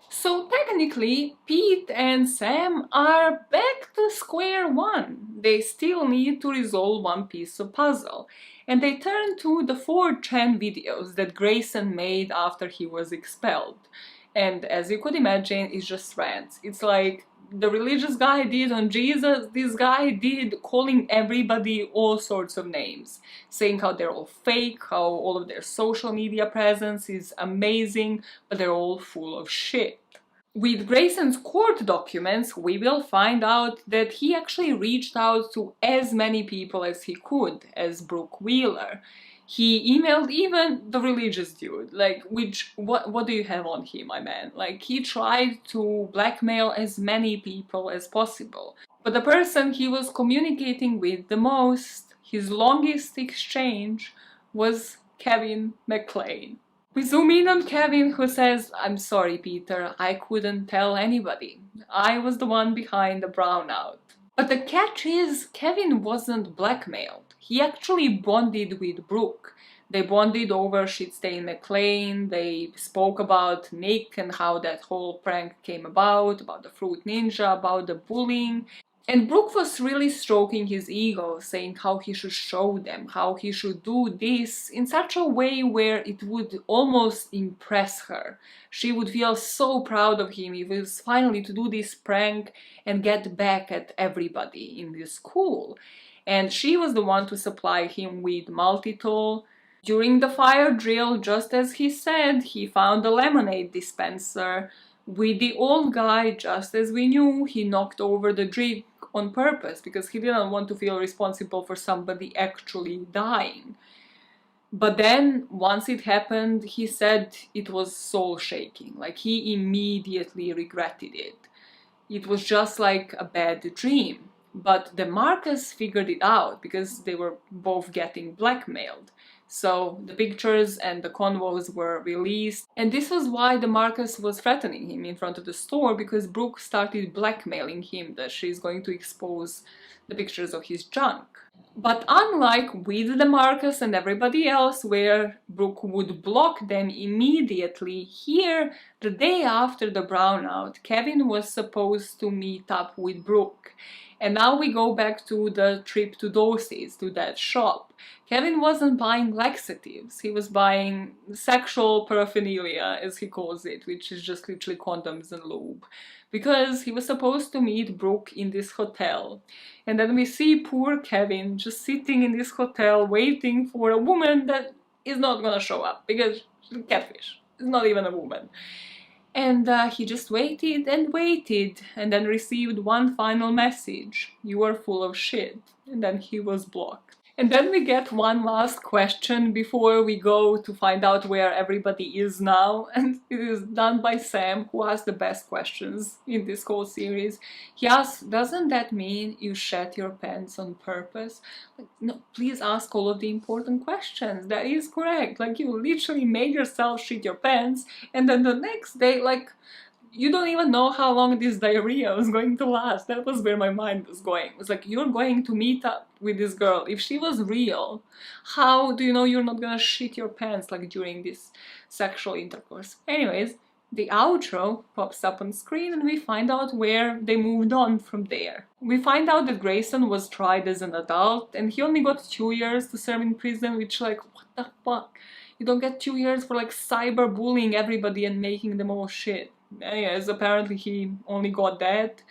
So technically, Pete and Sam are back to square one. They still need to resolve one piece of puzzle. And they turn to the 4chan videos that Grayson made after he was expelled. And as you could imagine, it's just rants. It's like the religious guy did on Jesus, this guy did calling everybody all sorts of names, saying how they're all fake, how all of their social media presence is amazing, but they're all full of shit. With Grayson's court documents, we will find out that he actually reached out to as many people as he could as Brooke Wheeler. He emailed even the religious dude, like, what do you have on him, my man? Like, he tried to blackmail as many people as possible. But the person he was communicating with the most, his longest exchange, was Kevin McLean. We zoom in on Kevin, who says, "I'm sorry, Peter, I couldn't tell anybody. I was the one behind the brownout." But the catch is, Kevin wasn't blackmailed. He actually bonded with Brooke. They bonded over Shitstain McLean, they spoke about Nick and how that whole prank came about the Fruit Ninja, about the bullying. And Brooke was really stroking his ego, saying how he should show them, how he should do this in such a way where it would almost impress her. She would feel so proud of him if he was finally to do this prank and get back at everybody in this school. And she was the one to supply him with maltitol. During the fire drill, just as he said, he found a lemonade dispenser. With the old guy, just as we knew, he knocked over the drink on purpose because he didn't want to feel responsible for somebody actually dying. But then, once it happened, he said it was soul-shaking, like he immediately regretted it. It was just like a bad dream. But the Marcus figured it out because they were both getting blackmailed. So the pictures and the convos were released, and this was why the Marcus was threatening him in front of the store, because Brooke started blackmailing him that she's going to expose the pictures of his junk. But unlike with the Marcus and everybody else, where Brooke would block them immediately, here, the day after the brownout, Kevin was supposed to meet up with Brooke. And now we go back to the trip to Dorsey's, to that shop. Kevin wasn't buying laxatives, he was buying sexual paraphernalia, as he calls it, which is just literally condoms and lube. Because he was supposed to meet Brooke in this hotel. And then we see poor Kevin just sitting in this hotel waiting for a woman that is not gonna show up, because she's a catfish, it's not even a woman. And he just waited and waited, and then received one final message: "You are full of shit." And then he was blocked. And then we get one last question before we go to find out where everybody is now, and it is done by Sam, who asked the best questions in this whole series. He asks, "Doesn't that mean you shat your pants on purpose?" Like, no, please ask all of the important questions. That is correct. Like, you literally made yourself shit your pants, and then the next day, like, you don't even know how long this diarrhea was going to last. That was where my mind was going. It was like, you're going to meet up with this girl. If she was real, how do you know you're not gonna shit your pants, like, during this sexual intercourse? Anyways, the outro pops up on screen and we find out where they moved on from there. We find out that Grayson was tried as an adult and he only got 2 years to serve in prison, which, like, what the fuck? You don't get 2 years for, like, cyberbullying everybody and making them all shit. Anyways, apparently he only got that.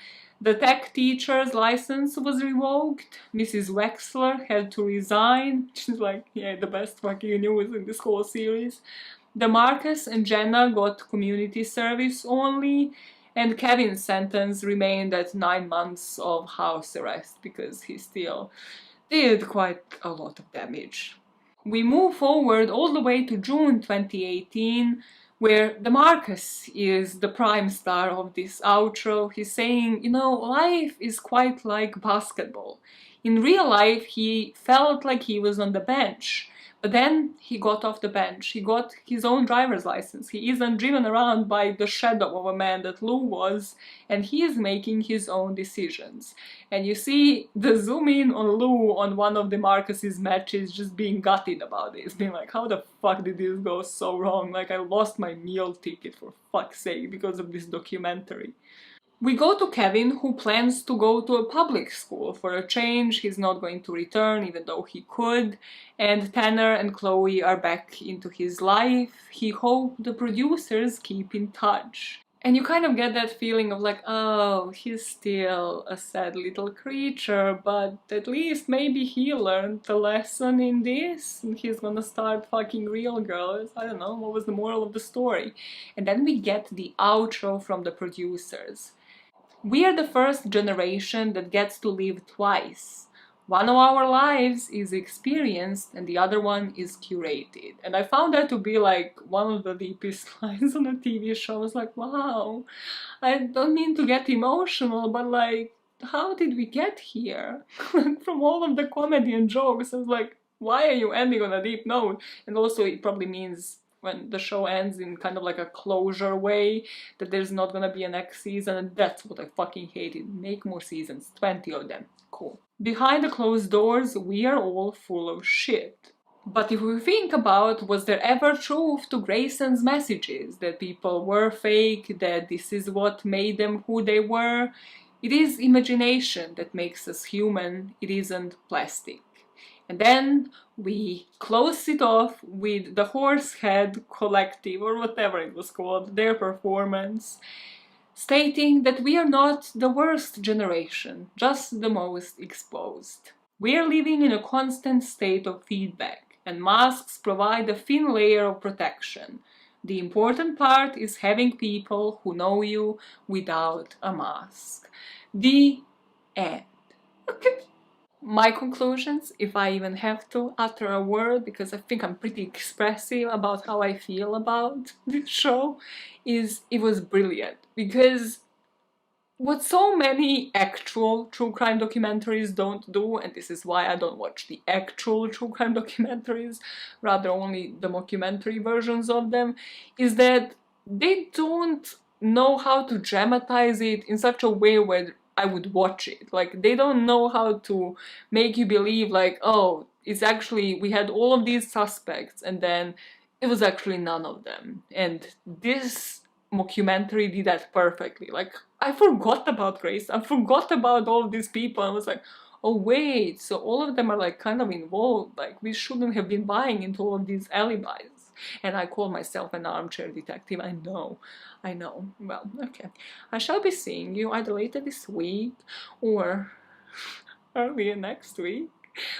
The tech teacher's license was revoked. Mrs. Wexler had to resign. She's like, yeah, the best fucking news in this whole series. The Marcus and Jenna got community service only, and Kevin's sentence remained at 9 months of house arrest because he still did quite a lot of damage. We move forward all the way to June 2018, where the Marcus is the prime star of this outro. He's saying, you know, life is quite like basketball. In real life, he felt like he was on the bench, but then he got off the bench. He got his own driver's license. He isn't driven around by the shadow of a man that Lou was, and he is making his own decisions. And you see the zoom in on Lou on one of the Marcus's matches just being gutted about this, being like, how the fuck did this go so wrong? Like, I lost my meal ticket, for fuck's sake, because of this documentary. We go to Kevin, who plans to go to a public school. For a change, he's not going to return, even though he could. And Tanner and Chloe are back into his life. He hopes the producers keep in touch. And you kind of get that feeling of like, oh, he's still a sad little creature, but at least maybe he learned the lesson in this, and he's gonna start fucking real girls. I don't know, what was the moral of the story? And then we get the outro from the producers. We are the first generation that gets to live twice. One of our lives is experienced and the other one is curated. And I found that to be like one of the deepest lines on a TV show. I was like, wow, I don't mean to get emotional, but like, how did we get here? From all of the comedy and jokes, I was like, why are you ending on a deep note? And also it probably means when the show ends in kind of like a closure way, that there's not gonna be a next season, and that's what I fucking hated. Make more seasons, 20 of them, cool. Behind the closed doors, we are all full of shit. But if we think about, was there ever truth to Grayson's messages? That people were fake, that this is what made them who they were? It is imagination that makes us human, it isn't plastic. And then we close it off with the Horsehead Collective, or whatever it was called, their performance, stating that we are not the worst generation, just the most exposed. We are living in a constant state of feedback, and masks provide a thin layer of protection. The important part is having people who know you without a mask. The end. Okay. My conclusions, if I even have to utter a word, because I think I'm pretty expressive about how I feel about this show, is it was brilliant. Because what so many actual true crime documentaries don't do, and this is why I don't watch the actual true crime documentaries, rather only the mockumentary versions of them, is that they don't know how to dramatize it in such a way where I would watch it. Like, they don't know how to make you believe like, oh, it's actually, we had all of these suspects and then it was actually none of them. And this mockumentary did that perfectly. Like, I forgot about Grace, I forgot about all of these people. I was like, oh wait, so all of them are like kind of involved. Like, we shouldn't have been buying into all of these alibis. And I call myself an armchair detective, I know. Well, okay. I shall be seeing you either later this week or earlier next week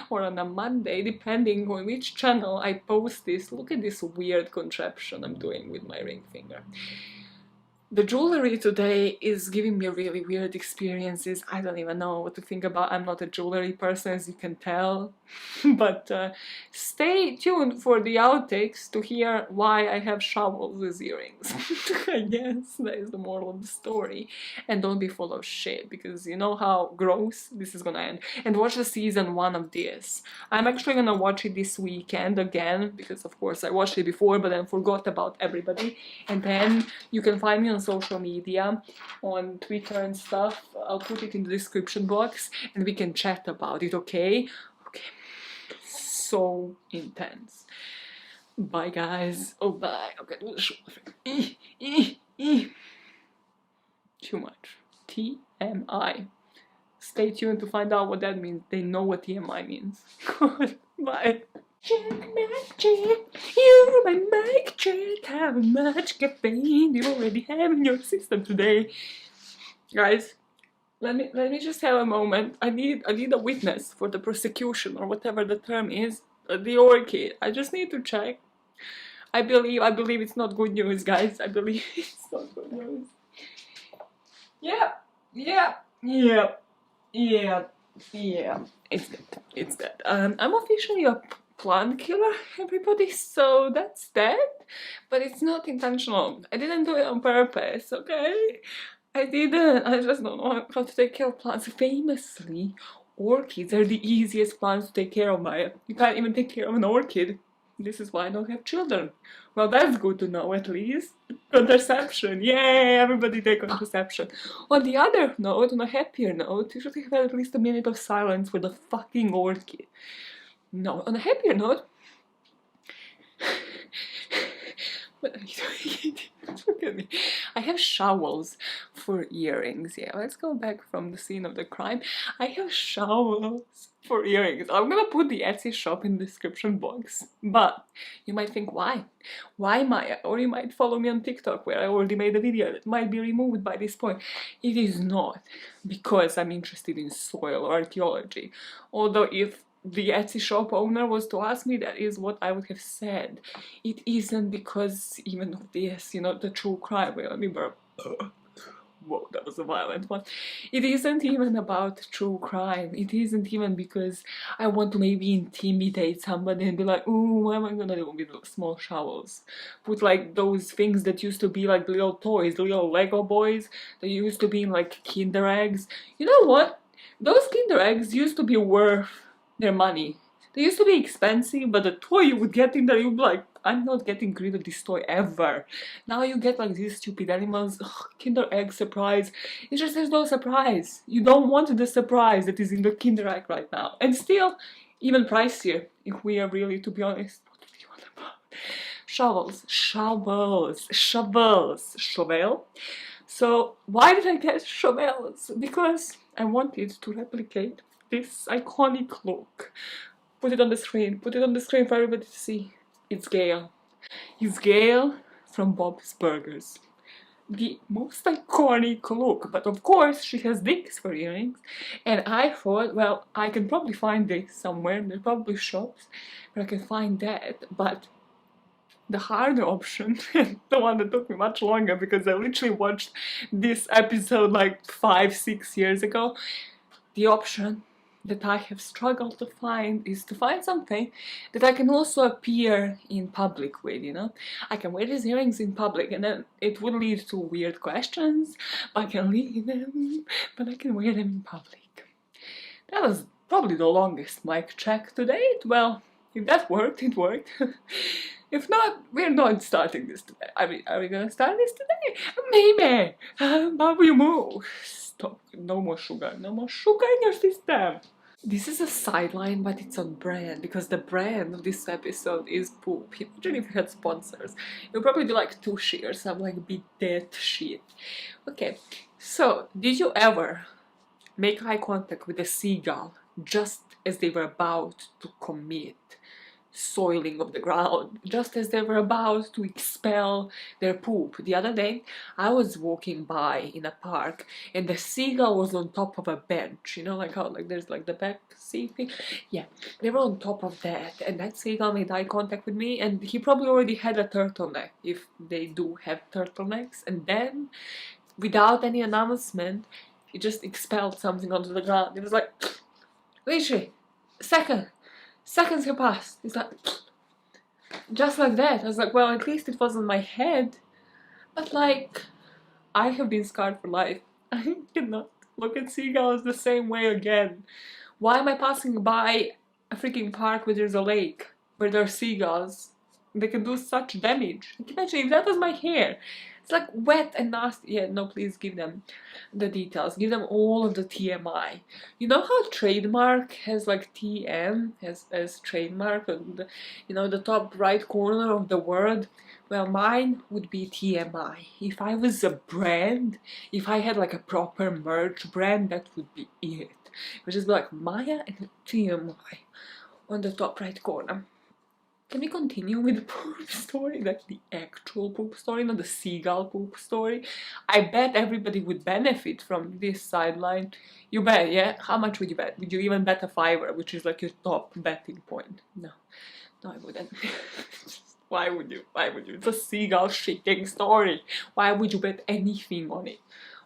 or on a Monday, depending on which channel I post this. Look at this weird contraption I'm doing with my ring finger. The jewelry today is giving me really weird experiences. I don't even know what to think about. I'm not a jewelry person, as you can tell. But stay tuned for the outtakes to hear why I have shovels with earrings. I guess that is the moral of the story. And don't be full of shit, because you know how gross this is gonna end. And watch the season 1 of this. I'm actually gonna watch it this weekend again, because of course I watched it before but then forgot about everybody. And then you can find me on social media, on Twitter and stuff. I'll put it in the description box and we can chat about it, okay? Okay. So intense. Bye guys. Oh bye. Okay, do the shoulder thing. Too much. TMI. Stay tuned to find out what that means. They know what TMI means. Bye. Magic, you're my mic check. How much caffeine do you already have in your system today? Guys, let me just have a moment. I need a witness for the prosecution, or whatever the term is. The orchid. I just need to check. I believe it's not good news, guys. I believe it's not good news. Yeah. It's dead. I'm officially a plant killer, everybody, so that's that. But it's not intentional. I didn't do it on purpose, okay? I didn't. I just don't know how to take care of plants. Famously, orchids are the easiest plants to take care of, Maya. You can't even take care of an orchid. This is why I don't have children. Well, that's good to know, at least. Contraception, yay! Everybody take contraception. On the other note, on a happier note, you should have had at least a minute of silence for the fucking orchid. No, on a happier note... What are you doing? Look at me. I have shovels for earrings. Yeah, let's go back from the scene of the crime. I have shovels for earrings. I'm gonna put the Etsy shop in the description box. But you might think, why? Why Maya? Or you might follow me on TikTok where I already made a video that might be removed by this point. It is not because I'm interested in soil or archaeology. Although if the Etsy shop owner was to ask me, that is what I would have said. It isn't because even of this, you know, the true crime. Wait, let me burp. Whoa, that was a violent one. It isn't even about true crime. It isn't even because I want to maybe intimidate somebody and be like, ooh, what am I gonna do with small shovels? Put like those things that used to be like little toys, little Lego boys that used to be in like Kinder eggs. You know what? Those Kinder eggs used to be worth their money. They used to be expensive, but the toy you would get in there, you'd be like, I'm not getting rid of this toy ever. Now you get like these stupid animals. Ugh, Kinder Egg surprise. It's just there's no surprise. You don't want the surprise that is in the Kinder Egg right now. And still, even pricier, if we are really, to be honest. What do you want about? Shovels. Shovels. Shovels. Shovel. So, why did I get shovels? Because I wanted to replicate this iconic look. Put it on the screen. Put it on the screen for everybody to see. It's Gail. It's Gail from Bob's Burgers. The most iconic look, but of course she has dicks for earrings. And I thought, well, I can probably find this somewhere. There's probably shops where I can find that, but the harder option, the one that took me much longer because I literally watched this episode like 5-6 years ago, the option that I have struggled to find is to find something that I can also appear in public with, you know? I can wear these earrings in public and then it would lead to weird questions. I can leave them, but I can wear them in public. That was probably the longest mic check to date. Well, if that worked, it worked. If not, we're not starting this today. Are we gonna start this today? Maybe! But we move. Stop. No more sugar. No more sugar in your system. This is a sideline, but it's on brand because the brand of this episode is poop. Imagine if we had sponsors. It would probably be like Tushy or some like bidet shit. Okay, so did you ever make eye contact with a seagull just as they were about to commit soiling of the ground, just as they were about to expel their poop? The other day I was walking by in a park and the seagull was on top of a bench, you know, like how like there's like the back seat thing. Yeah, they were on top of that and that seagull made eye contact with me and he probably already had a turtleneck, if they do have turtlenecks, and then without any announcement he just expelled something onto the ground. It was like literally seconds have passed. It's like, just like that. I was like, well, at least it wasn't my head. But like, I have been scarred for life. I cannot look at seagulls the same way again. Why am I passing by a freaking park where there's a lake, where there are seagulls? They can do such damage. Imagine if that was my hair. It's like wet and nasty. Yeah, no, please give them the details. Give them all of the TMI. You know how trademark has like TM as trademark on the, you know, the top right corner of the word? Well, mine would be TMI. If I was a brand, if I had like a proper merch brand, that would be it. It would just be like Maya and TMI on the top right corner. Can we continue with the poop story? Like the actual poop story, not the seagull poop story. I bet everybody would benefit from this sideline. You bet, yeah? How much would you bet? Would you even bet a $5, which is like your top betting point? No, I wouldn't. Why would you? Why would you? It's a seagull shitting story. Why would you bet anything on it?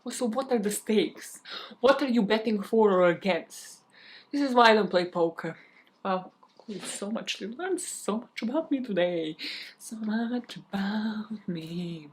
Also, what are the stakes? What are you betting for or against? This is why I don't play poker. Wow. So much to learn, so much about me today. So much about me.